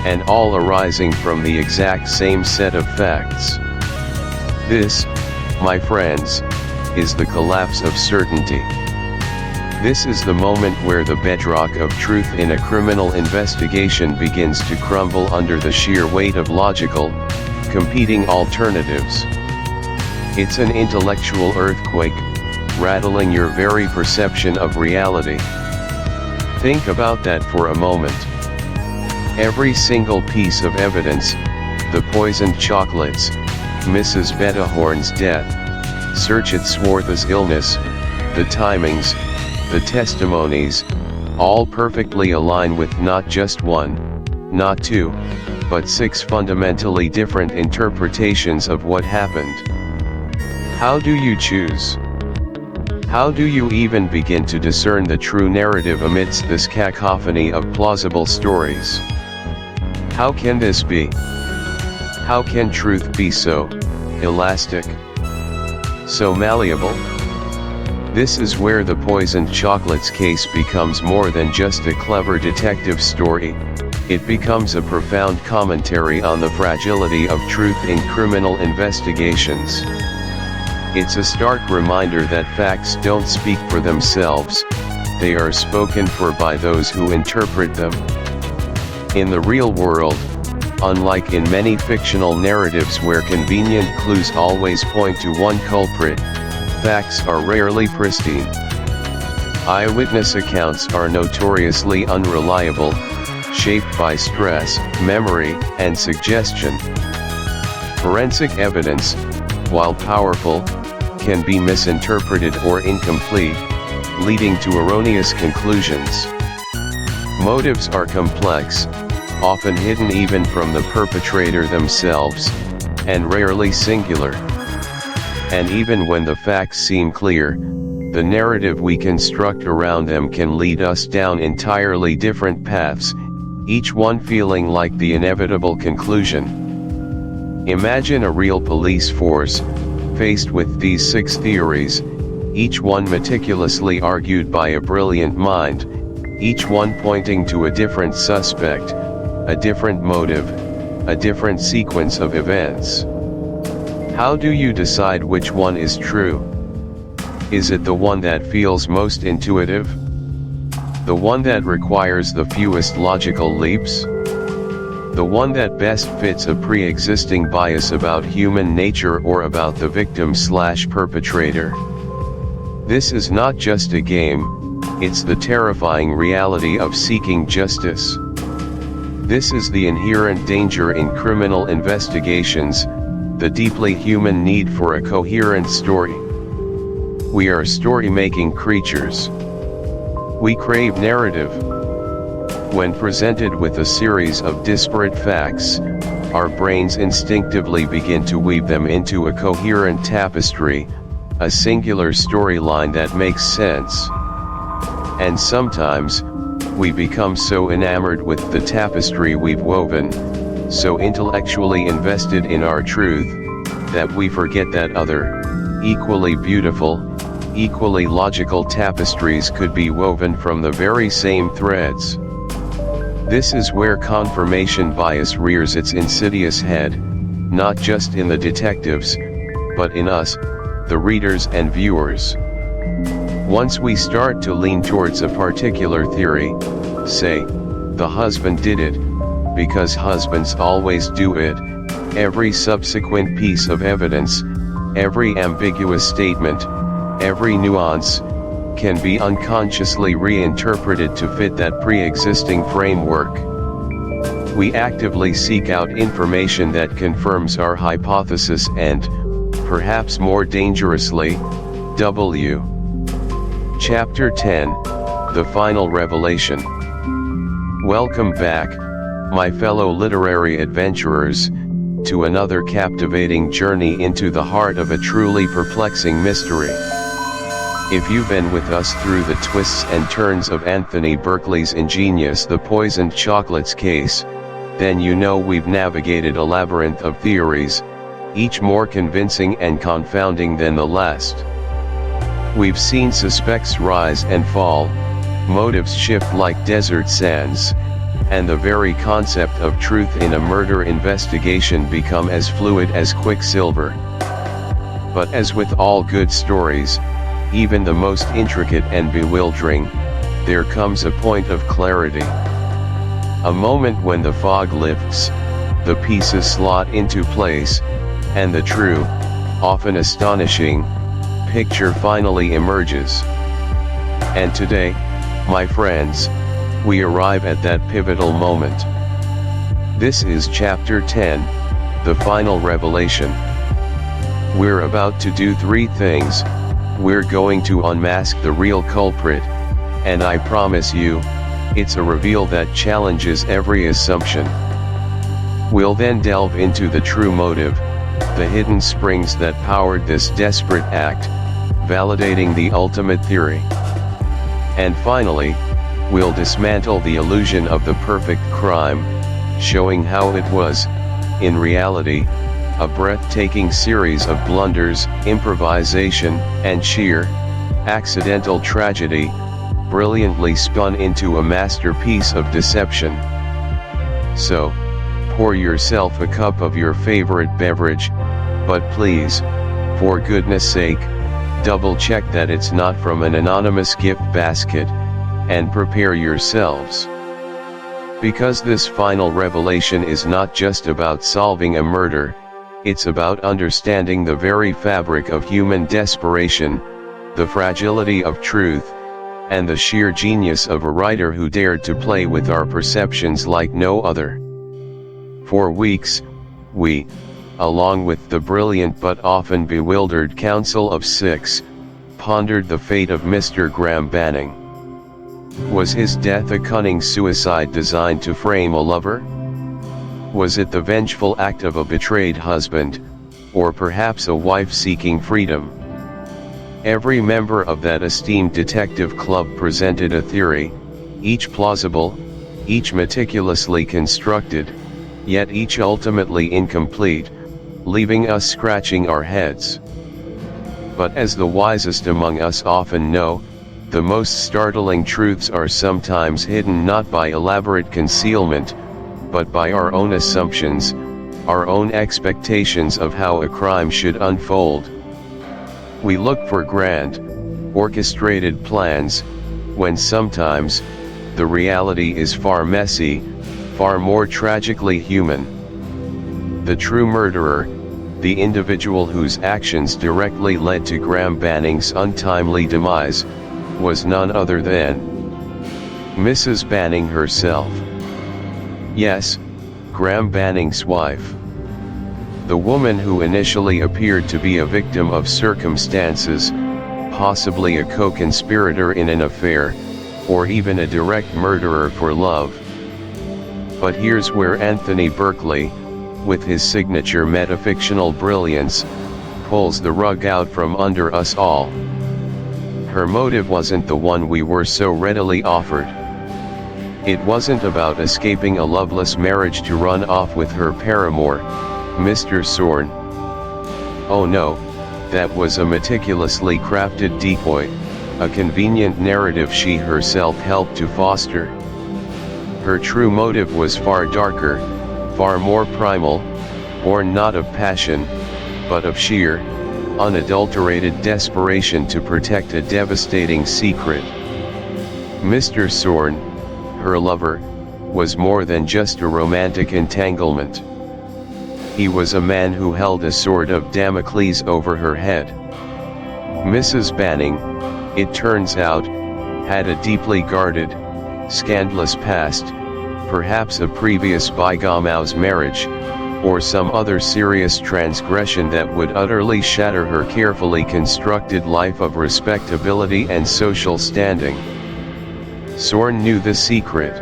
And all arising from the exact same set of facts. This, my friends, is the collapse of certainty. This is the moment where the bedrock of truth in a criminal investigation begins to crumble under the sheer weight of logical, competing alternatives. It's an intellectual earthquake, rattling your very perception of reality. Think about that for a moment. Every single piece of evidence, the poisoned chocolates, Mrs. Bedhorn's death, Sir Chatsworth's illness, the timings, the testimonies, all perfectly align with not just 1, not 2, but 6 fundamentally different interpretations of what happened. How do you choose? How do you even begin to discern the true narrative amidst this cacophony of plausible stories? How can this be? How can truth be so elastic, so malleable? This is where the poisoned chocolates case becomes more than just a clever detective story. It becomes a profound commentary on the fragility of truth in criminal investigations. It's a stark reminder that facts don't speak for themselves, they are spoken for by those who interpret them. In the real world, unlike in many fictional narratives where convenient clues always point to one culprit, facts are rarely pristine. Eyewitness accounts are notoriously unreliable, shaped by stress, memory, and suggestion. Forensic evidence, while powerful, can be misinterpreted or incomplete, leading to erroneous conclusions. Motives are complex, often hidden even from the perpetrator themselves, and rarely singular. And even when the facts seem clear, the narrative we construct around them can lead us down entirely different paths, each one feeling like the inevitable conclusion. Imagine a real police force, faced with these 6 theories, each one meticulously argued by a brilliant mind, each one pointing to a different suspect, a different motive, a different sequence of events. How do you decide which one is true? Is it the one that feels most intuitive? The one that requires the fewest logical leaps? The one that best fits a pre-existing bias about human nature or about the victim/perpetrator? This is not just a game, it's the terrifying reality of seeking justice. This is the inherent danger in criminal investigations, the deeply human need for a coherent story. We are story-making creatures. We crave narrative. When presented with a series of disparate facts, our brains instinctively begin to weave them into a coherent tapestry, a singular storyline that makes sense. And sometimes, we become so enamored with the tapestry we've woven, so intellectually invested in our truth, that we forget that other, equally beautiful, equally logical tapestries could be woven from the very same threads. This is where confirmation bias rears its insidious head, not just in the detectives, but in us, the readers and viewers. Once we start to lean towards a particular theory, say, the husband did it, because husbands always do it, every subsequent piece of evidence, every ambiguous statement, every nuance, can be unconsciously reinterpreted to fit that pre-existing framework. We actively seek out information that confirms our hypothesis and, perhaps more dangerously, W. Chapter 10, The Final Revelation. Welcome back, my fellow literary adventurers, to another captivating journey into the heart of a truly perplexing mystery. If you've been with us through the twists and turns of Anthony Berkeley's ingenious The Poisoned Chocolates case, then you know we've navigated a labyrinth of theories, each more convincing and confounding than the last. We've seen suspects rise and fall, motives shift like desert sands, and the very concept of truth in a murder investigation become as fluid as quicksilver. But as with all good stories, even the most intricate and bewildering, there comes a point of clarity. A moment when the fog lifts, the pieces slot into place, and the true, often astonishing, picture finally emerges. And today, my friends, we arrive at that pivotal moment. This is Chapter 10, The Final Revelation. We're about to do 3 things. We're going to unmask the real culprit, and I promise you, it's a reveal that challenges every assumption. We'll then delve into the true motive, the hidden springs that powered this desperate act, validating the ultimate theory. And finally, we'll dismantle the illusion of the perfect crime, showing how it was, in reality, a breathtaking series of blunders, improvisation, and sheer, accidental tragedy, brilliantly spun into a masterpiece of deception. So, pour yourself a cup of your favorite beverage, but please, for goodness sake, double-check that it's not from an anonymous gift basket, and prepare yourselves. Because this final revelation is not just about solving a murder, it's about understanding the very fabric of human desperation, the fragility of truth, and the sheer genius of a writer who dared to play with our perceptions like no other. For weeks, we, along with the brilliant but often bewildered Council of Six, pondered the fate of Mr. Graham Banning. Was his death a cunning suicide designed to frame a lover? Was it the vengeful act of a betrayed husband, or perhaps a wife seeking freedom? Every member of that esteemed detective club presented a theory, each plausible, each meticulously constructed, yet each ultimately incomplete, leaving us scratching our heads. But as the wisest among us often know, the most startling truths are sometimes hidden not by elaborate concealment, but by our own assumptions, our own expectations of how a crime should unfold. We look for grand, orchestrated plans, when sometimes, the reality is far messy, far more tragically human. The true murderer, the individual whose actions directly led to Graham Banning's untimely demise, was none other than Mrs. Banning herself. Yes, Graham Banning's wife. The woman who initially appeared to be a victim of circumstances, possibly a co-conspirator in an affair, or even a direct murderer for love. But here's where Anthony Berkeley, with his signature metafictional brilliance, pulls the rug out from under us all. Her motive wasn't the one we were so readily offered. It wasn't about escaping a loveless marriage to run off with her paramour, Mr. Sorn. Oh no, that was a meticulously crafted decoy, a convenient narrative she herself helped to foster. Her true motive was far darker, far more primal, born not of passion, but of sheer, unadulterated desperation to protect a devastating secret. Mr. Sorn, her lover, was more than just a romantic entanglement. He was a man who held a sword of Damocles over her head. Mrs. Banning, it turns out, had a deeply guarded, scandalous past, perhaps a previous bigamous marriage, or some other serious transgression that would utterly shatter her carefully constructed life of respectability and social standing. Sorn knew the secret,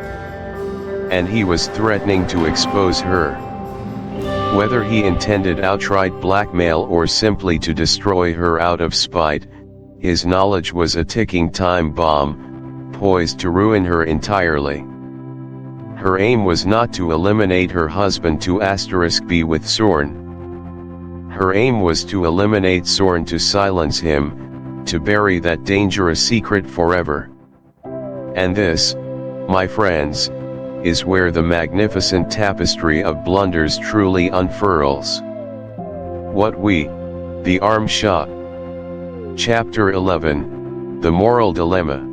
and he was threatening to expose her. Whether he intended outright blackmail or simply to destroy her out of spite, his knowledge was a ticking time bomb, poised to ruin her entirely. Her aim was not to eliminate her husband to *B with Sorn. Her aim was to eliminate Sorn, to silence him, to bury that dangerous secret forever. And this, my friends, is where the magnificent tapestry of blunders truly unfurls. What we, the arm shot. Chapter 11, The Moral Dilemma.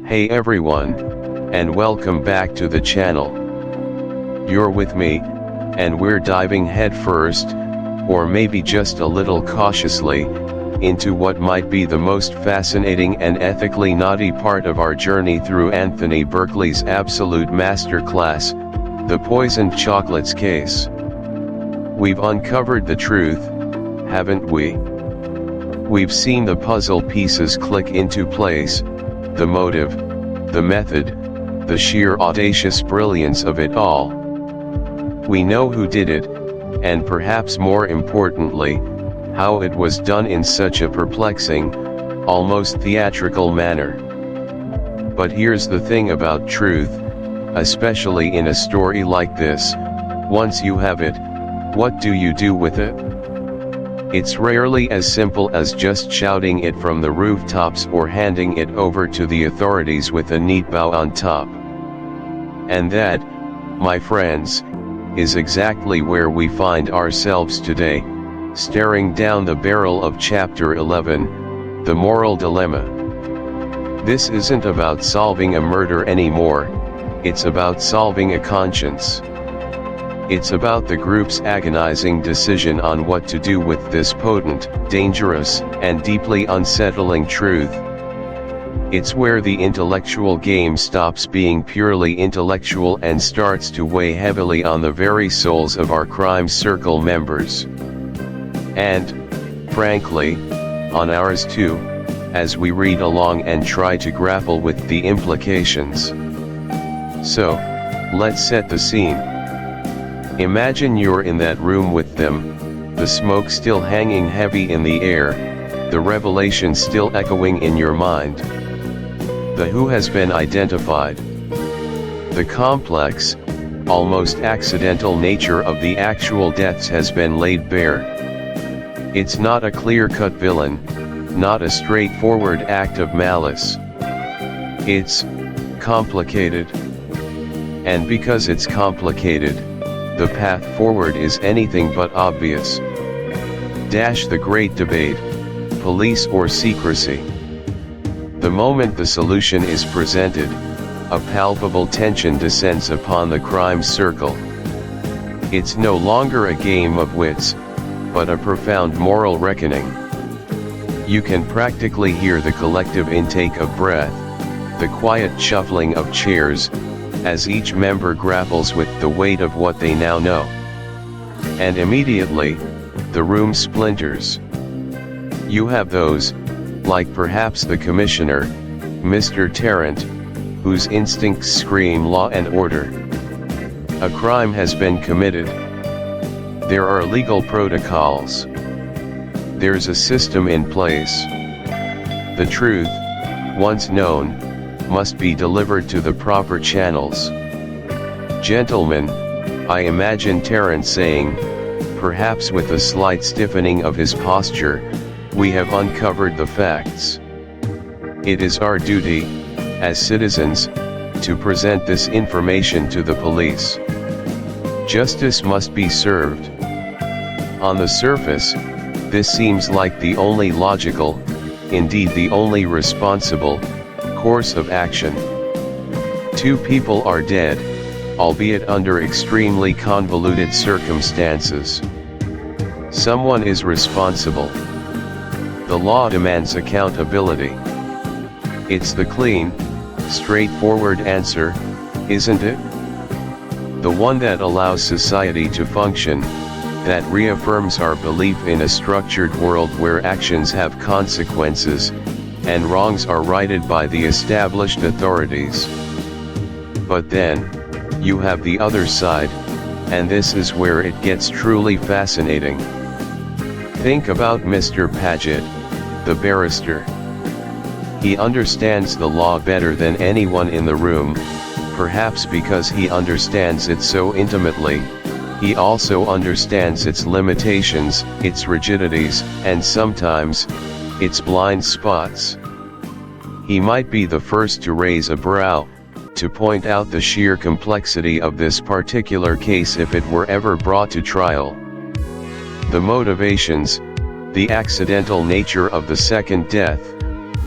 Hey everyone, and welcome back to the channel. You're with me, and we're diving headfirst, or maybe just a little cautiously, into what might be the most fascinating and ethically naughty part of our journey through Anthony Berkeley's absolute masterclass, The Poisoned Chocolates Case. We've uncovered the truth, haven't we? We've seen the puzzle pieces click into place, the motive, the method, the sheer audacious brilliance of it all. We know who did it, and perhaps more importantly, how it was done in such a perplexing, almost theatrical manner. But here's the thing about truth, especially in a story like this: once you have it, what do you do with it? It's rarely as simple as just shouting it from the rooftops or handing it over to the authorities with a neat bow on top. And that, my friends, is exactly where we find ourselves today, staring down the barrel of Chapter 11, The Moral Dilemma. This isn't about solving a murder anymore, it's about solving a conscience. It's about the group's agonizing decision on what to do with this potent, dangerous, and deeply unsettling truth. It's where the intellectual game stops being purely intellectual and starts to weigh heavily on the very souls of our crime circle members. And, frankly, on ours too, as we read along and try to grapple with the implications. So, let's set the scene. Imagine you're in that room with them, the smoke still hanging heavy in the air, the revelation still echoing in your mind. The who has been identified. The complex, almost accidental nature of the actual deaths has been laid bare. It's not a clear-cut villain, not a straightforward act of malice. It's complicated. And because it's complicated, the path forward is anything but obvious. The great debate, police or secrecy. The moment the solution is presented, a palpable tension descends upon the crime circle. It's no longer a game of wits, but a profound moral reckoning. You can practically hear the collective intake of breath, the quiet shuffling of chairs, as each member grapples with the weight of what they now know. And immediately, the room splinters. You have those, like perhaps the commissioner, Mr. Tarrant, whose instincts scream law and order. A crime has been committed. There are legal protocols. There's a system in place. The truth, once known, must be delivered to the proper channels. Gentlemen, I imagine Tarrant saying, perhaps with a slight stiffening of his posture, we have uncovered the facts. It is our duty, as citizens, to present this information to the police. Justice must be served. On the surface, this seems like the only logical, indeed the only responsible, course of action. 2 people are dead, albeit under extremely convoluted circumstances. Someone is responsible. The law demands accountability. It's the clean, straightforward answer, isn't it? The one that allows society to function, that reaffirms our belief in a structured world where actions have consequences, and wrongs are righted by the established authorities. But then, you have the other side, and this is where it gets truly fascinating. Think about Mr. Paget, the barrister. He understands the law better than anyone in the room, perhaps because he understands it so intimately. He also understands its limitations, its rigidities, and sometimes, its blind spots. He might be the first to raise a brow, to point out the sheer complexity of this particular case if it were ever brought to trial. The motivations, the accidental nature of the second death,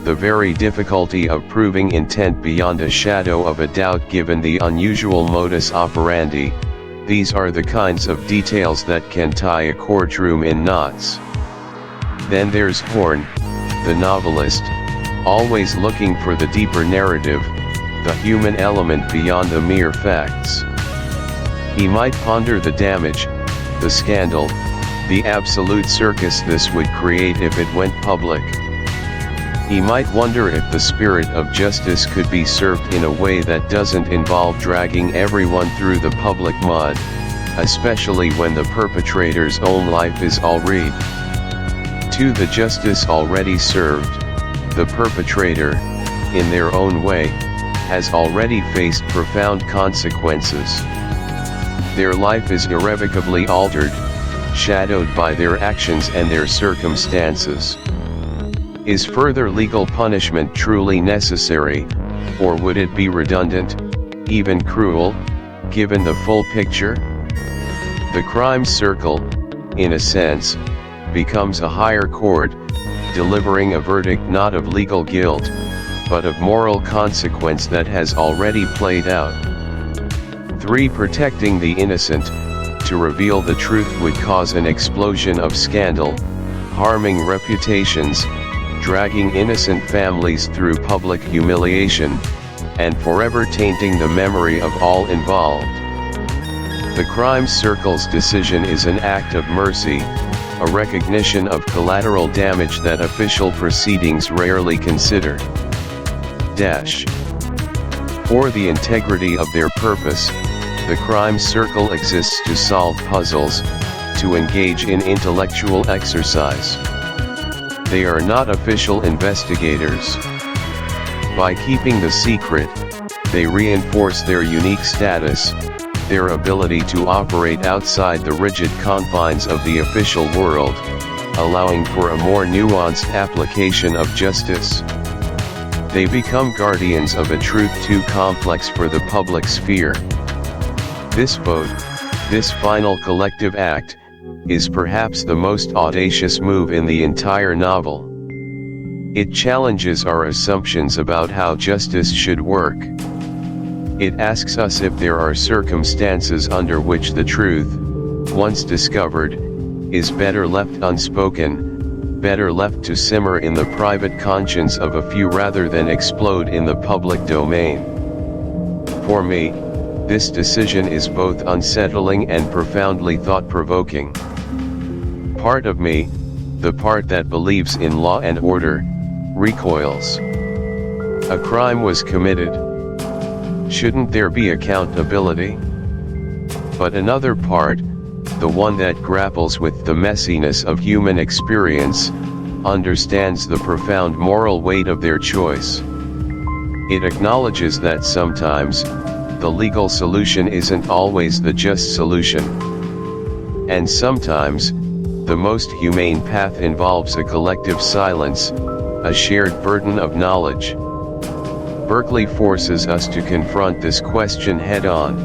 the very difficulty of proving intent beyond a shadow of a doubt given the unusual modus operandi, these are the kinds of details that can tie a courtroom in knots. Then there's Horn, the novelist, always looking for the deeper narrative, the human element beyond the mere facts. He might ponder the damage, the scandal, the absolute circus this would create if it went public. He might wonder if the spirit of justice could be served in a way that doesn't involve dragging everyone through the public mud, especially when the perpetrator's own life is all read. To the justice already served, the perpetrator, in their own way, has already faced profound consequences. Their life is irrevocably altered, shadowed by their actions and their circumstances. Is further legal punishment truly necessary, or would it be redundant, even cruel, given the full picture? The crime circle, in a sense, becomes a higher court, delivering a verdict not of legal guilt, but of moral consequence that has already played out. 3. Protecting the innocent. To reveal the truth would cause an explosion of scandal, harming reputations, dragging innocent families through public humiliation, and forever tainting the memory of all involved. The crime circle's decision is an act of mercy, a recognition of collateral damage that official proceedings rarely consider. For the integrity of their purpose, the crime circle exists to solve puzzles, to engage in intellectual exercise. They are not official investigators. By keeping the secret, they reinforce their unique status, their ability to operate outside the rigid confines of the official world, allowing for a more nuanced application of justice. They become guardians of a truth too complex for the public sphere. This vote, this final collective act, is perhaps the most audacious move in the entire novel. It challenges our assumptions about how justice should work. It asks us if there are circumstances under which the truth, once discovered, is better left unspoken, better left to simmer in the private conscience of a few rather than explode in the public domain. For me, this decision is both unsettling and profoundly thought-provoking. Part of me, the part that believes in law and order, recoils. A crime was committed. Shouldn't there be accountability? But another part, the one that grapples with the messiness of human experience, understands the profound moral weight of their choice. It acknowledges that sometimes, the legal solution isn't always the just solution. And sometimes, the most humane path involves a collective silence, a shared burden of knowledge. Berkeley forces us to confront this question head-on.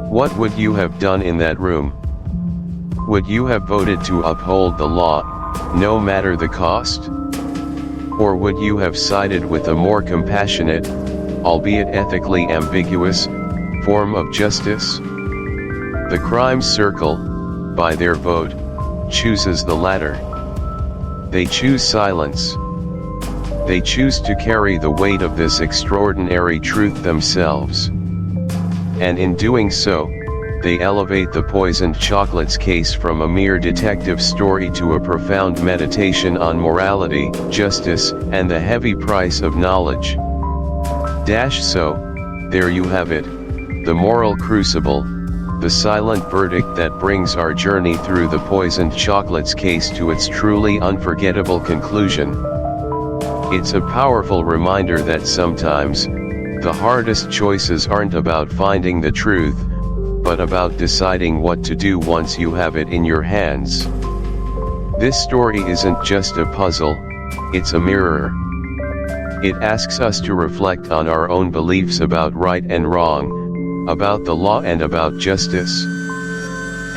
What would you have done in that room? Would you have voted to uphold the law, no matter the cost? Or would you have sided with a more compassionate, albeit ethically ambiguous, form of justice? The crime circle, by their vote, chooses the latter. They choose silence. They choose to carry the weight of this extraordinary truth themselves. And in doing so, they elevate the poisoned chocolates case from a mere detective story to a profound meditation on morality, justice, and the heavy price of knowledge. So, there you have it, the moral crucible, the silent verdict that brings our journey through the poisoned chocolates case to its truly unforgettable conclusion. It's a powerful reminder that sometimes, the hardest choices aren't about finding the truth, but about deciding what to do once you have it in your hands. This story isn't just a puzzle, it's a mirror. It asks us to reflect on our own beliefs about right and wrong, about the law and about justice.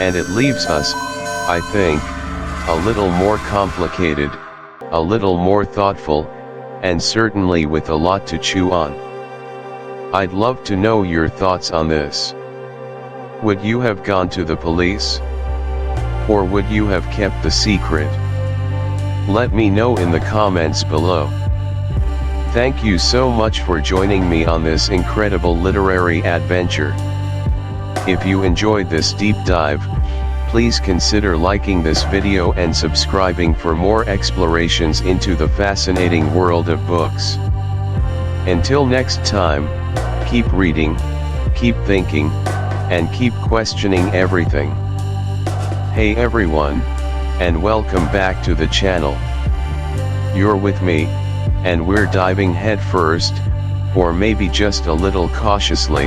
And it leaves us, I think, a little more complicated, a little more thoughtful, and certainly with a lot to chew on. I'd love to know your thoughts on this. Would you have gone to the police? Or would you have kept the secret? Let me know in the comments below. Thank you so much for joining me on this incredible literary adventure. If you enjoyed this deep dive, please consider liking this video and subscribing for more explorations into the fascinating world of books. Until next time, keep reading, keep thinking, and keep questioning everything. Hey everyone, and welcome back to the channel. You're with me, and we're diving headfirst, or maybe just a little cautiously,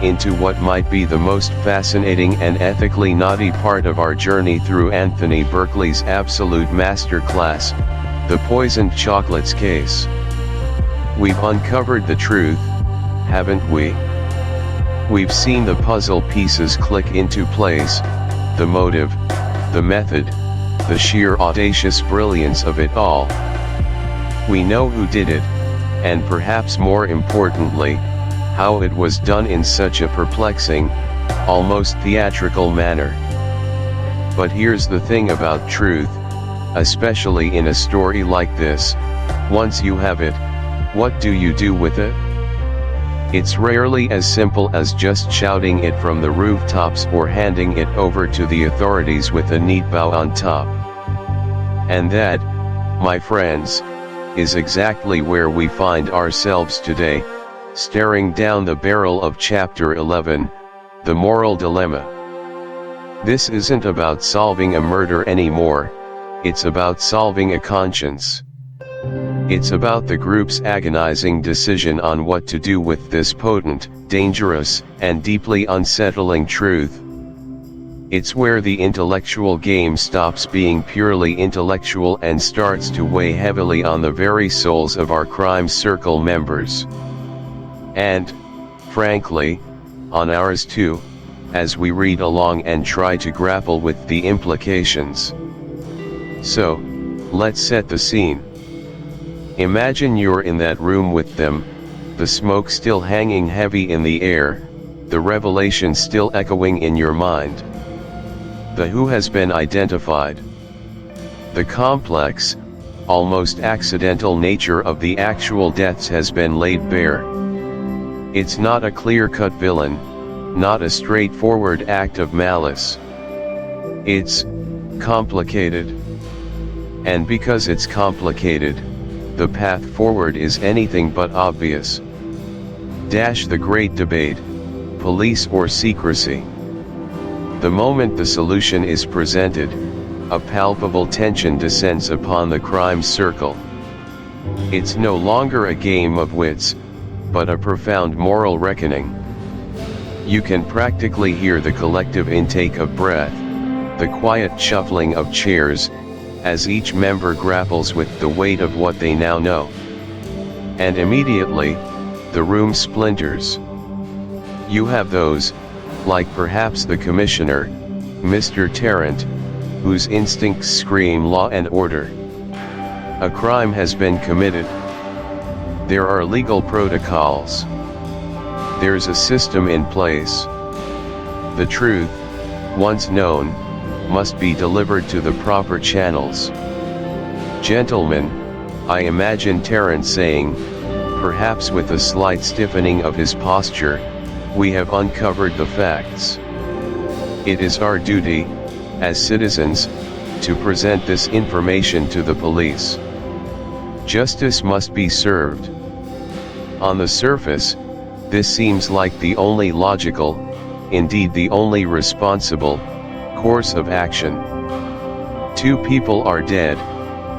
into what might be the most fascinating and ethically naughty part of our journey through Anthony Berkeley's absolute masterclass, the poisoned chocolates case. We've uncovered the truth, haven't we? We've seen the puzzle pieces click into place, the motive, the method, the sheer audacious brilliance of it all. We know who did it, and perhaps more importantly, how it was done in such a perplexing, almost theatrical manner. But here's the thing about truth, especially in a story like this. Once you have it, what do you do with it? It's rarely as simple as just shouting it from the rooftops or handing it over to the authorities with a neat bow on top. And that, my friends, is exactly where we find ourselves today, staring down the barrel of Chapter 11, The Moral Dilemma. This isn't about solving a murder anymore, it's about solving a conscience. It's about the group's agonizing decision on what to do with this potent, dangerous, and deeply unsettling truth. It's where the intellectual game stops being purely intellectual and starts to weigh heavily on the very souls of our crime circle members. And, frankly, on ours too, as we read along and try to grapple with the implications. So, let's set the scene. Imagine you're in that room with them, the smoke still hanging heavy in the air, the revelation still echoing in your mind. The who has been identified. The complex, almost accidental nature of the actual deaths has been laid bare. It's not a clear-cut villain, not a straightforward act of malice. It's complicated. And because it's complicated, the path forward is anything but obvious. The great debate, police or secrecy. The moment the solution is presented, a palpable tension descends upon the crime circle. It's no longer a game of wits, but a profound moral reckoning. You can practically hear the collective intake of breath, the quiet shuffling of chairs, as each member grapples with the weight of what they now know. And immediately, the room splinters. You have those, like perhaps the commissioner, Mr. Tarrant, whose instincts scream law and order. A crime has been committed. There are legal protocols. There's a system in place. The truth, once known, must be delivered to the proper channels. Gentlemen, I imagine Tarrant saying, perhaps with a slight stiffening of his posture, we have uncovered the facts. It is our duty, as citizens, to present this information to the police. Justice must be served. On the surface, this seems like the only logical, indeed the only responsible, course of action. 2 people are dead,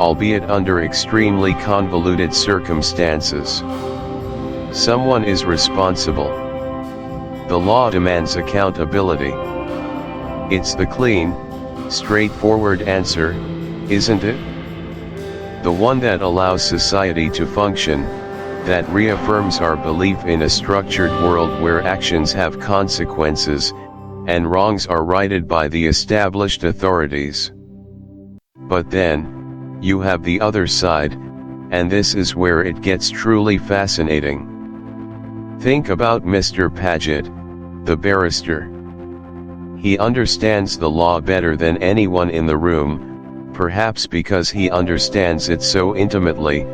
albeit under extremely convoluted circumstances. Someone is responsible. The law demands accountability. It's the clean, straightforward answer, isn't it? The one that allows society to function, that reaffirms our belief in a structured world where actions have consequences, and wrongs are righted by the established authorities. But then, you have the other side, and this is where it gets truly fascinating. Think about Mr. Paget, the barrister. He understands the law better than anyone in the room, perhaps because he understands it so intimately.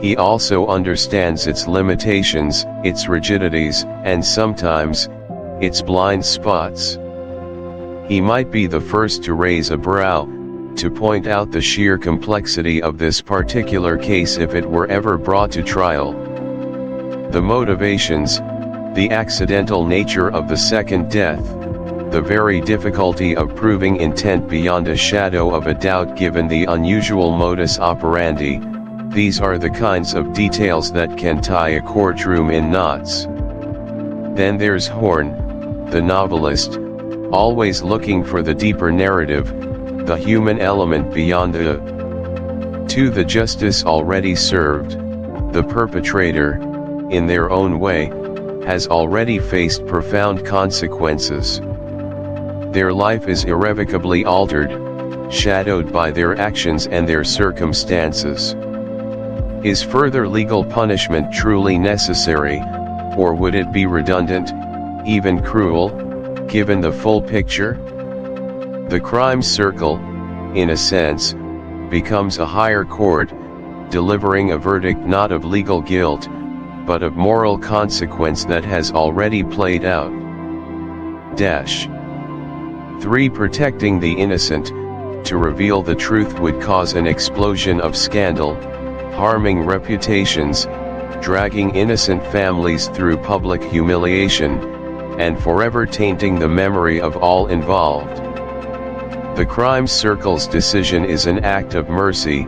He also understands its limitations, its rigidities, and sometimes, its blind spots. He might be the first to raise a brow, to point out the sheer complexity of this particular case if it were ever brought to trial. The motivations, the accidental nature of the second death, the very difficulty of proving intent beyond a shadow of a doubt given the unusual modus operandi, these are the kinds of details that can tie a courtroom in knots. Then there's Horn, the novelist, always looking for the deeper narrative, the human element beyond to the justice already served. The perpetrator, in their own way, has already faced profound consequences. Their life is irrevocably altered, shadowed by their actions and their circumstances. Is further legal punishment truly necessary, or would it be redundant, even cruel, given the full picture? The crime circle, in a sense, becomes a higher court, delivering a verdict not of legal guilt, but of moral consequence that has already played out. 3. Protecting the innocent. To reveal the truth would cause an explosion of scandal, harming reputations, dragging innocent families through public humiliation, and forever tainting the memory of all involved. The crime circle's decision is an act of mercy,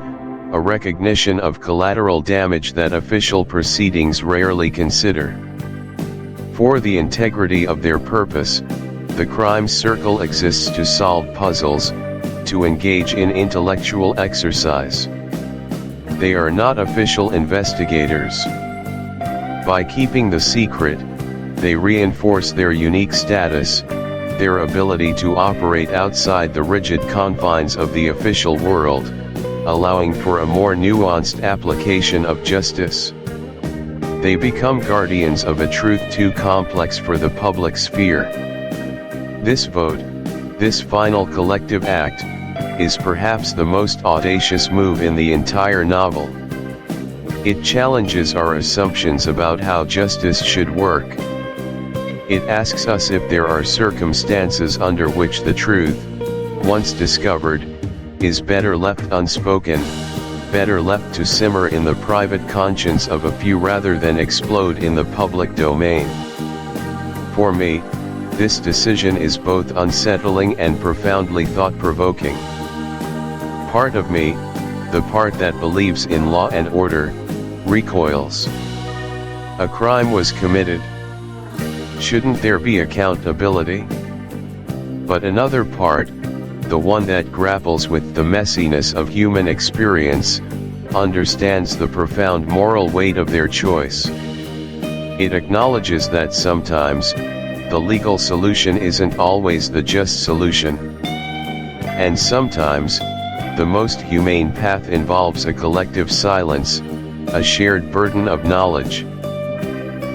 a recognition of collateral damage that official proceedings rarely consider. For the integrity of their purpose, the crime circle exists to solve puzzles, to engage in intellectual exercise. They are not official investigators. By keeping the secret, they reinforce their unique status, their ability to operate outside the rigid confines of the official world, allowing for a more nuanced application of justice. They become guardians of a truth too complex for the public sphere. This vote, this final collective act, is perhaps the most audacious move in the entire novel. It challenges our assumptions about how justice should work. It asks us if there are circumstances under which the truth, once discovered, is better left unspoken, better left to simmer in the private conscience of a few rather than explode in the public domain. For me, this decision is both unsettling and profoundly thought-provoking. Part of me, the part that believes in law and order, recoils. A crime was committed. Shouldn't there be accountability? But another part, the one that grapples with the messiness of human experience, understands the profound moral weight of their choice. It acknowledges that sometimes, the legal solution isn't always the just solution. And sometimes, the most humane path involves a collective silence, a shared burden of knowledge.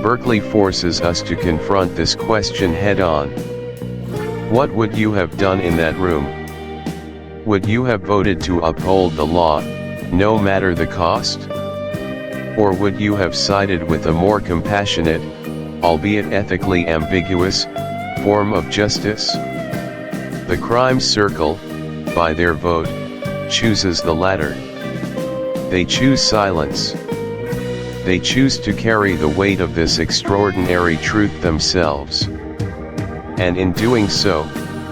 Berkeley forces us to confront this question head-on. What would you have done in that room? Would you have voted to uphold the law, no matter the cost? Or would you have sided with a more compassionate, albeit ethically ambiguous, form of justice? The crime circle, by their vote, chooses the latter. They choose silence. They choose to carry the weight of this extraordinary truth themselves. And in doing so,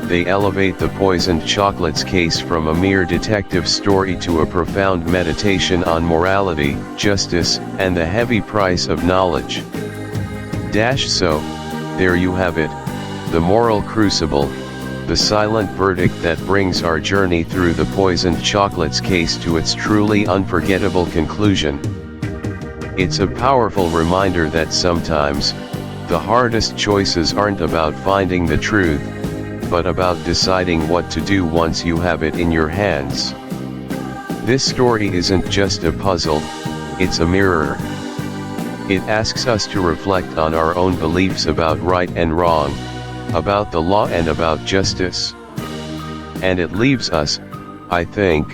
they elevate the poisoned chocolates case from a mere detective story to a profound meditation on morality, justice, and the heavy price of knowledge. So, there you have it, the moral crucible, the silent verdict that brings our journey through the poisoned chocolates case to its truly unforgettable conclusion. It's a powerful reminder that sometimes, the hardest choices aren't about finding the truth, but about deciding what to do once you have it in your hands. This story isn't just a puzzle, it's a mirror. It asks us to reflect on our own beliefs about right and wrong, about the law and about justice. And it leaves us, I think,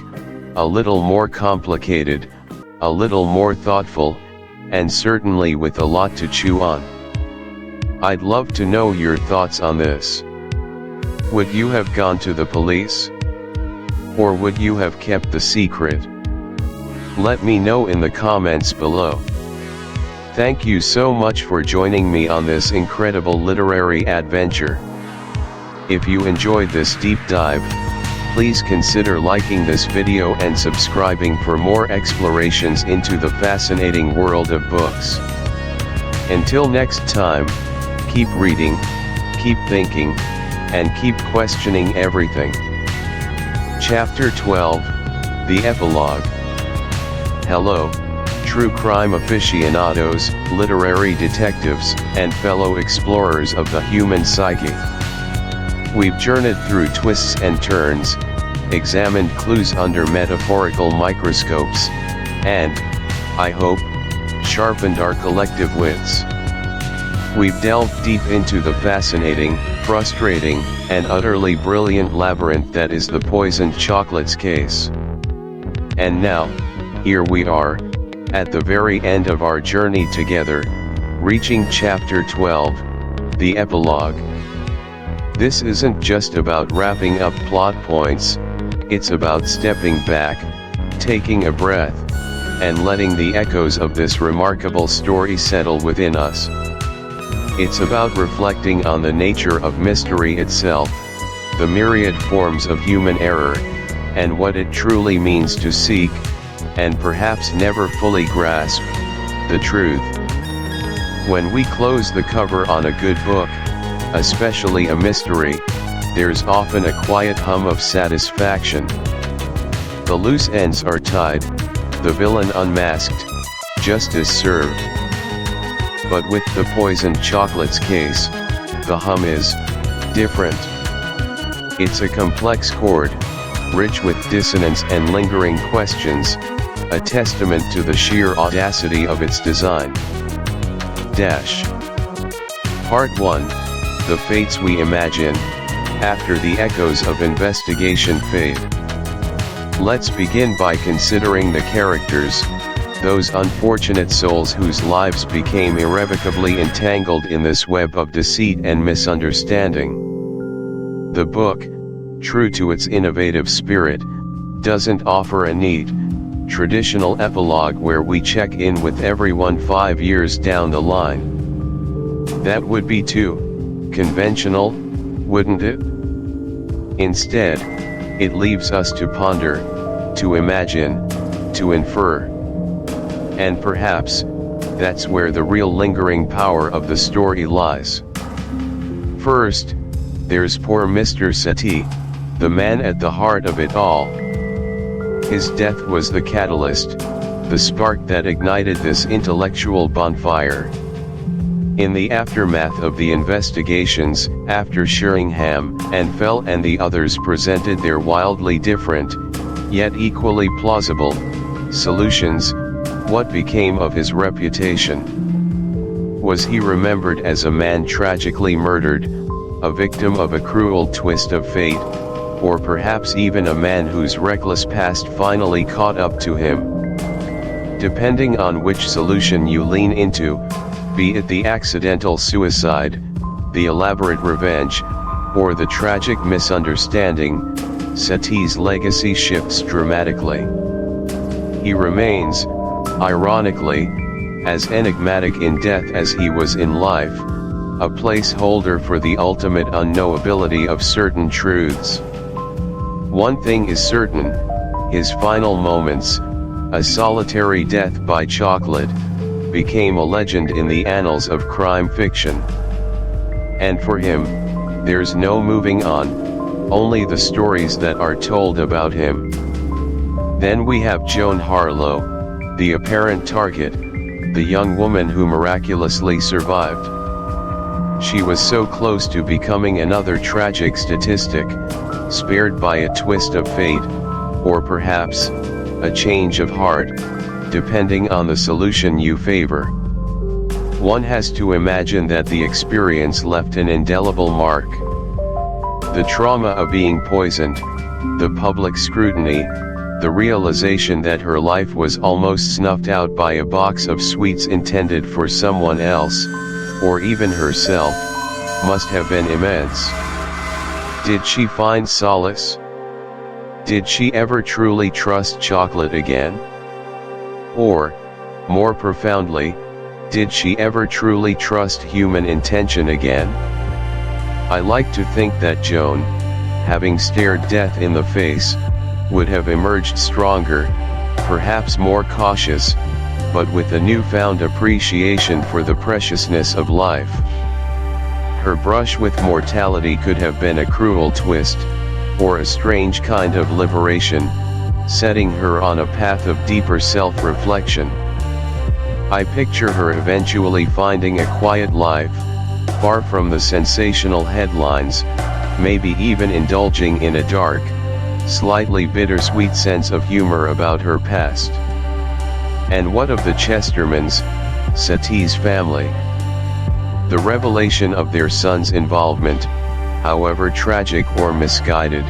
a little more complicated, a little more thoughtful, and certainly with a lot to chew on. I'd love to know your thoughts on this. Would you have gone to the police? Or would you have kept the secret? Let me know in the comments below. Thank you so much for joining me on this incredible literary adventure. If you enjoyed this deep dive, please consider liking this video and subscribing for more explorations into the fascinating world of books. Until next time, keep reading, keep thinking, and keep questioning everything. Chapter 12, The Epilogue. Hello, true crime aficionados, literary detectives, and fellow explorers of the human psyche. We've journeyed through twists and turns, examined clues under metaphorical microscopes, and, I hope, sharpened our collective wits. We've delved deep into the fascinating, frustrating, and utterly brilliant labyrinth that is the poisoned chocolates case. And now, here we are, at the very end of our journey together, reaching chapter 12, the epilogue. This isn't just about wrapping up plot points, it's about stepping back, taking a breath, and letting the echoes of this remarkable story settle within us. It's about reflecting on the nature of mystery itself, the myriad forms of human error, and what it truly means to seek, and perhaps never fully grasp, the truth. When we close the cover on a good book, especially a mystery, there's often a quiet hum of satisfaction. The loose ends are tied, the villain unmasked, justice served. But with the poisoned chocolates case, the hum is different. It's a complex chord, rich with dissonance and lingering questions, a testament to the sheer audacity of its design. Part 1, The Fates We Imagine, after the echoes of investigation fade. Let's begin by considering the characters, those unfortunate souls whose lives became irrevocably entangled in this web of deceit and misunderstanding. The book, true to its innovative spirit, doesn't offer a neat, traditional epilogue where we check in with everyone 5 years down the line. That would be too conventional, wouldn't it? Instead, it leaves us to ponder, to imagine, to infer. And perhaps, that's where the real lingering power of the story lies. First, there's poor Mr. Sethi, the man at the heart of it all. His death was the catalyst, the spark that ignited this intellectual bonfire. In the aftermath of the investigations, after Sheringham and Fell and the others presented their wildly different, yet equally plausible, solutions, what became of his reputation? Was he remembered as a man tragically murdered, a victim of a cruel twist of fate, or perhaps even a man whose reckless past finally caught up to him? Depending on which solution you lean into, be it the accidental suicide, the elaborate revenge, or the tragic misunderstanding, Sethi's legacy shifts dramatically. He remains, ironically, as enigmatic in death as he was in life, a placeholder for the ultimate unknowability of certain truths. One thing is certain, his final moments, a solitary death by chocolate, became a legend in the annals of crime fiction. And for him, there's no moving on, only the stories that are told about him. Then we have Joan Harlow, the apparent target, the young woman who miraculously survived. She was so close to becoming another tragic statistic, spared by a twist of fate, or perhaps, a change of heart, depending on the solution you favor. One has to imagine that the experience left an indelible mark. The trauma of being poisoned, the public scrutiny, the realization that her life was almost snuffed out by a box of sweets intended for someone else, or even herself, must have been immense. Did she find solace? Did she ever truly trust chocolate again? Or, more profoundly, did she ever truly trust human intention again? I like to think that Joan, having stared death in the face, would have emerged stronger, perhaps more cautious, but with a newfound appreciation for the preciousness of life. Her brush with mortality could have been a cruel twist, or a strange kind of liberation, setting her on a path of deeper self-reflection. I picture her eventually finding a quiet life, far from the sensational headlines, maybe even indulging in a dark, slightly bittersweet sense of humor about her past. And what of the Chestermans, Sethi's family? The revelation of their son's involvement, however tragic or misguided,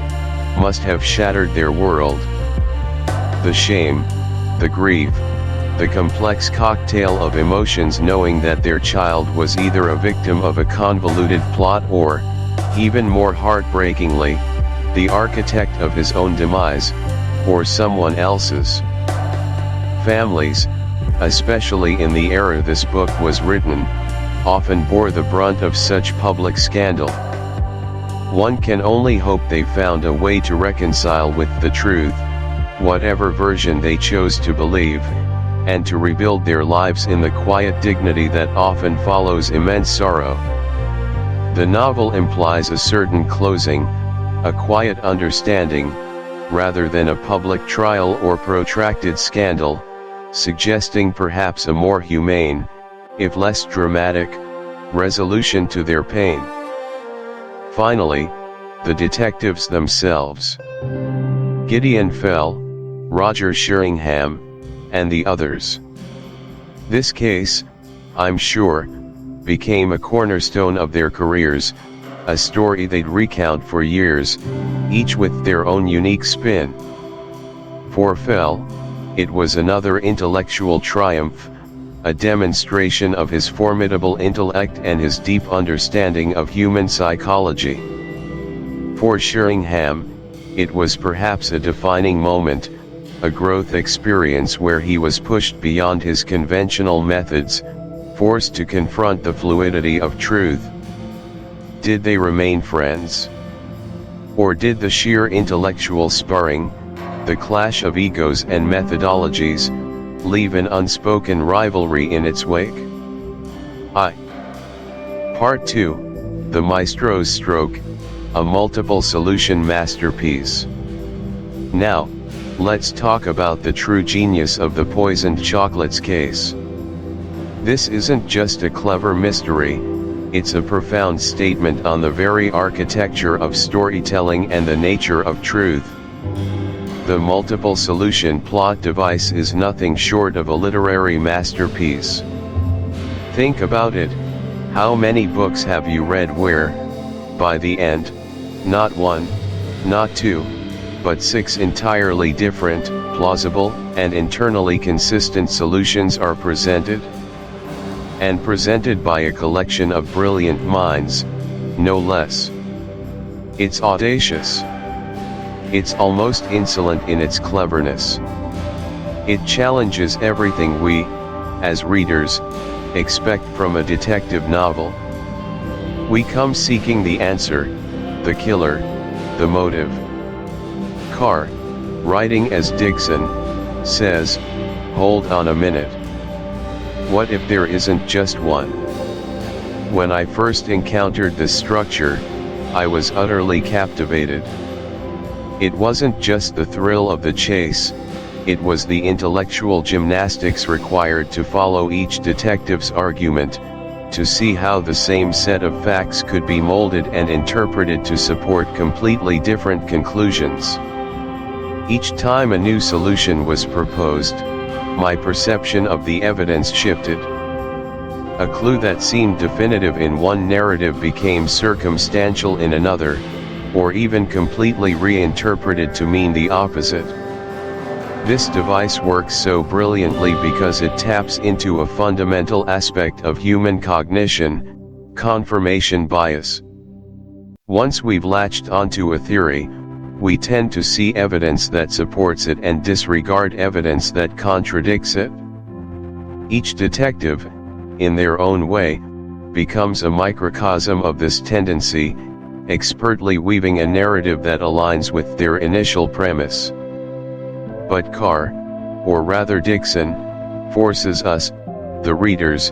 must have shattered their world. The shame, the grief, the complex cocktail of emotions knowing that their child was either a victim of a convoluted plot or, even more heartbreakingly, the architect of his own demise, or someone else's. Families, especially in the era this book was written, often bore the brunt of such public scandal. One can only hope they found a way to reconcile with the truth, whatever version they chose to believe, and to rebuild their lives in the quiet dignity that often follows immense sorrow. The novel implies a certain closing, a quiet understanding, rather than a public trial or protracted scandal, suggesting perhaps a more humane, if less dramatic, resolution to their pain. Finally, the detectives themselves. Gideon Fell, Roger Sheringham, and the others. This case, I'm sure, became a cornerstone of their careers, a story they'd recount for years, each with their own unique spin. For Fell, it was another intellectual triumph, a demonstration of his formidable intellect and his deep understanding of human psychology. For Sheringham, it was perhaps a defining moment, a growth experience where he was pushed beyond his conventional methods, forced to confront the fluidity of truth. Did they remain friends? Or did the sheer intellectual sparring, the clash of egos and methodologies, leave an unspoken rivalry in its wake? Part 2, The Maestro's Stroke, a multiple solution masterpiece. Now, let's talk about the true genius of the poisoned chocolates case. This isn't just a clever mystery, it's a profound statement on the very architecture of storytelling and the nature of truth. The multiple solution plot device is nothing short of a literary masterpiece. Think about it, how many books have you read where, by the end, not one, not two, but 6 entirely different, plausible, and internally consistent solutions are presented? And presented by a collection of brilliant minds, no less. It's audacious. It's almost insolent in its cleverness. It challenges everything we, as readers, expect from a detective novel. We come seeking the answer, the killer, the motive. Carr, writing as Dixon, says, "Hold on a minute. What if there isn't just one?" When I first encountered this structure, I was utterly captivated. It wasn't just the thrill of the chase, it was the intellectual gymnastics required to follow each detective's argument, to see how the same set of facts could be molded and interpreted to support completely different conclusions. Each time a new solution was proposed, my perception of the evidence shifted. A clue that seemed definitive in one narrative became circumstantial in another, or even completely reinterpreted to mean the opposite. This device works so brilliantly because it taps into a fundamental aspect of human cognition, confirmation bias. Once we've latched onto a theory, we tend to see evidence that supports it and disregard evidence that contradicts it. Each detective, in their own way, becomes a microcosm of this tendency, expertly weaving a narrative that aligns with their initial premise. But Carr, or rather Dixon, forces us, the readers,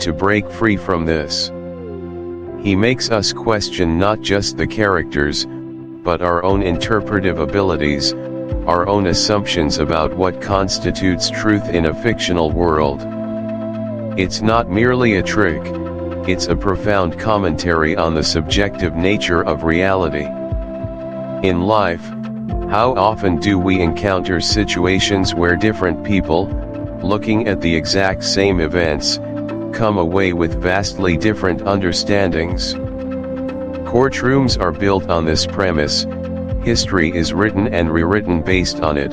to break free from this. He makes us question not just the characters, but our own interpretive abilities, our own assumptions about what constitutes truth in a fictional world. It's not merely a trick, it's a profound commentary on the subjective nature of reality. In life, how often do we encounter situations where different people, looking at the exact same events, come away with vastly different understandings? Courtrooms are built on this premise, history is written and rewritten based on it,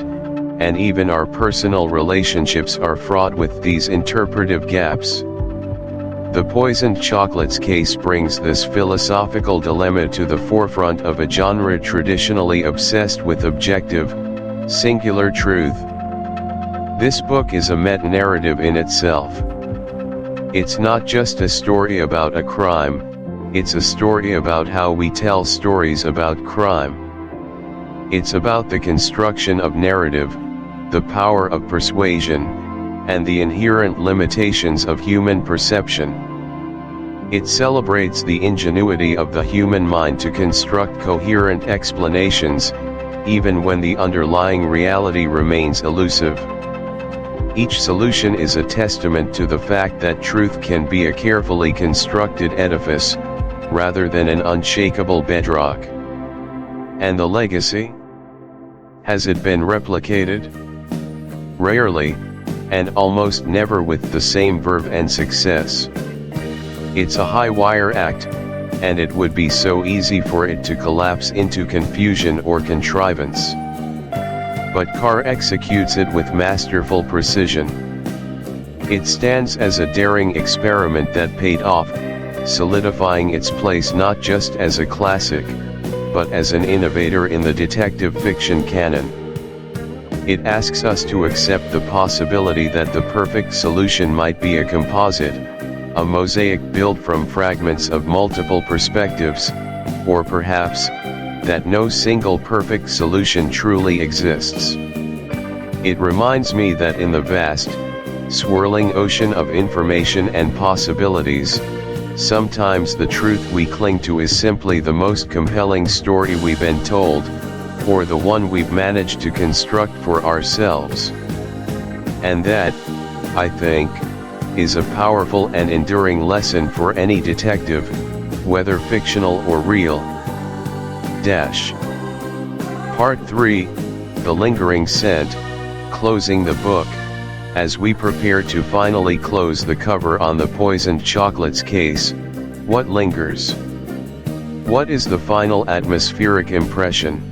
and even our personal relationships are fraught with these interpretive gaps. The poisoned chocolates case brings this philosophical dilemma to the forefront of a genre traditionally obsessed with objective, singular truth. This book is a meta-narrative in itself. It's not just a story about a crime, it's a story about how we tell stories about crime. It's about the construction of narrative, the power of persuasion, and the inherent limitations of human perception. It celebrates the ingenuity of the human mind to construct coherent explanations, even when the underlying reality remains elusive. Each solution is a testament to the fact that truth can be a carefully constructed edifice, rather than an unshakable bedrock. And the legacy? Has it been replicated? Rarely, and almost never with the same verve and success. It's a high-wire act, and it would be so easy for it to collapse into confusion or contrivance. But Carr executes it with masterful precision. It stands as a daring experiment that paid off, solidifying its place not just as a classic, but as an innovator in the detective fiction canon. It asks us to accept the possibility that the perfect solution might be a composite, a mosaic built from fragments of multiple perspectives, or perhaps, that no single perfect solution truly exists. It reminds me that in the vast, swirling ocean of information and possibilities, sometimes the truth we cling to is simply the most compelling story we've been told, or the one we've managed to construct for ourselves. And that, I think, is a powerful and enduring lesson for any detective, whether fictional or real. Part 3, The Lingering Scent, closing the book. As we prepare to finally close the cover on the poisoned chocolates case, what lingers? What is the final atmospheric impression?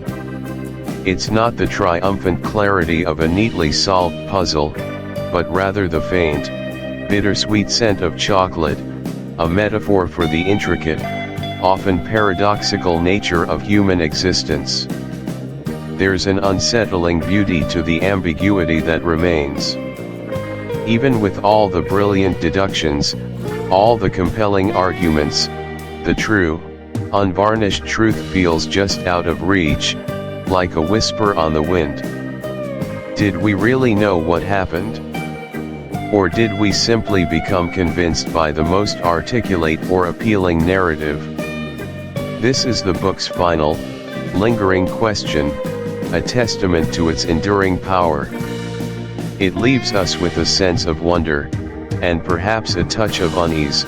It's not the triumphant clarity of a neatly solved puzzle, but rather the faint, bittersweet scent of chocolate, a metaphor for the intricate, often paradoxical nature of human existence. There's an unsettling beauty to the ambiguity that remains. Even with all the brilliant deductions, all the compelling arguments, the true, unvarnished truth feels just out of reach, like a whisper on the wind. Did we really know what happened? Or did we simply become convinced by the most articulate or appealing narrative? This is the book's final, lingering question, a testament to its enduring power. It leaves us with a sense of wonder, and perhaps a touch of unease,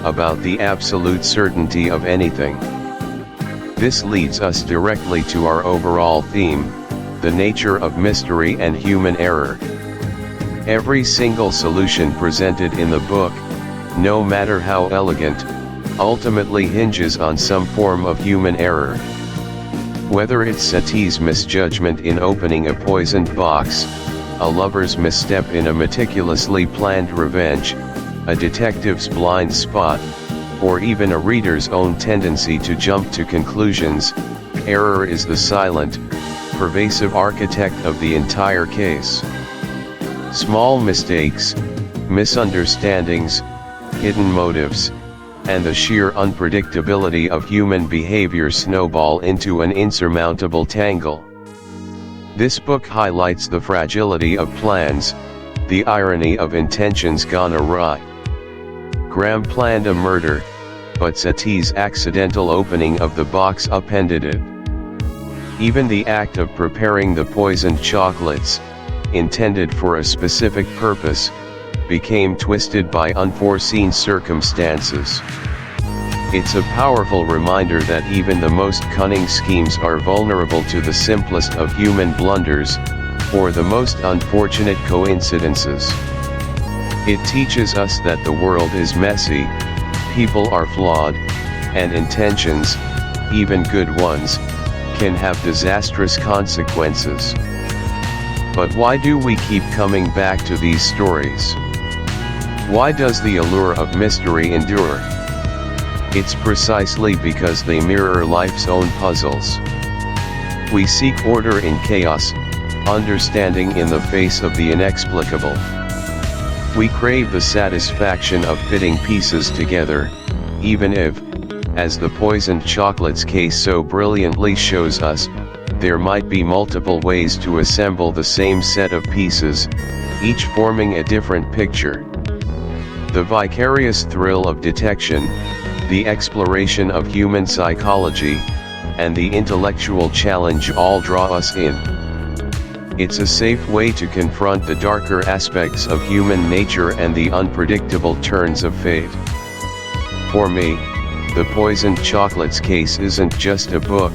about the absolute certainty of anything. This leads us directly to our overall theme, the nature of mystery and human error. Every single solution presented in the book, no matter how elegant, ultimately hinges on some form of human error. Whether it's Satie's misjudgment in opening a poisoned box, a lover's misstep in a meticulously planned revenge, a detective's blind spot, or even a reader's own tendency to jump to conclusions, error is the silent, pervasive architect of the entire case. Small mistakes, misunderstandings, hidden motives, and the sheer unpredictability of human behavior snowball into an insurmountable tangle. This book highlights the fragility of plans, the irony of intentions gone awry. Graham planned a murder, but Satie's accidental opening of the box upended it. Even the act of preparing the poisoned chocolates, intended for a specific purpose, became twisted by unforeseen circumstances. It's a powerful reminder that even the most cunning schemes are vulnerable to the simplest of human blunders, or the most unfortunate coincidences. It teaches us that the world is messy, people are flawed, and intentions, even good ones, can have disastrous consequences. But why do we keep coming back to these stories? Why does the allure of mystery endure? It's precisely because they mirror life's own puzzles. We seek order in chaos, understanding in the face of the inexplicable. We crave the satisfaction of fitting pieces together, even if, as the poisoned chocolates case so brilliantly shows us, there might be multiple ways to assemble the same set of pieces, each forming a different picture. The vicarious thrill of detection, the exploration of human psychology, and the intellectual challenge all draw us in. It's a safe way to confront the darker aspects of human nature and the unpredictable turns of fate. For me, The Poisoned Chocolates case isn't just a book,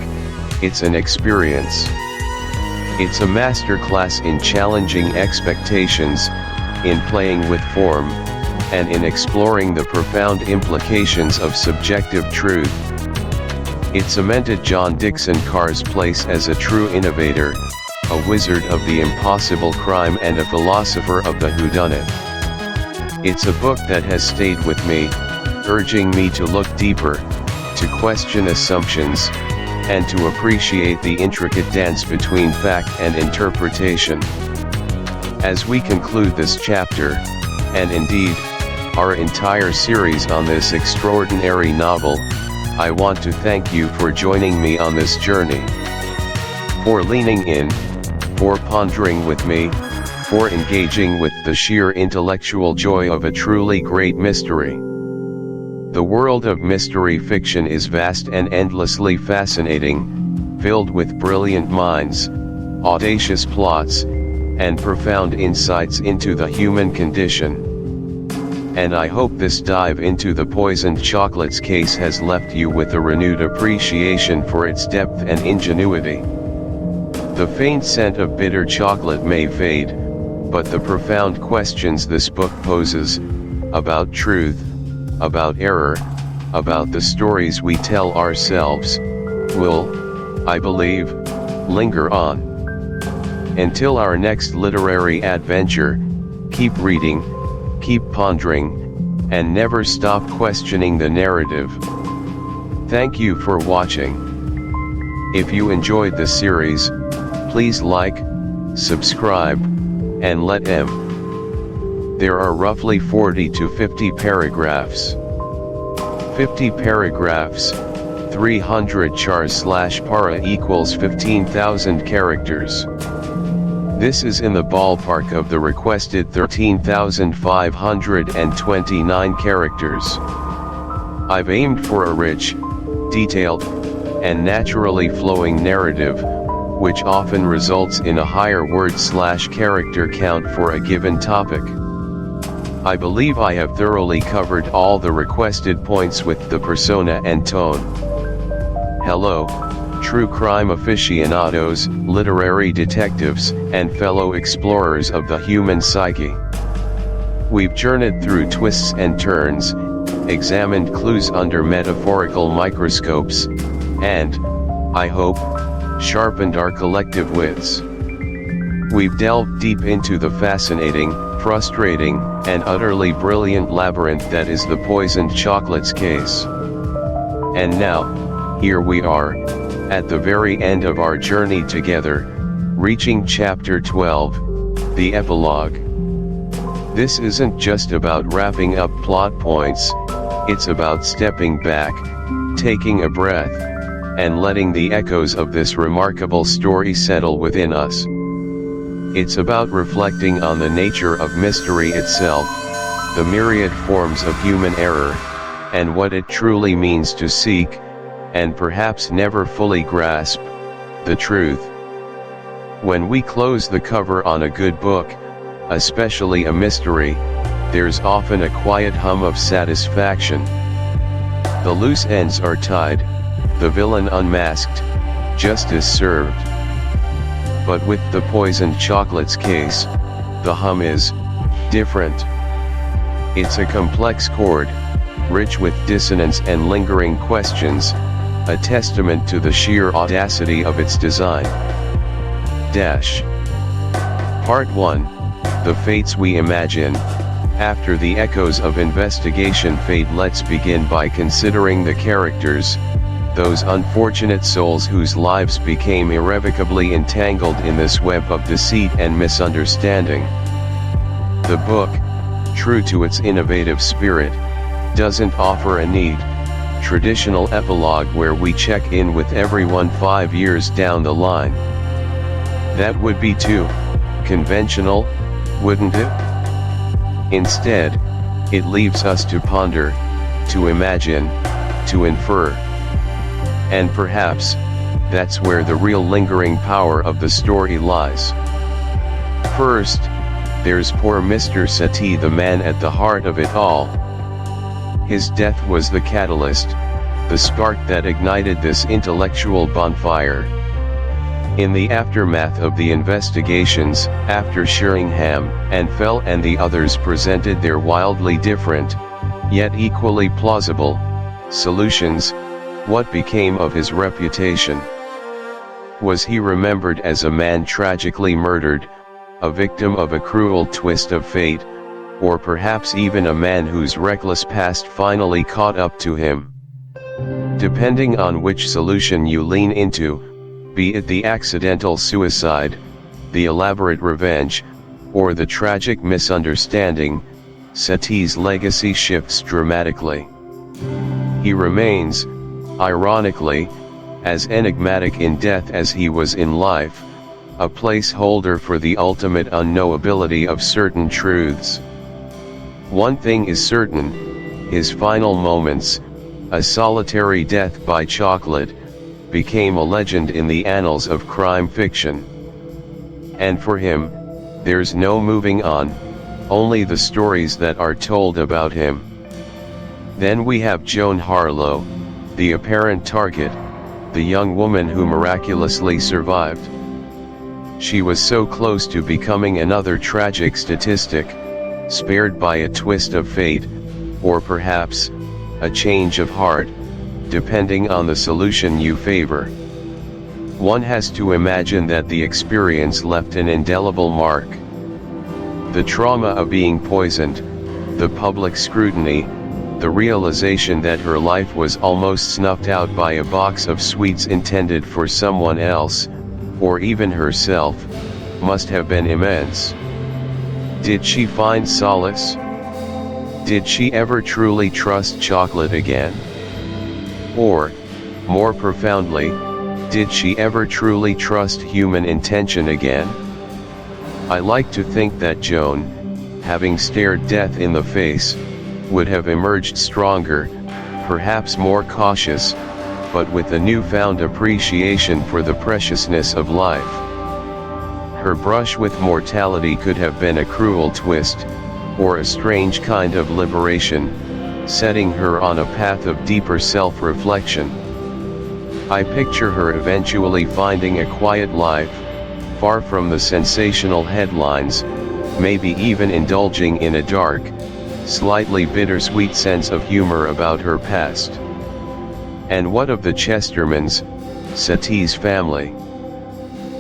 it's an experience. It's a masterclass in challenging expectations, in playing with form, and in exploring the profound implications of subjective truth. It cemented John Dickson Carr's place as a true innovator, a wizard of the impossible crime and a philosopher of the whodunit. It's a book that has stayed with me, urging me to look deeper, to question assumptions, and to appreciate the intricate dance between fact and interpretation. As we conclude this chapter, and indeed, our entire series on this extraordinary novel, I want to thank you for joining me on this journey. For leaning in, for pondering with me, for engaging with the sheer intellectual joy of a truly great mystery. The world of mystery fiction is vast and endlessly fascinating, filled with brilliant minds, audacious plots, and profound insights into the human condition. And I hope this dive into The Poisoned Chocolates case has left you with a renewed appreciation for its depth and ingenuity. The faint scent of bitter chocolate may fade, but the profound questions this book poses, about truth, about error, about the stories we tell ourselves, will, I believe, linger on. Until our next literary adventure, keep reading, keep pondering, and never stop questioning the narrative. Thank you for watching. If you enjoyed this series, please like, subscribe, and let M. There are roughly 40 to 50 paragraphs. 50 paragraphs, 300 chars/para equals 15,000 characters. This is in the ballpark of the requested 13,529 characters. I've aimed for a rich, detailed, and naturally flowing narrative, which often results in a higher word/character count for a given topic. I believe I have thoroughly covered all the requested points with the persona and tone. Hello, true crime aficionados, literary detectives, and fellow explorers of the human psyche. We've journeyed through twists and turns, examined clues under metaphorical microscopes, and, I hope, sharpened our collective wits. We've delved deep into the fascinating, frustrating, and utterly brilliant labyrinth that is the Poisoned Chocolates case. And now, here we are, at the very end of our journey together, reaching chapter 12, the epilogue. This isn't just about wrapping up plot points, it's about stepping back, taking a breath, and letting the echoes of this remarkable story settle within us. It's about reflecting on the nature of mystery itself, the myriad forms of human error, and what it truly means to seek, and perhaps never fully grasp, the truth. When we close the cover on a good book, especially a mystery, there's often a quiet hum of satisfaction. The loose ends are tied, the villain unmasked, justice served. But with The Poisoned Chocolates case, the hum is different. It's a complex chord, rich with dissonance and lingering questions, a testament to the sheer audacity of its design. Part 1, The Fates We Imagine. After the echoes of investigation fade, let's begin by considering the characters, those unfortunate souls whose lives became irrevocably entangled in this web of deceit and misunderstanding. The book, true to its innovative spirit, doesn't offer a neat, traditional epilogue where we check in with everyone 5 years down the line. That would be too conventional, wouldn't it? Instead, it leaves us to ponder, to imagine, to infer. And perhaps, that's where the real lingering power of the story lies. First, there's poor Mr. Sethi, the man at the heart of it all. His death was the catalyst, the spark that ignited this intellectual bonfire. In the aftermath of the investigations, after Sheringham and Fell and the others presented their wildly different, yet equally plausible, solutions, what became of his reputation? Was he remembered as a man tragically murdered, a victim of a cruel twist of fate, or perhaps even a man whose reckless past finally caught up to him? Depending on which solution you lean into, be it the accidental suicide, the elaborate revenge, or the tragic misunderstanding, Sethi's legacy shifts dramatically. He remains, ironically, as enigmatic in death as he was in life, a placeholder for the ultimate unknowability of certain truths. One thing is certain, his final moments, a solitary death by chocolate, became a legend in the annals of crime fiction. And for him, there's no moving on, only the stories that are told about him. Then we have Joan Harlow, the apparent target, the young woman who miraculously survived. She was so close to becoming another tragic statistic, spared by a twist of fate, or perhaps, a change of heart, depending on the solution you favor. One has to imagine that the experience left an indelible mark. The trauma of being poisoned, the public scrutiny, the realization that her life was almost snuffed out by a box of sweets intended for someone else, or even herself, must have been immense. Did she find solace? Did she ever truly trust chocolate again? Or, more profoundly, did she ever truly trust human intention again? I like to think that Joan, having stared death in the face, would have emerged stronger, perhaps more cautious, but with a newfound appreciation for the preciousness of life. Her brush with mortality could have been a cruel twist, or a strange kind of liberation, setting her on a path of deeper self-reflection. I picture her eventually finding a quiet life, far from the sensational headlines, maybe even indulging in a dark, slightly bittersweet sense of humor about her past. And what of the Chestermans, Sethi's family?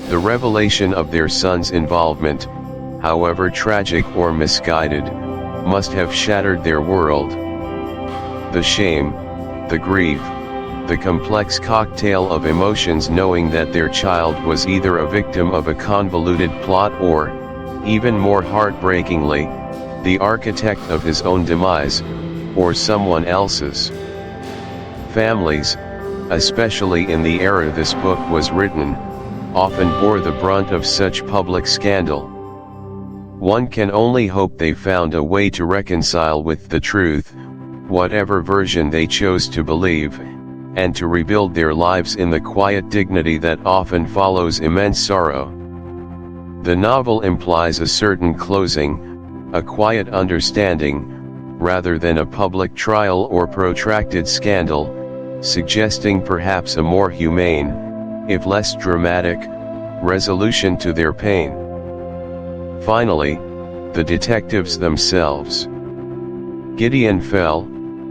The revelation of their son's involvement, however tragic or misguided, must have shattered their world. The shame, the grief, the complex cocktail of emotions knowing that their child was either a victim of a convoluted plot or, even more heartbreakingly, the architect of his own demise, or someone else's. Families, especially in the era this book was written, often bore the brunt of such public scandal. One can only hope they found a way to reconcile with the truth, whatever version they chose to believe, and to rebuild their lives in the quiet dignity that often follows immense sorrow. The novel implies a certain closing, a quiet understanding, rather than a public trial or protracted scandal, suggesting perhaps a more humane, if less dramatic, resolution to their pain. Finally, the detectives themselves. Gideon Fell,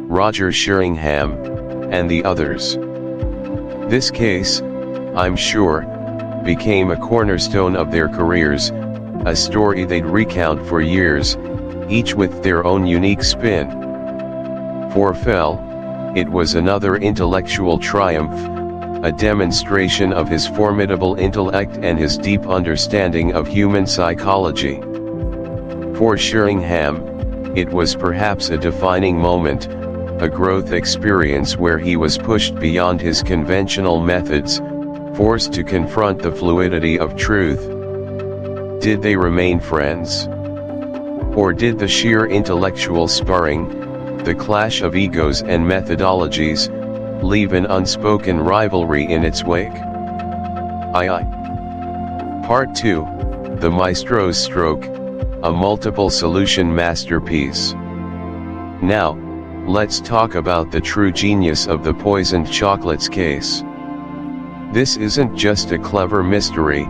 Roger Sheringham, and the others. This case, I'm sure, became a cornerstone of their careers, a story they'd recount for years, each with their own unique spin. For Fell, it was another intellectual triumph, a demonstration of his formidable intellect and his deep understanding of human psychology. For Sheringham, it was perhaps a defining moment, a growth experience where he was pushed beyond his conventional methods, forced to confront the fluidity of truth. Did they remain friends? Or did the sheer intellectual sparring, the clash of egos and methodologies, leave an unspoken rivalry in its wake? Part 2, The Maestro's Stroke, a multiple solution masterpiece. Now, let's talk about the true genius of the poisoned chocolates case. This isn't just a clever mystery,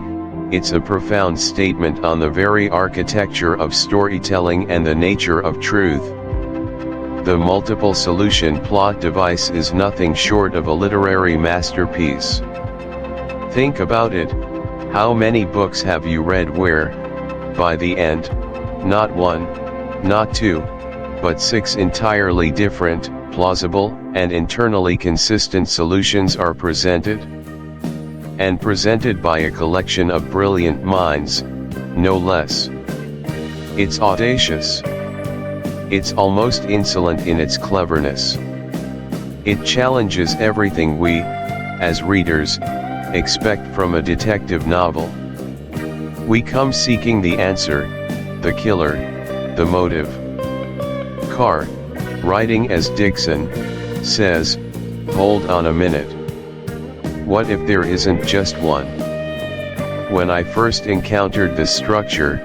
it's a profound statement on the very architecture of storytelling and the nature of truth. The multiple solution plot device is nothing short of a literary masterpiece. Think about it, how many books have you read where, by the end, not one, not two, but 6 entirely different, plausible, and internally consistent solutions are presented? And presented by a collection of brilliant minds, no less. It's audacious. It's almost insolent in its cleverness. It challenges everything we, as readers, expect from a detective novel. We come seeking the answer, the killer, the motive. Carr, writing as Dixon, says, "Hold on a minute. What if there isn't just one?" When I first encountered this structure,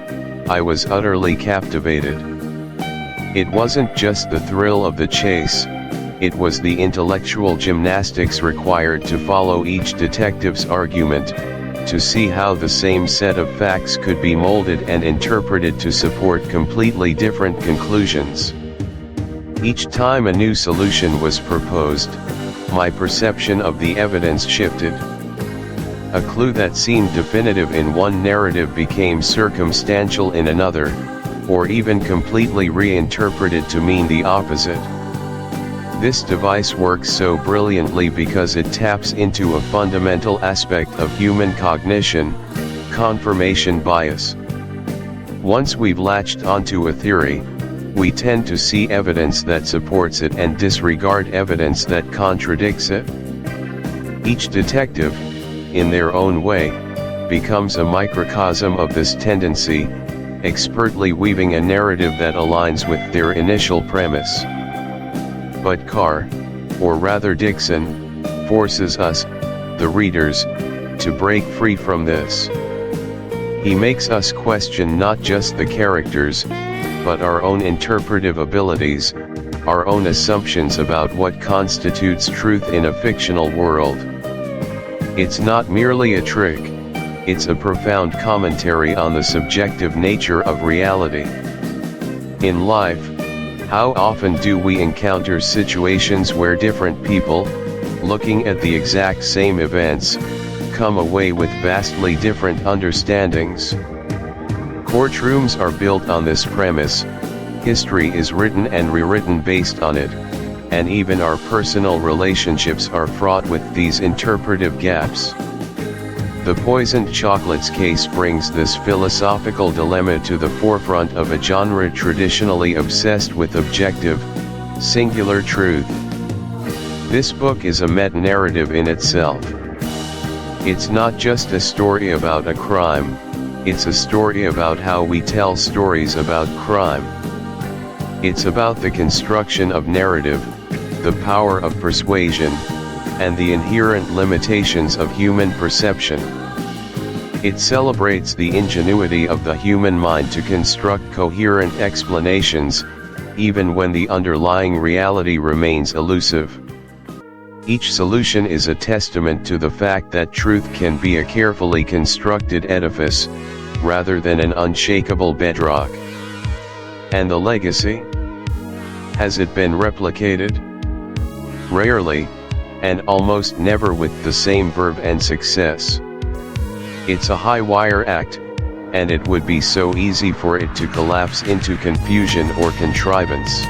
I was utterly captivated. It wasn't just the thrill of the chase, it was the intellectual gymnastics required to follow each detective's argument, to see how the same set of facts could be molded and interpreted to support completely different conclusions. Each time a new solution was proposed, my perception of the evidence shifted. A clue that seemed definitive in one narrative became circumstantial in another, or even completely reinterpreted to mean the opposite. This device works so brilliantly because it taps into a fundamental aspect of human cognition, confirmation bias. Once we've latched onto a theory, we tend to see evidence that supports it and disregard evidence that contradicts it. Each detective, in their own way, becomes a microcosm of this tendency, expertly weaving a narrative that aligns with their initial premise. But Carr, or rather Dixon, forces us, the readers, to break free from this. He makes us question not just the characters, but our own interpretive abilities, our own assumptions about what constitutes truth in a fictional world. It's not merely a trick, it's a profound commentary on the subjective nature of reality. In life, how often do we encounter situations where different people, looking at the exact same events, come away with vastly different understandings? Courtrooms are built on this premise, history is written and rewritten based on it, and even our personal relationships are fraught with these interpretive gaps. The poisoned chocolates case brings this philosophical dilemma to the forefront of a genre traditionally obsessed with objective, singular truth. This book is a meta-narrative in itself. It's not just a story about a crime, it's a story about how we tell stories about crime. It's about the construction of narrative, the power of persuasion, and the inherent limitations of human perception. It celebrates the ingenuity of the human mind to construct coherent explanations, even when the underlying reality remains elusive. Each solution is a testament to the fact that truth can be a carefully constructed edifice, rather than an unshakable bedrock. And the legacy? Has it been replicated? Rarely, and almost never with the same verve and success. It's a high-wire act, and it would be so easy for it to collapse into confusion or contrivance.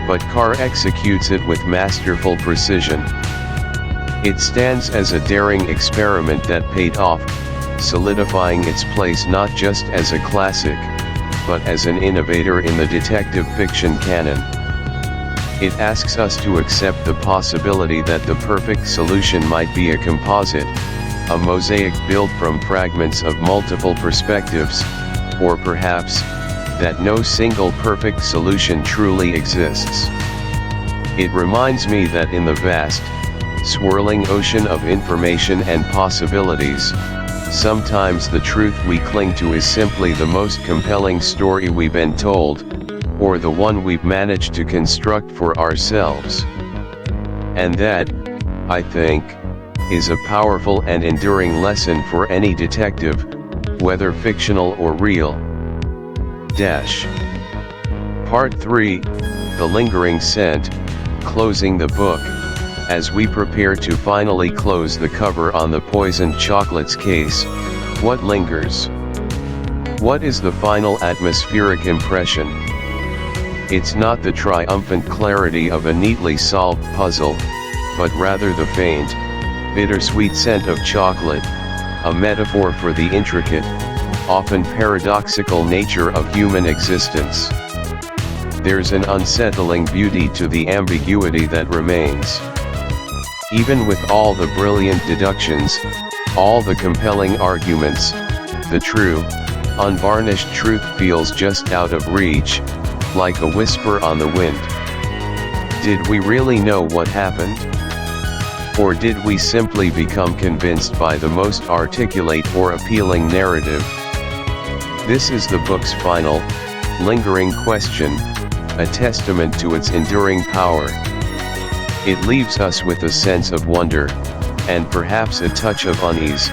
But Carr executes it with masterful precision. It stands as a daring experiment that paid off, solidifying its place not just as a classic, but as an innovator in the detective fiction canon. It asks us to accept the possibility that the perfect solution might be a composite, a mosaic built from fragments of multiple perspectives, or perhaps, that no single perfect solution truly exists. It reminds me that in the vast, swirling ocean of information and possibilities, sometimes the truth we cling to is simply the most compelling story we've been told, or the one we've managed to construct for ourselves. And that, I think, is a powerful and enduring lesson for any detective, whether fictional or real. Part 3, The Lingering Scent, closing the book. As we prepare to finally close the cover on the poisoned chocolates case, what lingers? What is the final atmospheric impression? It's not the triumphant clarity of a neatly solved puzzle, but rather the faint, bittersweet scent of chocolate, a metaphor for the intricate, often paradoxical nature of human existence. There's an unsettling beauty to the ambiguity that remains. Even with all the brilliant deductions, all the compelling arguments, the true, unvarnished truth feels just out of reach, like a whisper on the wind. Did we really know what happened? Or did we simply become convinced by the most articulate or appealing narrative? This is the book's final, lingering question, a testament to its enduring power. It leaves us with a sense of wonder, and perhaps a touch of unease,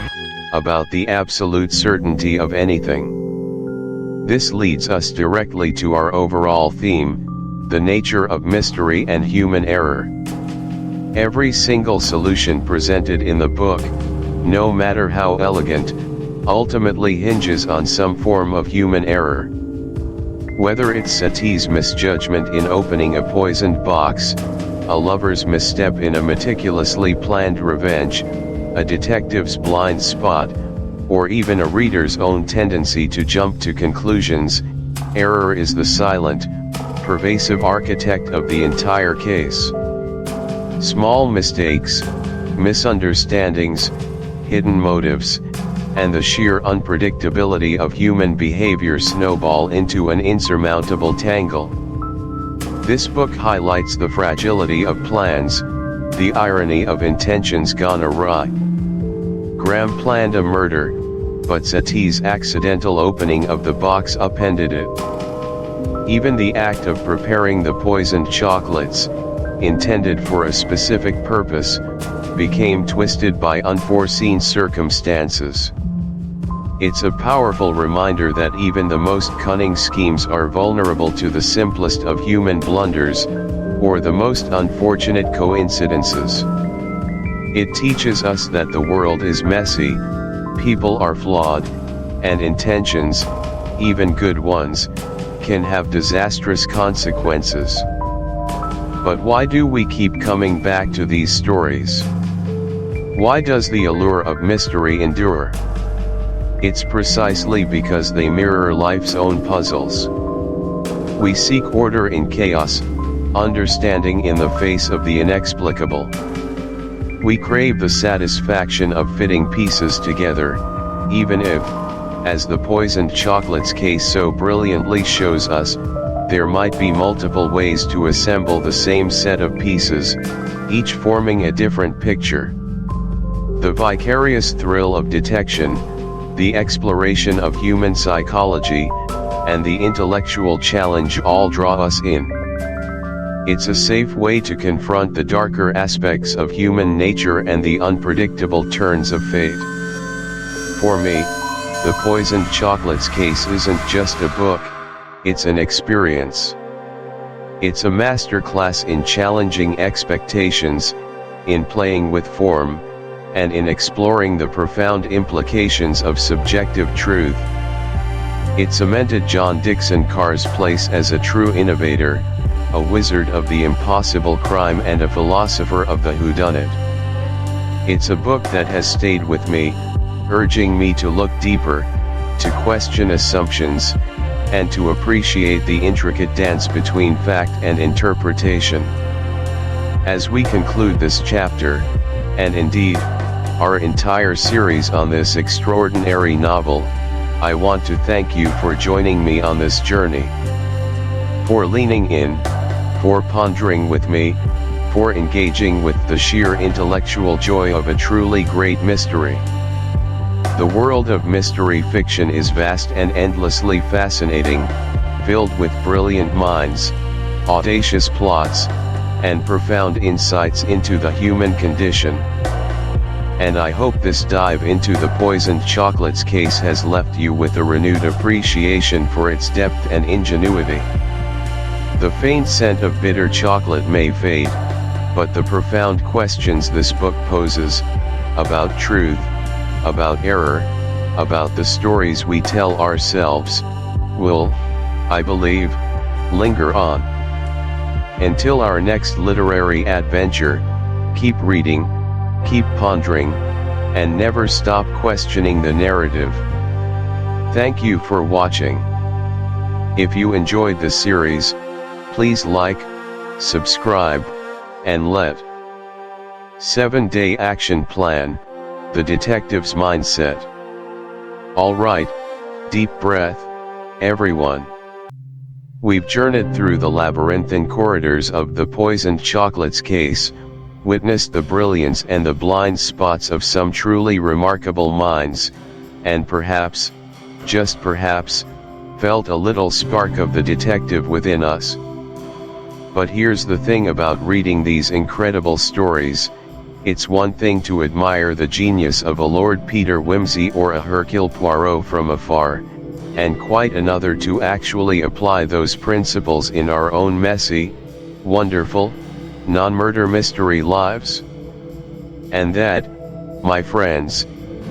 about the absolute certainty of anything. This leads us directly to our overall theme, the nature of mystery and human error. Every single solution presented in the book, no matter how elegant, ultimately hinges on some form of human error. Whether it's Satie's misjudgment in opening a poisoned box, a lover's misstep in a meticulously planned revenge, a detective's blind spot, or even a reader's own tendency to jump to conclusions, error is the silent, pervasive architect of the entire case. Small mistakes, misunderstandings, hidden motives, and the sheer unpredictability of human behavior snowball into an insurmountable tangle. This book highlights the fragility of plans, the irony of intentions gone awry. Graham planned a murder, but Satie's accidental opening of the box upended it. Even the act of preparing the poisoned chocolates, intended for a specific purpose, became twisted by unforeseen circumstances. It's a powerful reminder that even the most cunning schemes are vulnerable to the simplest of human blunders, or the most unfortunate coincidences. It teaches us that the world is messy, people are flawed, and intentions, even good ones, can have disastrous consequences. But why do we keep coming back to these stories? Why does the allure of mystery endure? It's precisely because they mirror life's own puzzles. We seek order in chaos, understanding in the face of the inexplicable. We crave the satisfaction of fitting pieces together, even if, as the poisoned chocolates case so brilliantly shows us, there might be multiple ways to assemble the same set of pieces, each forming a different picture. The vicarious thrill of detection, the exploration of human psychology, and the intellectual challenge all draw us in. It's a safe way to confront the darker aspects of human nature and the unpredictable turns of fate. For me, The Poisoned Chocolates case isn't just a book, it's an experience. It's a masterclass in challenging expectations, in playing with form, and in exploring the profound implications of subjective truth. It cemented John Dickson Carr's place as a true innovator, a wizard of the impossible crime and a philosopher of the whodunit. It's a book that has stayed with me, urging me to look deeper, to question assumptions, and to appreciate the intricate dance between fact and interpretation. As we conclude this chapter, and indeed, our entire series on this extraordinary novel, I want to thank you for joining me on this journey. For leaning in, for pondering with me, for engaging with the sheer intellectual joy of a truly great mystery. The world of mystery fiction is vast and endlessly fascinating, filled with brilliant minds, audacious plots, and profound insights into the human condition. And I hope this dive into the poisoned chocolates case has left you with a renewed appreciation for its depth and ingenuity. The faint scent of bitter chocolate may fade, but the profound questions this book poses, about truth, about error, about the stories we tell ourselves, will, I believe, linger on. Until our next literary adventure, keep reading, keep pondering, and never stop questioning the narrative. Thank you for watching. If you enjoyed this series, please like, subscribe, and let 7-Day Action Plan, The Detective's Mindset. Alright, deep breath, everyone. We've journeyed through the labyrinthine corridors of the poisoned chocolates case, witnessed the brilliance and the blind spots of some truly remarkable minds, and perhaps, just perhaps, felt a little spark of the detective within us. But here's the thing about reading these incredible stories: it's one thing to admire the genius of a Lord Peter Wimsey or a Hercule Poirot from afar, and quite another to actually apply those principles in our own messy, wonderful, non-murder mystery lives. And that, my friends,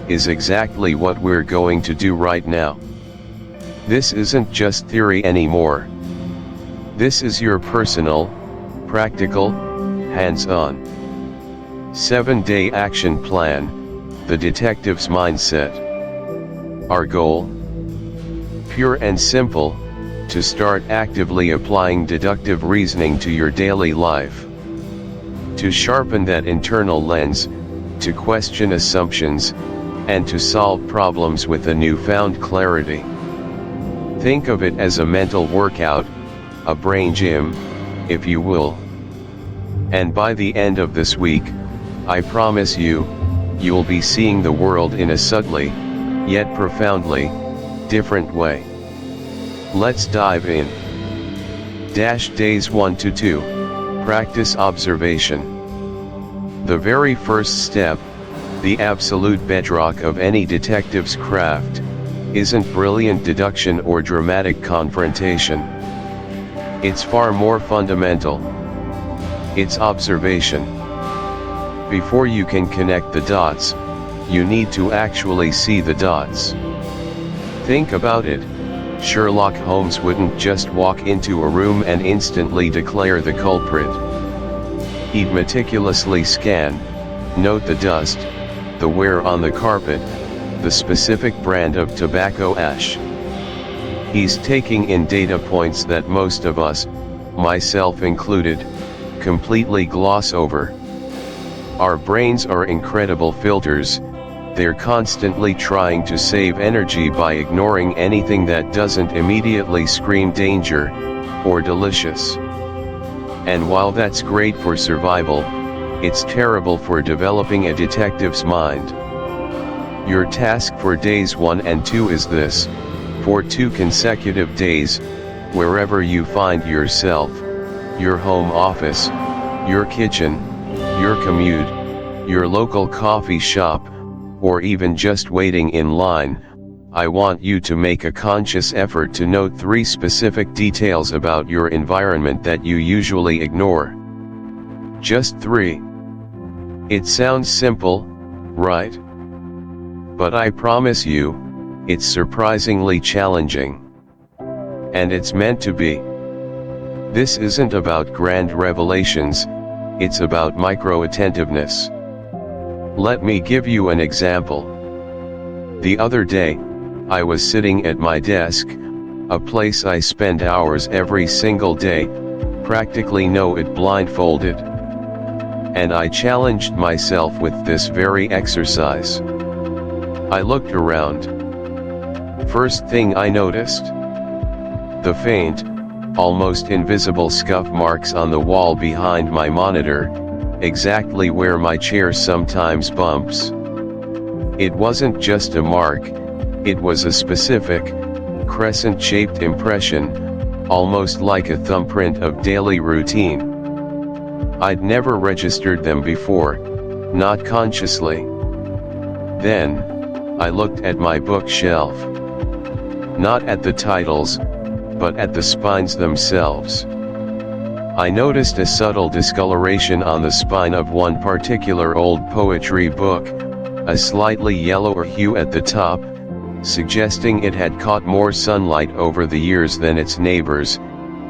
is exactly what we're going to do right now. This isn't just theory anymore. This is your personal, practical, hands-on 7-Day Action Plan, The Detective's Mindset. Our goal? Pure and simple, to start actively applying deductive reasoning to your daily life. To sharpen that internal lens, to question assumptions, and to solve problems with a newfound clarity. Think of it as a mental workout, a brain gym, if you will. And by the end of this week, I promise you'll be seeing the world in a subtly, yet profoundly, different way. Let's dive in. Days 1 to 2. Practice observation. The very first step, the absolute bedrock of any detective's craft, isn't brilliant deduction or dramatic confrontation. It's far more fundamental. It's observation. Before you can connect the dots, you need to actually see the dots. Think about it. Sherlock Holmes wouldn't just walk into a room and instantly declare the culprit. He'd meticulously scan, note the dust, the wear on the carpet, the specific brand of tobacco ash. He's taking in data points that most of us, myself included, completely gloss over. Our brains are incredible filters. They're constantly trying to save energy by ignoring anything that doesn't immediately scream danger, or delicious. And while that's great for survival, it's terrible for developing a detective's mind. Your task for days 1 and 2 is this: for 2 consecutive days, wherever you find yourself, your home office, your kitchen, your commute, your local coffee shop, or even just waiting in line, I want you to make a conscious effort to note 3 specific details about your environment that you usually ignore. Just 3. It sounds simple, right? But I promise you, it's surprisingly challenging. And it's meant to be. This isn't about grand revelations, it's about micro-attentiveness. Let me give you an example. The other day, I was sitting at my desk, a place I spend hours every single day, practically know it blindfolded. And I challenged myself with this very exercise. I looked around. First thing I noticed? The faint, almost invisible scuff marks on the wall behind my monitor, exactly where my chair sometimes bumps. It wasn't just a mark, it was a specific, crescent-shaped impression, almost like a thumbprint of daily routine. I'd never registered them before, not consciously. Then, I looked at my bookshelf. Not at the titles, but at the spines themselves. I noticed a subtle discoloration on the spine of one particular old poetry book, a slightly yellower hue at the top, suggesting it had caught more sunlight over the years than its neighbors,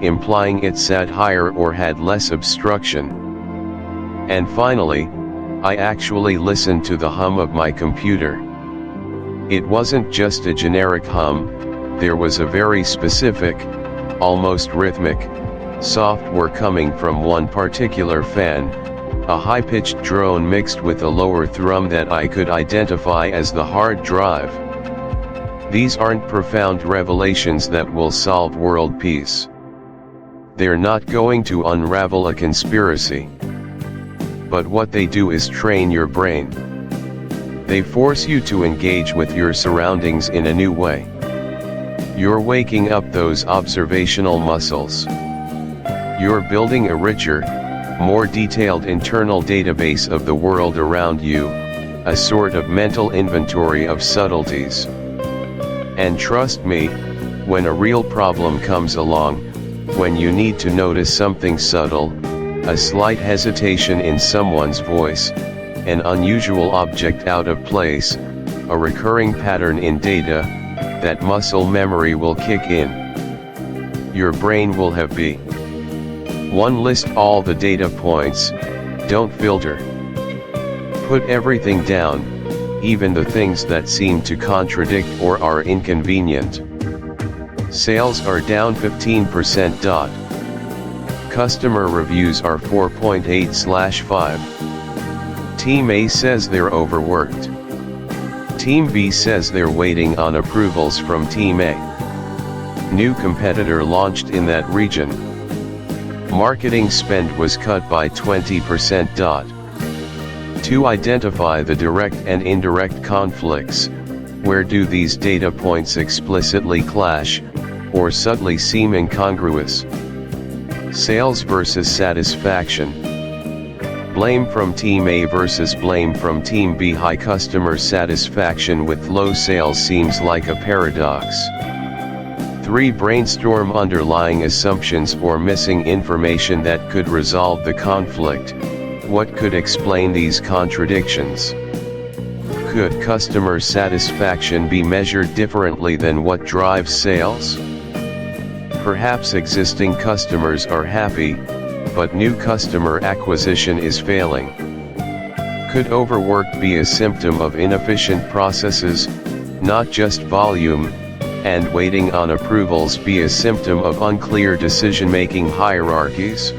implying it sat higher or had less obstruction. And finally, I actually listened to the hum of my computer. It wasn't just a generic hum, there was a very specific, almost rhythmic, soft whir coming from one particular fan, a high-pitched drone mixed with a lower thrum that I could identify as the hard drive. These aren't profound revelations that will solve world peace. They're not going to unravel a conspiracy. But what they do is train your brain. They force you to engage with your surroundings in a new way. You're waking up those observational muscles. You're building a richer, more detailed internal database of the world around you, a sort of mental inventory of subtleties. And trust me, when a real problem comes along, when you need to notice something subtle, a slight hesitation in someone's voice, an unusual object out of place, a recurring pattern in data, that muscle memory will kick in. Your brain will have list all the data points, don't filter. Put everything down, even the things that seem to contradict or are inconvenient. Sales are down 15%. Customer reviews are 4.8/5. Team A says they're overworked. Team B says they're waiting on approvals from Team A. New competitor launched in that region. Marketing spend was cut by 20%. To identify the direct and indirect conflicts, where do these data points explicitly clash, or subtly seem incongruous? Sales versus satisfaction. Blame from Team A versus blame from Team B. High customer satisfaction with low sales seems like a paradox. 3. Brainstorm underlying assumptions or missing information that could resolve the conflict. What could explain these contradictions? Could customer satisfaction be measured differently than what drives sales? Perhaps existing customers are happy, but new customer acquisition is failing. Could overwork be a symptom of inefficient processes, not just volume, and waiting on approvals be a symptom of unclear decision-making hierarchies?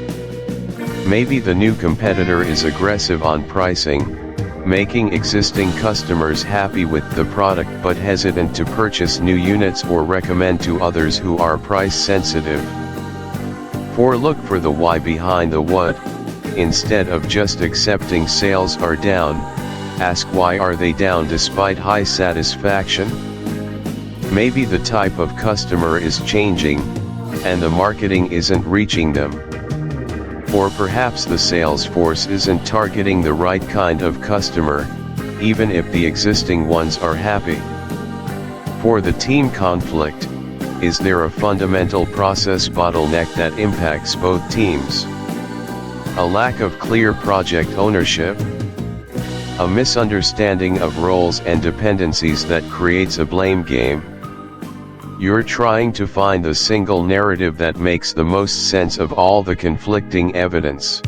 Maybe the new competitor is aggressive on pricing, making existing customers happy with the product but hesitant to purchase new units or recommend to others who are price sensitive. 4. Look for the why behind the what. Instead of just accepting sales are down, ask why are they down despite high satisfaction? Maybe the type of customer is changing, and the marketing isn't reaching them. Or perhaps the sales force isn't targeting the right kind of customer, even if the existing ones are happy. For the team conflict, is there a fundamental process bottleneck that impacts both teams? A lack of clear project ownership? A misunderstanding of roles and dependencies that creates a blame game. You're trying to find the single narrative that makes the most sense of all the conflicting evidence.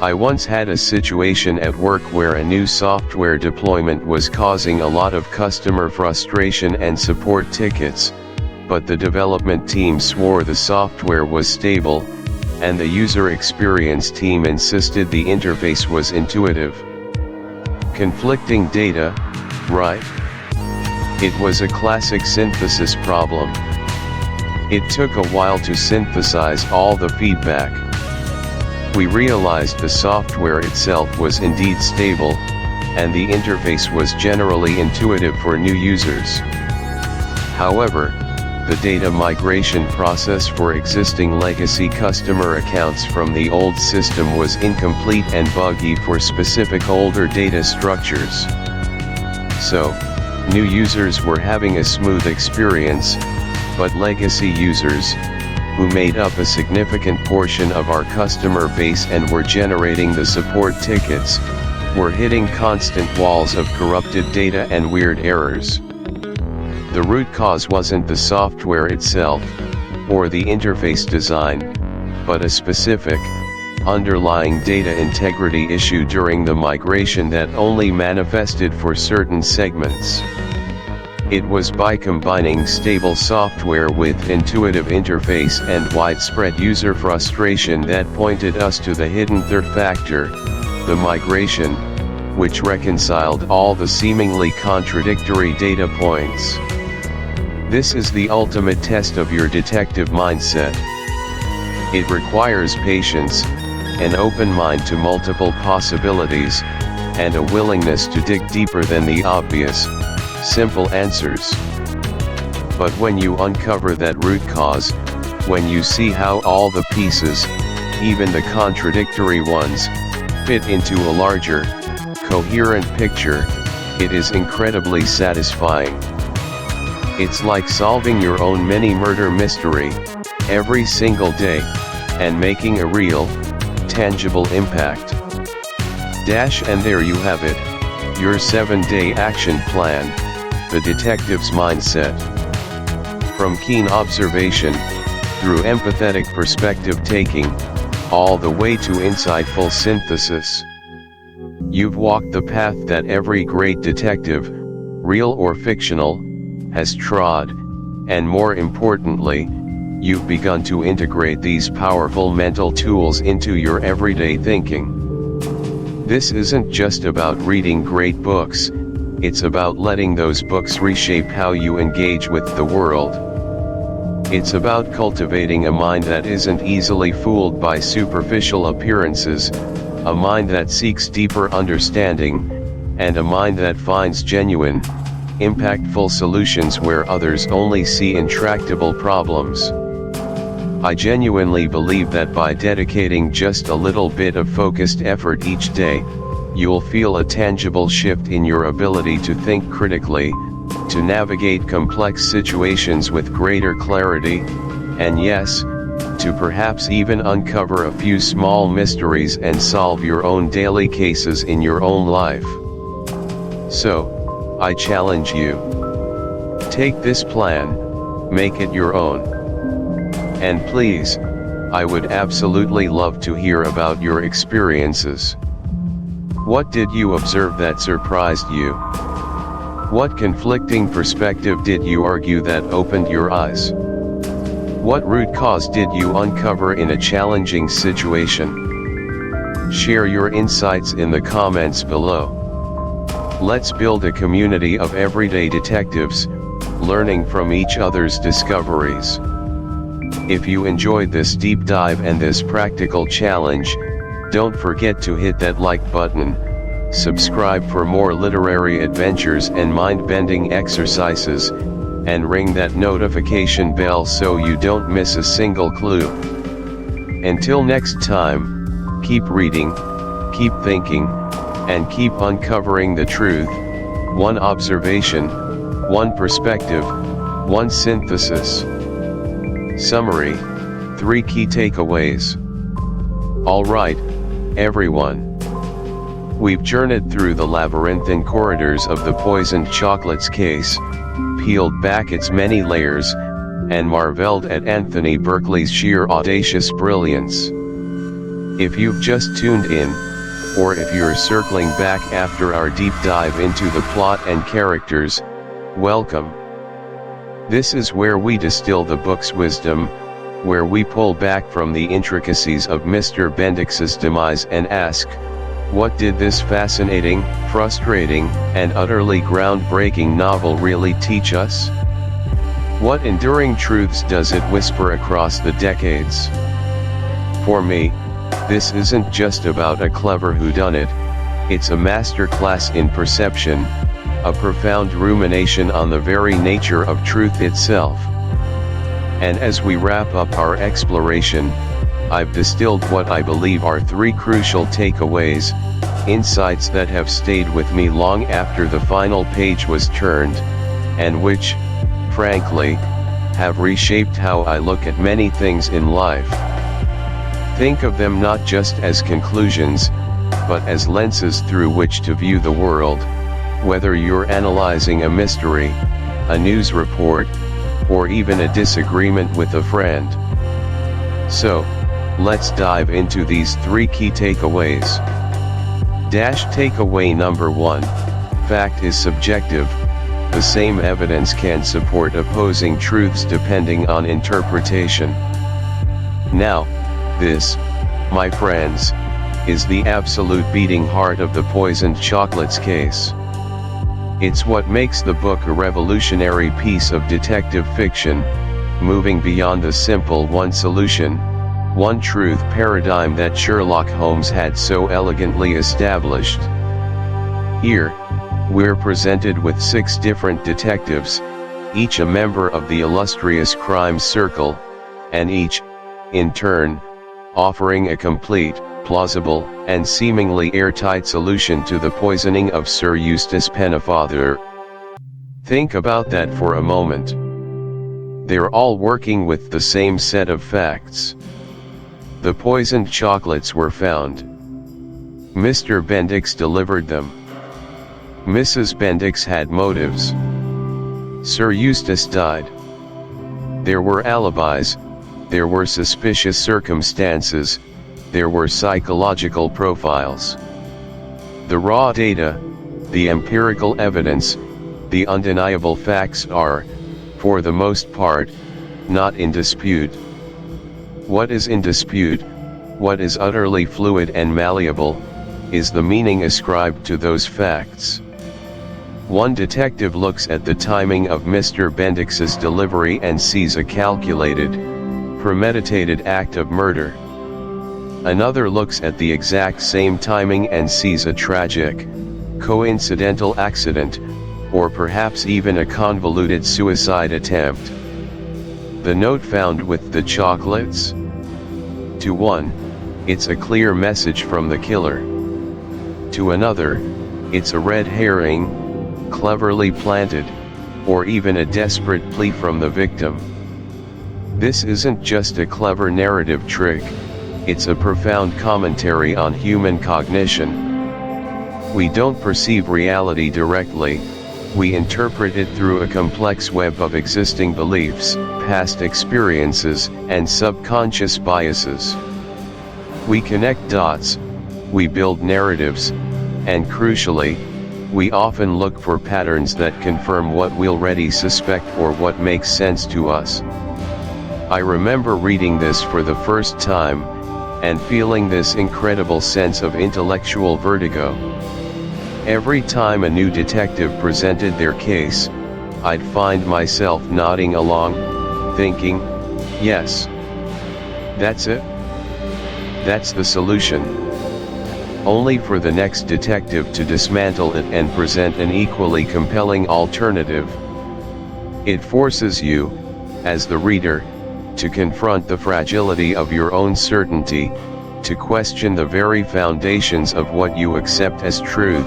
I once had a situation at work where a new software deployment was causing a lot of customer frustration and support tickets, but the development team swore the software was stable, and the user experience team insisted the interface was intuitive. Conflicting data, right? It was a classic synthesis problem. It took a while to synthesize all the feedback. We realized the software itself was indeed stable, and the interface was generally intuitive for new users. However, the data migration process for existing legacy customer accounts from the old system was incomplete and buggy for specific older data structures. So, new users were having a smooth experience, but legacy users, who made up a significant portion of our customer base and were generating the support tickets, were hitting constant walls of corrupted data and weird errors. The root cause wasn't the software itself, or the interface design, but a specific, underlying data integrity issue during the migration that only manifested for certain segments. It was by combining stable software with intuitive interface and widespread user frustration that pointed us to the hidden third factor, the migration, which reconciled all the seemingly contradictory data points. This is the ultimate test of your detective mindset. It requires patience, an open mind to multiple possibilities, and a willingness to dig deeper than the obvious, simple answers. But when you uncover that root cause, when you see how all the pieces, even the contradictory ones, fit into a larger, coherent picture, it is incredibly satisfying. It's like solving your own mini-murder mystery, every single day, and making a real, tangible impact. And there you have it, your 7-day action plan, the detective's mindset. From keen observation, through empathetic perspective taking, all the way to insightful synthesis. You've walked the path that every great detective, real or fictional, has trod, and more importantly, you've begun to integrate these powerful mental tools into your everyday thinking. This isn't just about reading great books, it's about letting those books reshape how you engage with the world. It's about cultivating a mind that isn't easily fooled by superficial appearances, a mind that seeks deeper understanding, and a mind that finds genuine, impactful solutions where others only see intractable problems. I genuinely believe that by dedicating just a little bit of focused effort each day, you'll feel a tangible shift in your ability to think critically, to navigate complex situations with greater clarity, and yes, to perhaps even uncover a few small mysteries and solve your own daily cases in your own life. So, I challenge you. Take this plan, make it your own. And please, I would absolutely love to hear about your experiences. What did you observe that surprised you? What conflicting perspective did you argue that opened your eyes? What root cause did you uncover in a challenging situation? Share your insights in the comments below. Let's build a community of everyday detectives, learning from each other's discoveries. If you enjoyed this deep dive and this practical challenge, don't forget to hit that like button, subscribe for more literary adventures and mind-bending exercises, and ring that notification bell so you don't miss a single clue. Until next time, keep reading, keep thinking, and keep uncovering the truth, one observation, one perspective, one synthesis. Summary, 3 key takeaways. Alright, everyone. We've journeyed through the labyrinthine corridors of the poisoned chocolates case, peeled back its many layers, and marveled at Anthony Berkeley's sheer audacious brilliance. If you've just tuned in, or if you're circling back after our deep dive into the plot and characters, welcome. This is where we distill the book's wisdom, where we pull back from the intricacies of Mr. Bendix's demise and ask, what did this fascinating, frustrating, and utterly groundbreaking novel really teach us? What enduring truths does it whisper across the decades? For me, this isn't just about a clever whodunit, it's a masterclass in perception, a profound rumination on the very nature of truth itself. And as we wrap up our exploration, I've distilled what I believe are 3 crucial takeaways, insights that have stayed with me long after the final page was turned, and which, frankly, have reshaped how I look at many things in life. Think of them not just as conclusions, but as lenses through which to view the world, whether you're analyzing a mystery, a news report, or even a disagreement with a friend. So, let's dive into these 3 key takeaways. Takeaway number 1, fact is subjective, the same evidence can support opposing truths depending on interpretation. Now, this, my friends, is the absolute beating heart of the poisoned chocolates case. It's what makes the book a revolutionary piece of detective fiction, moving beyond the simple one solution, one truth paradigm that Sherlock Holmes had so elegantly established. Here, we're presented with 6 different detectives, each a member of the illustrious crime circle, and each, in turn, offering a complete, plausible, and seemingly airtight solution to the poisoning of Sir Eustace Pennefather. Think about that for a moment. They're all working with the same set of facts. The poisoned chocolates were found. Mr. Bendix delivered them. Mrs. Bendix had motives. Sir Eustace died. There were alibis, there were suspicious circumstances, there were psychological profiles. The raw data, the empirical evidence, the undeniable facts are, for the most part, not in dispute. What is in dispute, what is utterly fluid and malleable, is the meaning ascribed to those facts. One detective looks at the timing of Mr. Bendix's delivery and sees a calculated, premeditated act of murder. Another looks at the exact same timing and sees a tragic, coincidental accident, or perhaps even a convoluted suicide attempt. The note found with the chocolates? To one, it's a clear message from the killer. To another, it's a red herring, cleverly planted, or even a desperate plea from the victim. This isn't just a clever narrative trick, it's a profound commentary on human cognition. We don't perceive reality directly, we interpret it through a complex web of existing beliefs, past experiences, and subconscious biases. We connect dots, we build narratives, and crucially, we often look for patterns that confirm what we already suspect or what makes sense to us. I remember reading this for the first time, and feeling this incredible sense of intellectual vertigo. Every time a new detective presented their case, I'd find myself nodding along, thinking, yes, that's it. That's the solution. Only for the next detective to dismantle it and present an equally compelling alternative. It forces you, as the reader, to confront the fragility of your own certainty, to question the very foundations of what you accept as truth.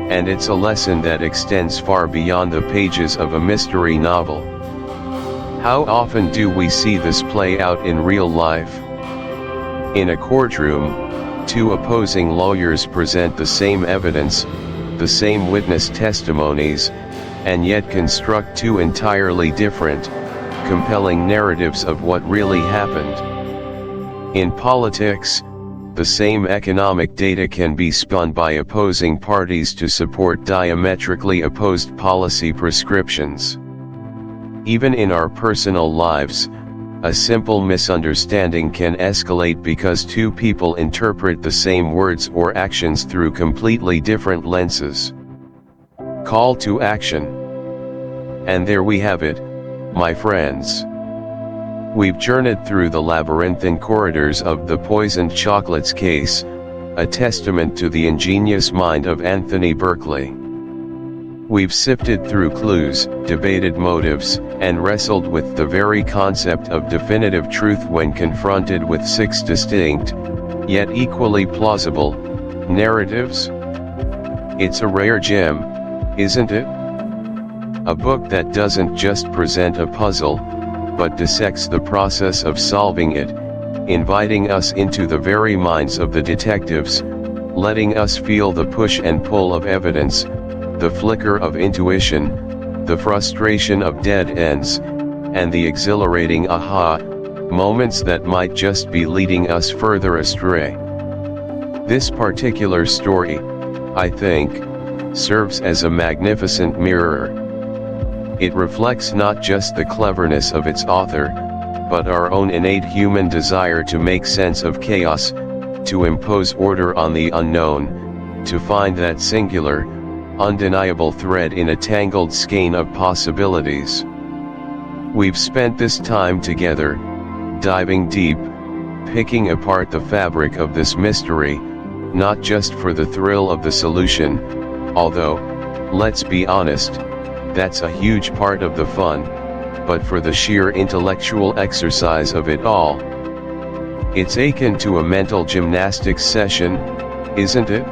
And it's a lesson that extends far beyond the pages of a mystery novel. How often do we see this play out in real life? In a courtroom, Two opposing lawyers present the same evidence, the same witness testimonies, and yet construct two entirely different, compelling narratives of what really happened. In politics, the same economic data can be spun by opposing parties to support diametrically opposed policy prescriptions. Even in our personal lives, a simple misunderstanding can escalate because two people interpret the same words or actions through completely different lenses. Call to action. And there we have it, my friends. We've journeyed through the labyrinthine corridors of the poisoned chocolates case, a testament to the ingenious mind of Anthony Berkeley. We've sifted through clues, debated motives, and wrestled with the very concept of definitive truth when confronted with 6 distinct, yet equally plausible, narratives. It's a rare gem, isn't it? A book that doesn't just present a puzzle, but dissects the process of solving it, inviting us into the very minds of the detectives, letting us feel the push and pull of evidence, the flicker of intuition, the frustration of dead ends, and the exhilarating aha moments that might just be leading us further astray. This particular story, I think, serves as a magnificent mirror. It reflects not just the cleverness of its author, but our own innate human desire to make sense of chaos, to impose order on the unknown, to find that singular, undeniable thread in a tangled skein of possibilities. We've spent this time together, diving deep, picking apart the fabric of this mystery, not just for the thrill of the solution, although, let's be honest, that's a huge part of the fun, but for the sheer intellectual exercise of it all. It's akin to a mental gymnastics session, isn't it?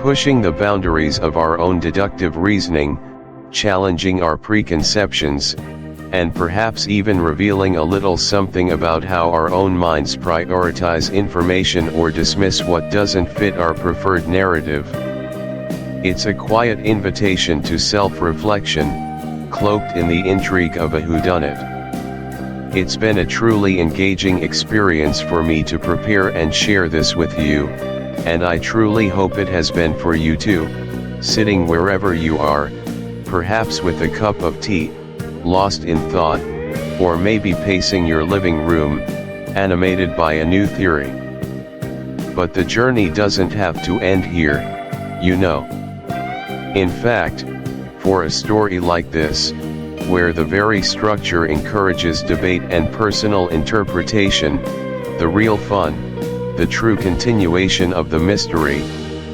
Pushing the boundaries of our own deductive reasoning, challenging our preconceptions, and perhaps even revealing a little something about how our own minds prioritize information or dismiss what doesn't fit our preferred narrative. It's a quiet invitation to self-reflection, cloaked in the intrigue of a whodunit. It's been a truly engaging experience for me to prepare and share this with you, and I truly hope it has been for you too, sitting wherever you are, perhaps with a cup of tea, lost in thought, or maybe pacing your living room, animated by a new theory. But the journey doesn't have to end here, you know. In fact, for a story like this, where the very structure encourages debate and personal interpretation, the real fun, the true continuation of the mystery,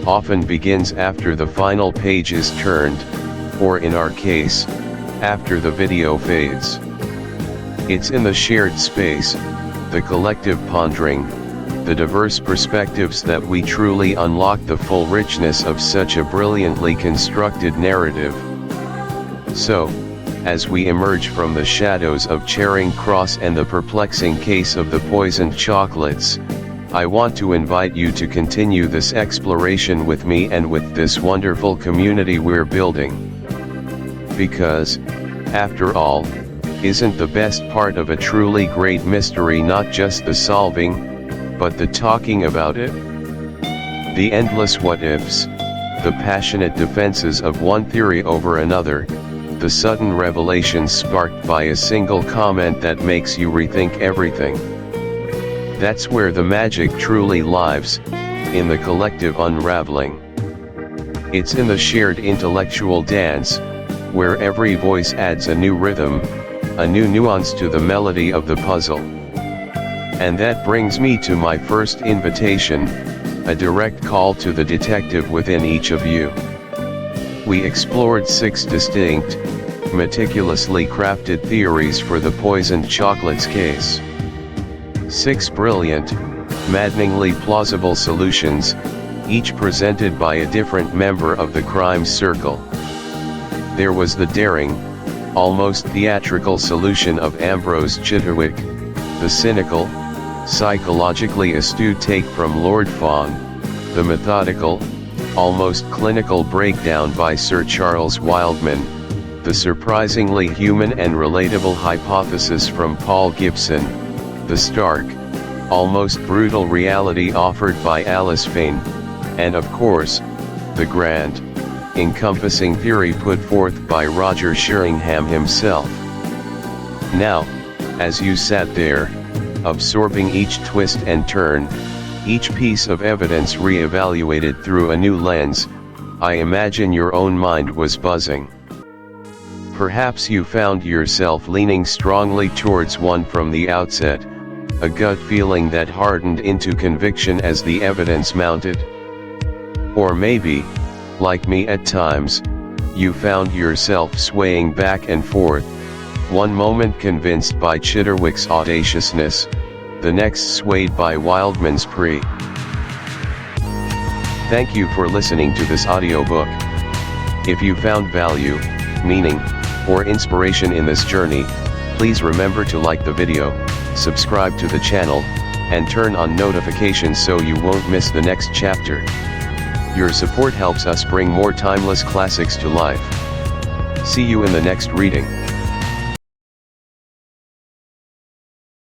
often begins after the final page is turned, or in our case, after the video fades. It's in the shared space, the collective pondering, the diverse perspectives that we truly unlock the full richness of such a brilliantly constructed narrative. So, as we emerge from the shadows of Charing Cross and the perplexing case of the poisoned chocolates, I want to invite you to continue this exploration with me and with this wonderful community we're building. Because, after all, isn't the best part of a truly great mystery not just the solving, but the talking about it? The endless what-ifs, the passionate defenses of one theory over another, the sudden revelations sparked by a single comment that makes you rethink everything. That's where the magic truly lives, in the collective unraveling. It's in the shared intellectual dance, where every voice adds a new rhythm, a new nuance to the melody of the puzzle. And that brings me to my first invitation, a direct call to the detective within each of you. We explored 6 distinct, meticulously crafted theories for the poisoned chocolates case. 6 brilliant, maddeningly plausible solutions, each presented by a different member of the crime circle. There was the daring, almost theatrical solution of Ambrose Chitterwick, the cynical, psychologically astute take from Lord Fawn, the methodical, almost clinical breakdown by Sir Charles Wildman, the surprisingly human and relatable hypothesis from Paul Gibson, the stark, almost brutal reality offered by Alice Fane, and of course, the grand, encompassing theory put forth by Roger Sheringham himself. Now, as you sat there, absorbing each twist and turn, each piece of evidence re-evaluated through a new lens, I imagine your own mind was buzzing. Perhaps you found yourself leaning strongly towards one from the outset, a gut feeling that hardened into conviction as the evidence mounted. Or maybe, like me at times, you found yourself swaying back and forth, one moment convinced by Chitterwick's audaciousness, the next swayed by Wildman's pre. Thank you for listening to this audiobook. If you found value, meaning, or inspiration in this journey, please remember to like the video, subscribe to the channel, and turn on notifications so you won't miss the next chapter. Your support helps us bring more timeless classics to life. See you in the next reading.